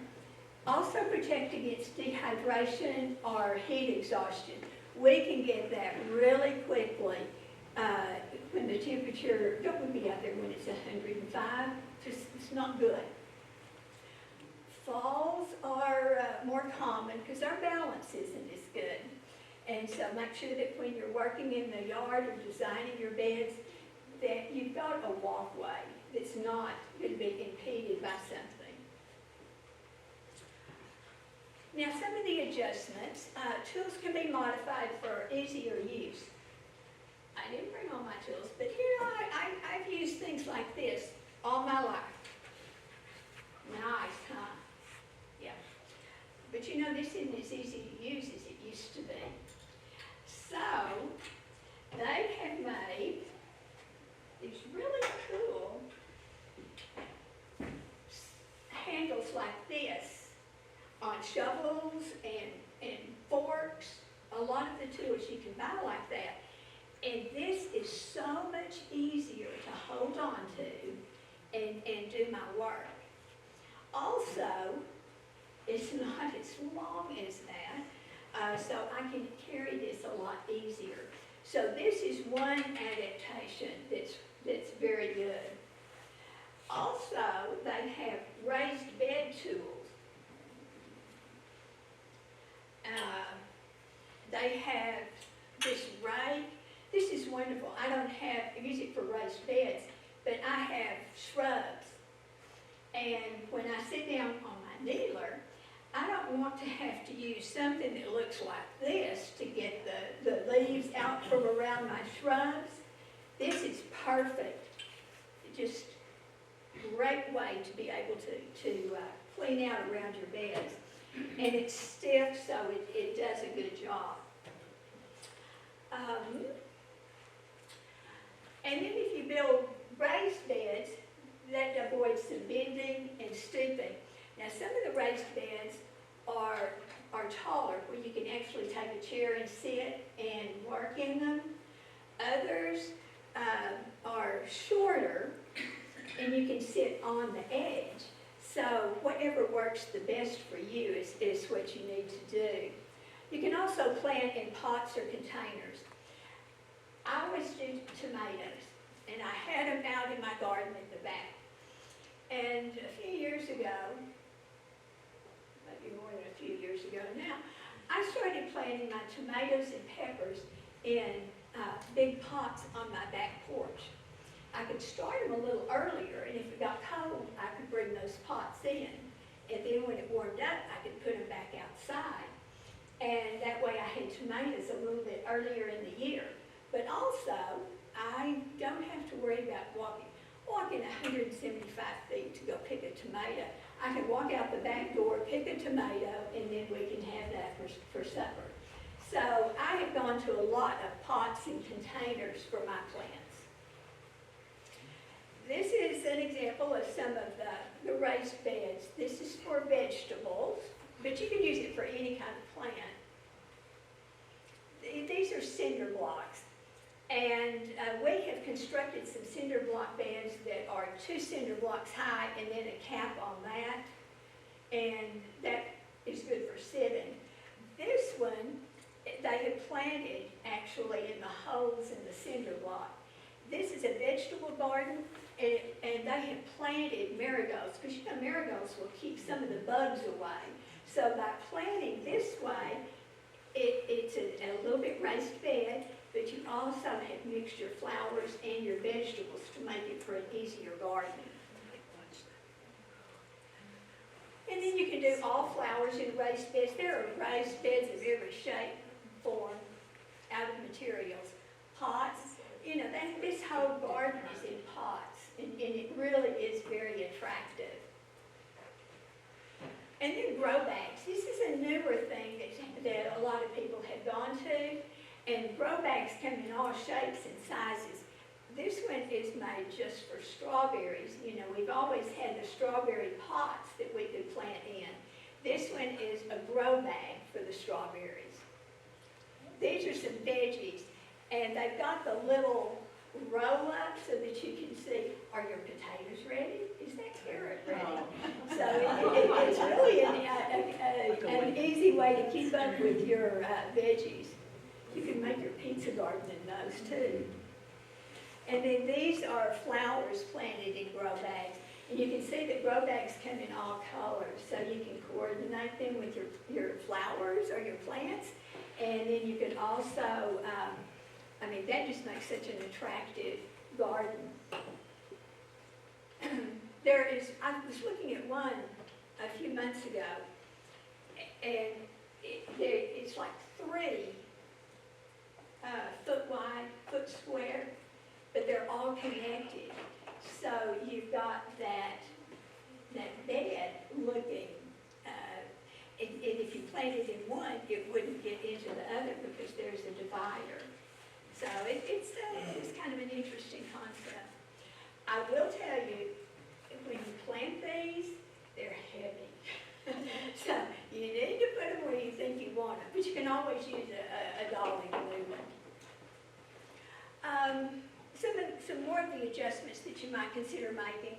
Also protect against dehydration or heat exhaustion. We can get that really quickly when the temperature, don't be out there when it's 105, it's not good. Falls are more common because our balance isn't as good. And so make sure that when you're working in the yard or designing your beds, that you've got a walkway that's not going to be impeded by something. Now, some of the adjustments, tools can be modified for easier use. I didn't bring all my tools, but I've used things like this all my life. Nice, huh? Yeah. But this isn't as easy to use as it used to be. So, they have made these really cool handles like this on shovels and forks. A lot of the tools you can buy like that. And this is so much easier to hold on to and do my work. Also, it's not as long as that, so I can carry this a lot easier. So this is one adaptation that's very good. Also, they have raised bed tools. They have this rake. This is wonderful. I use it for raised beds, but I have shrubs. And when I sit down on my needler, I don't want to have to use something that looks like this to get the leaves out from around my shrubs. This is perfect. Just great way to be able to clean out around your beds. And it's stiff, so it does a good job. And then if you build raised beds, that avoids some bending and stooping. Now, some of the raised beds are taller, where you can actually take a chair and sit and work in them. Others are shorter, and you can sit on the edge. So whatever works the best for you is what you need to do. You can also plant in pots or containers. I always do tomatoes, and I had them out in my garden at the back. And a few years ago, maybe more than a few years ago now, I started planting my tomatoes and peppers in big pots on my back porch. I could start them a little earlier, and if it got cold, I could bring those pots in. And then when it warmed up, I could put them back outside. And that way I had tomatoes a little bit earlier in the year. But also, I don't have to worry about walking 175 feet to go pick a tomato. I can walk out the back door, pick a tomato, and then we can have that for supper. So I have gone to a lot of pots and containers for my plants. This is an example of some of the raised beds. This is for vegetables, but you can use it for any kind of plant. These are cinder blocks, and we have constructed some cinder block beds that are 2 cinder blocks high and then a cap on that. And that is good for sitting. This one, they have planted actually in the holes in the cinder block. This is a vegetable garden, and they have planted marigolds, because you know marigolds will keep some of the bugs away. So by planting this way, it's a little bit raised bed, but you also have mixed your flowers and your vegetables to make it for an easier garden. And then you can do all flowers in raised beds. There are raised beds of every shape, form, out of materials. Pots, you know, this whole garden is in pots, and it really is very attractive. And then grow bags. This is a newer thing that a lot of people have gone to, and grow bags come in all shapes and sizes. This one is made just for strawberries. You know, we've always had the strawberry pots that we could plant in. This one is a grow bag for the strawberries. These are some veggies, and they've got the little roll up so that you can see, are your potatoes ready? Is that carrot ready? So it's really an easy way to keep up with your veggies. You can make your pizza garden in those too. And then these are flowers planted in grow bags. And you can see that grow bags come in all colors, so you can coordinate them with your flowers or your plants. And then you can also, I mean, that just makes such an attractive garden. I was looking at one a few months ago, and it's like 3 foot wide, foot square, but they're all connected. So you've got that bed looking, and if you planted in one, it wouldn't get into the other because there's a divider. So it's kind of an interesting concept. I will tell you, when you plant these, they're heavy. So you need to put them where you think you want them, but you can always use a dolly glue one. Some more of the adjustments that you might consider making,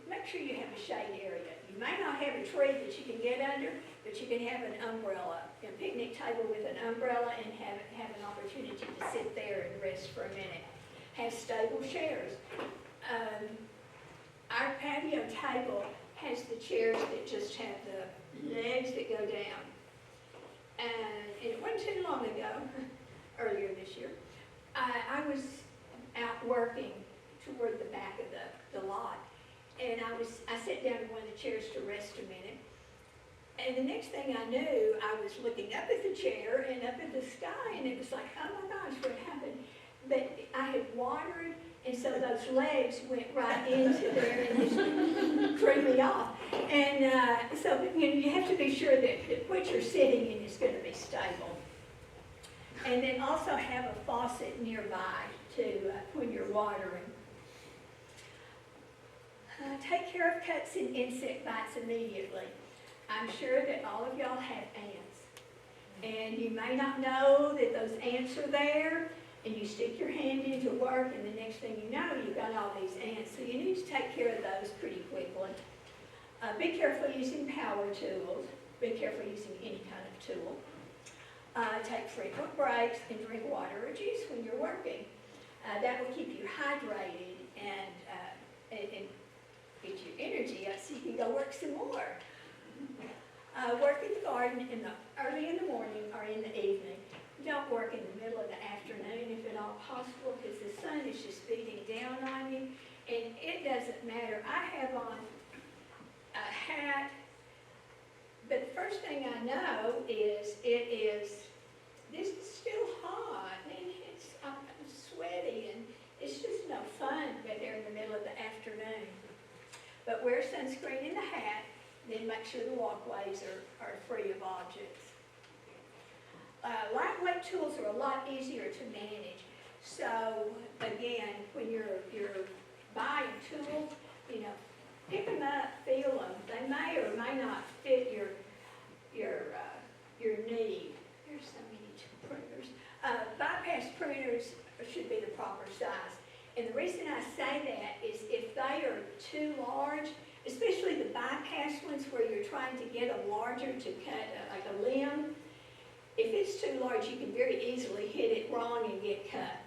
make sure you have a shade area. You may not have a tree that you can get under, but you can have an umbrella, a picnic table with an umbrella, and have an opportunity to sit there and rest for a minute. Have stable chairs. Our patio table has the chairs that just have the legs that go down. And it wasn't too long ago, earlier this year, I was out working toward the back of the lot, and I sat down in one of the chairs to rest a minute, and the next thing I knew, I was looking up at the chair and up at the sky, and it was like, oh my gosh, what happened? But I had watered, and so those legs went right into there and just threw me off. And so you have to be sure that what you're sitting in is going to be stable. And then also have a faucet nearby when you're watering. Take care of cuts and insect bites immediately. I'm sure that all of y'all have ants. And you may not know that those ants are there, and you stick your hand into work, and the next thing you know, you've got all these ants. So you need to take care of those pretty quickly. Be careful using power tools. Be careful using any kind of tool. Take frequent breaks and drink water or juice when you're working. That will keep you hydrated and get your energy up so you can go work some more. Work in the garden early in the morning or in the evening. Don't work in the middle of the afternoon if at all possible, because the sun is just beating down on you, and it doesn't matter. I have on a hat, but the first thing I know is this is still hot, and I'm sweaty, and it's just no fun but there in the middle of the afternoon. But wear sunscreen in the hat, then make sure the walkways are free of objects. Lightweight tools are a lot easier to manage. So again, when you're buying tools, pick them up, feel them. They may or may not fit your need. There's so many pruners. Bypass pruners should be the proper size. And the reason I say that is if they are too large, especially the bypass ones where you're trying to get them larger to cut like a limb, if it's too large, you can very easily hit it wrong and get cut.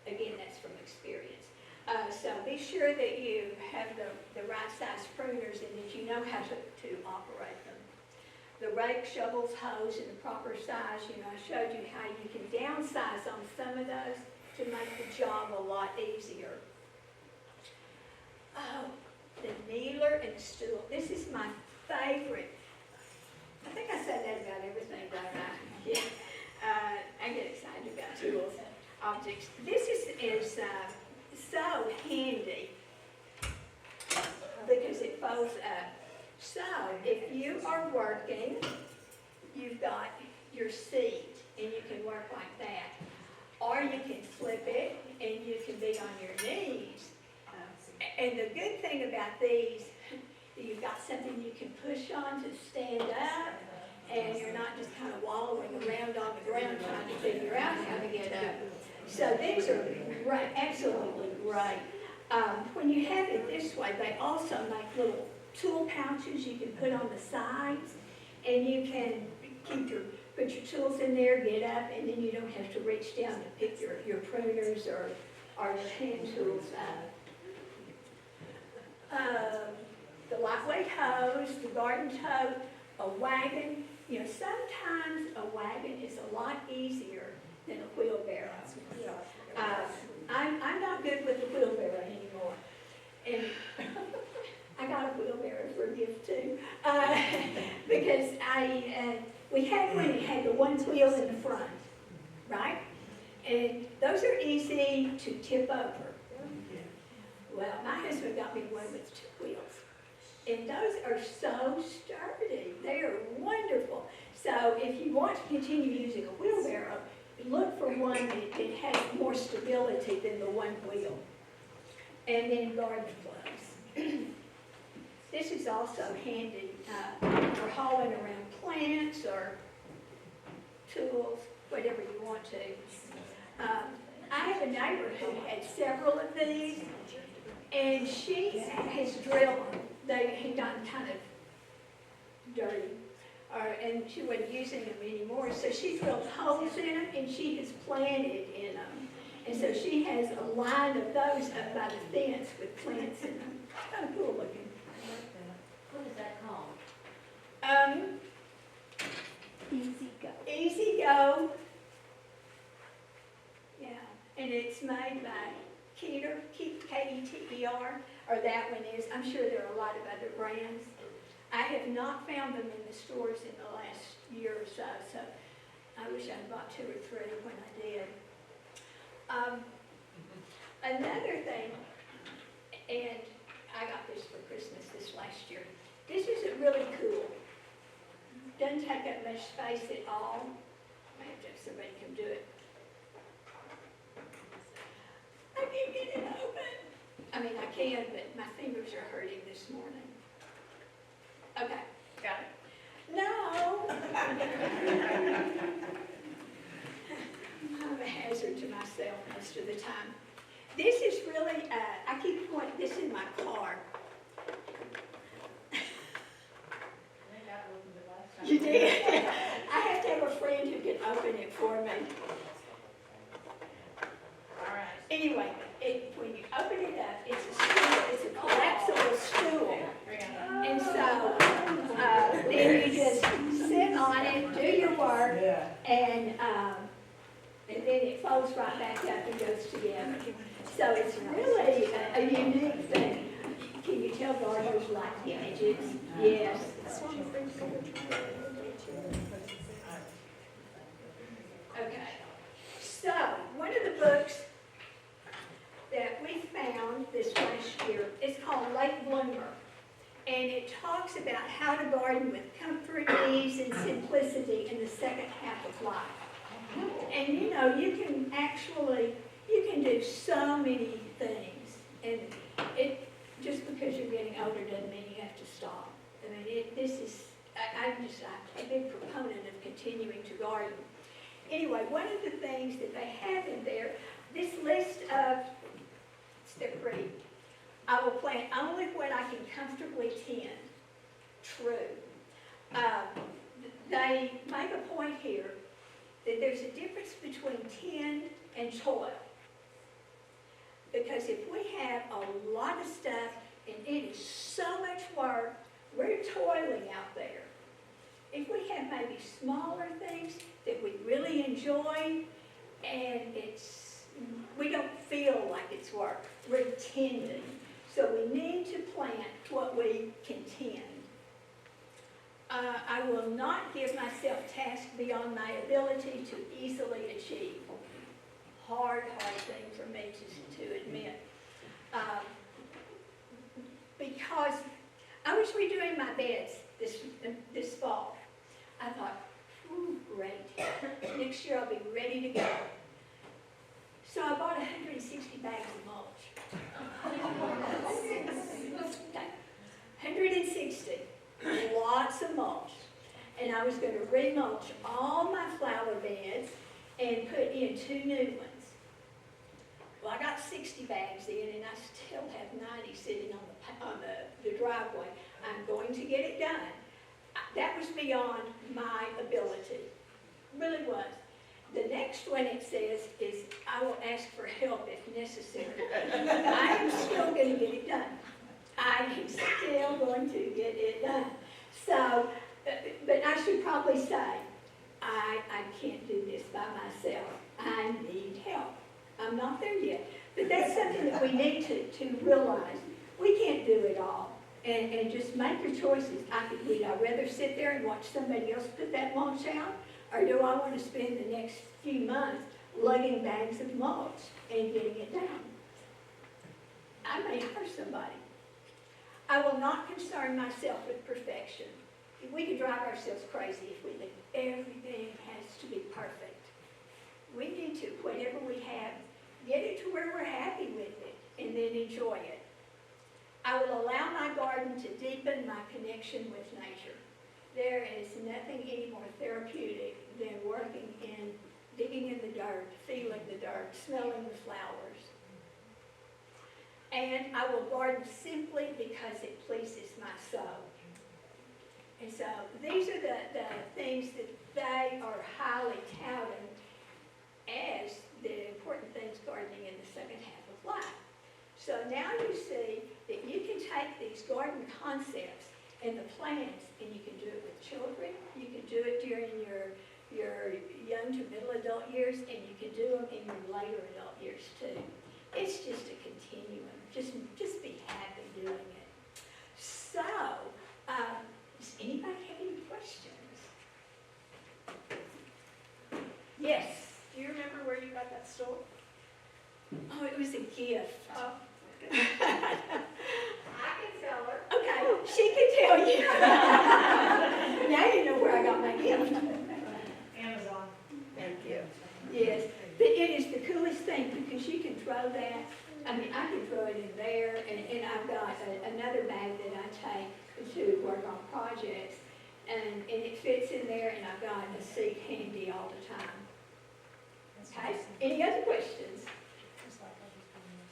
Again, that's from experience. So be sure that you have the right size pruners and that you know how to operate them. The rake, shovels, hoes in the proper size, you know, I showed you how you can downsize on some of those to make the job a lot easier. Oh, the kneeler and the stool. This is my favorite. I think I said that about everything, don't I? Yeah. I get excited about tools, objects. This is so handy because it folds up. So if you are working, you've got your seat and you can work like that. Or you can flip it and you can be on your knees. And the good thing about these, you've got something you can push on to stand up, and you're not just kind of wallowing around on the ground trying to figure out how to get up. So these are great, absolutely great. When you have it this way, they also make little tool pouches you can put on the sides, and you can put your tools in there, get up, and then you don't have to reach down to pick your pruners or your hand tools up. The lightweight hose, the garden tote, a wagon. You know, sometimes a wagon is a lot easier than a wheelbarrow. I'm not good with the wheelbarrow anymore. And I got a wheelbarrow for a gift too. Because we had one that had the one wheel in the front, right? And those are easy to tip over. Well, my husband got me one with 2 wheels. And those are so sturdy. They are wonderful. So if you want to continue using a wheelbarrow, look for one that has more stability than the one wheel. And then garden gloves. This is also handy for hauling around plants or tools, whatever you want to. I have a neighbor who had several of these, and she has drilled them. They had gotten kind of dirty, and she wasn't using them anymore. So she drilled holes in them, and she has planted in them. And so she has a line of those up by the fence with plants in them. Kind of cool looking. What is that called? Easy Go. Easy Go. Yeah, and it's made by Keter, K-E-T-E-R, or that one is. I'm sure there are a lot of other brands. I have not found them in the stores in the last year or so, so I wish I'd bought 2 or 3 when I did. Another thing, and I got this for Christmas this last year. This is really cool. Doesn't take up much space at all. I have to have somebody come do it. I can't get it open. I mean, I can, but my fingers are hurting this morning. Okay, got it. No. I'm a hazard to myself most of the time. This is really, I keep putting this in my car. You did? I have to have a friend who can open it for me. All right. Anyway, when you open it up, it's a stool. It's a collapsible stool. And so then you just sit on it, do your work, and then it folds right back up and goes together. So it's really a unique thing. Can you tell gardeners like images? Yes. Okay. So one of the books that we found this last year is called Late Bloomer. And it talks about how to garden with comfort, ease, and simplicity in the second half of life. And you know, you can do so many things. And just because you're getting older doesn't mean you have to stop. I mean, I'm a big proponent of continuing to garden. Anyway, one of the things that they have in there, this list of plant only what I can comfortably tend. True. They make a point here that there's a difference between tend and toil. Because if we have a lot of stuff and it is so much work, we're toiling out there. If we have maybe smaller things that we really enjoy and we don't feel like it's work, we're tending. So we need to plant what we can tend. I will not give myself tasks beyond my ability to easily achieve. Hard thing for me to admit. Because I was redoing my beds this fall. I thought, ooh, great. Next year I'll be ready to go. So I bought 160 bags of mulch. 160. Lots of mulch. And I was going to remulch all my flower beds and put in 2 new ones. Well, I got 60 bags in, and I still have 90 sitting on the driveway. I'm going to get it done. That was beyond my ability. Really was. The next one it says is, I will ask for help if necessary. I am still going to get it done. I am still going to get it done. So, but I should probably say, I can't do this by myself. I need help. I'm not there yet. But that's something that we need to realize. We can't do it all. And just make your choices. Would I rather sit there and watch somebody else put that mulch out? Or do I want to spend the next few months lugging bags of mulch and getting it down? I may hire somebody. I will not concern myself with perfection. We could drive ourselves crazy if we think everything has to be perfect. We need to, whatever we have, get it to where we're happy with it and then enjoy it. I will allow my garden to deepen my connection with nature. There is nothing any more therapeutic than digging in the dirt, feeling the dirt, smelling the flowers. And I will garden simply because it pleases my soul. And so these are the things that they are highly touted as the important things gardening in the second half of life. So now you see that you can take these garden concepts and the plants, and you can do it with children, you can do it during your young to middle adult years, and you can do them in your later adult years too. It's just a continuum. Just be happy doing it. So, does anybody have any questions? Yes. Do you remember where you got that store? Oh, it was a gift. Oh. I can tell her. Okay, she can tell you. Now you know where I got my gift. Amazon. Thank you. Yes, but it is the coolest thing because you can throw that. I mean, I can throw it in there, and I've got another bag that I take to work on projects, and it fits in there, and I've got a seat handy all the time. Okay, any other questions?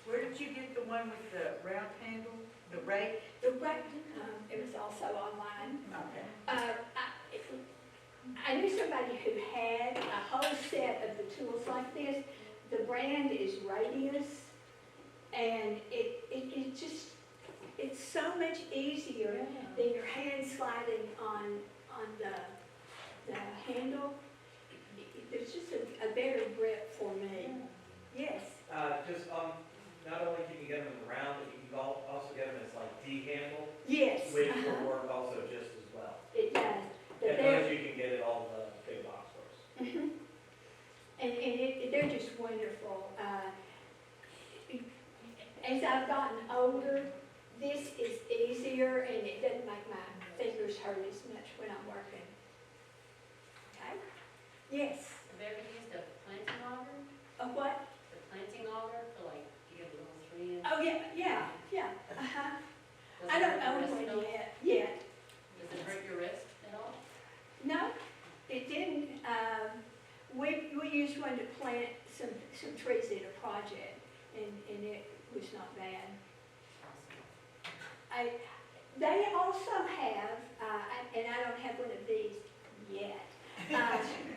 Where did you get the one with the round handle, the rake? The rake, it was also online. Okay. I knew somebody who had a whole set of the tools like this. The brand is Radius, and it's so much easier than your hand sliding on the handle. There's just a better grip for me. Yes. Not only can you get them in the round, but you can also get them as like D-handle, Yes. which will work also just as well. It does. But And those you can get at all the big box stores. Mhm. And they're just wonderful. As I've gotten older, this is easier and it doesn't make my fingers hurt as much when I'm working. Okay? Yes. Have you ever used a planting auger? A what? The planting auger for like, you get a little 3-inch? Oh, yeah. Uh-huh. Does I it don't hurt your own wrist one at all? yet. Does it hurt your wrist at all? No, it didn't. We used one to plant some trees in a project, and it was not bad. They also have, and I don't have one of these yet,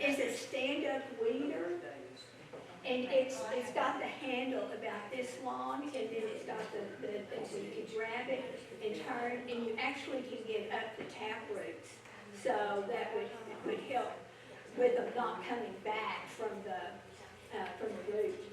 is a stand-up weeder. And it's got the handle about this long, and then it's got so you can grab it and turn, and you actually can get up the tap roots. So that would help with them not coming back from the root.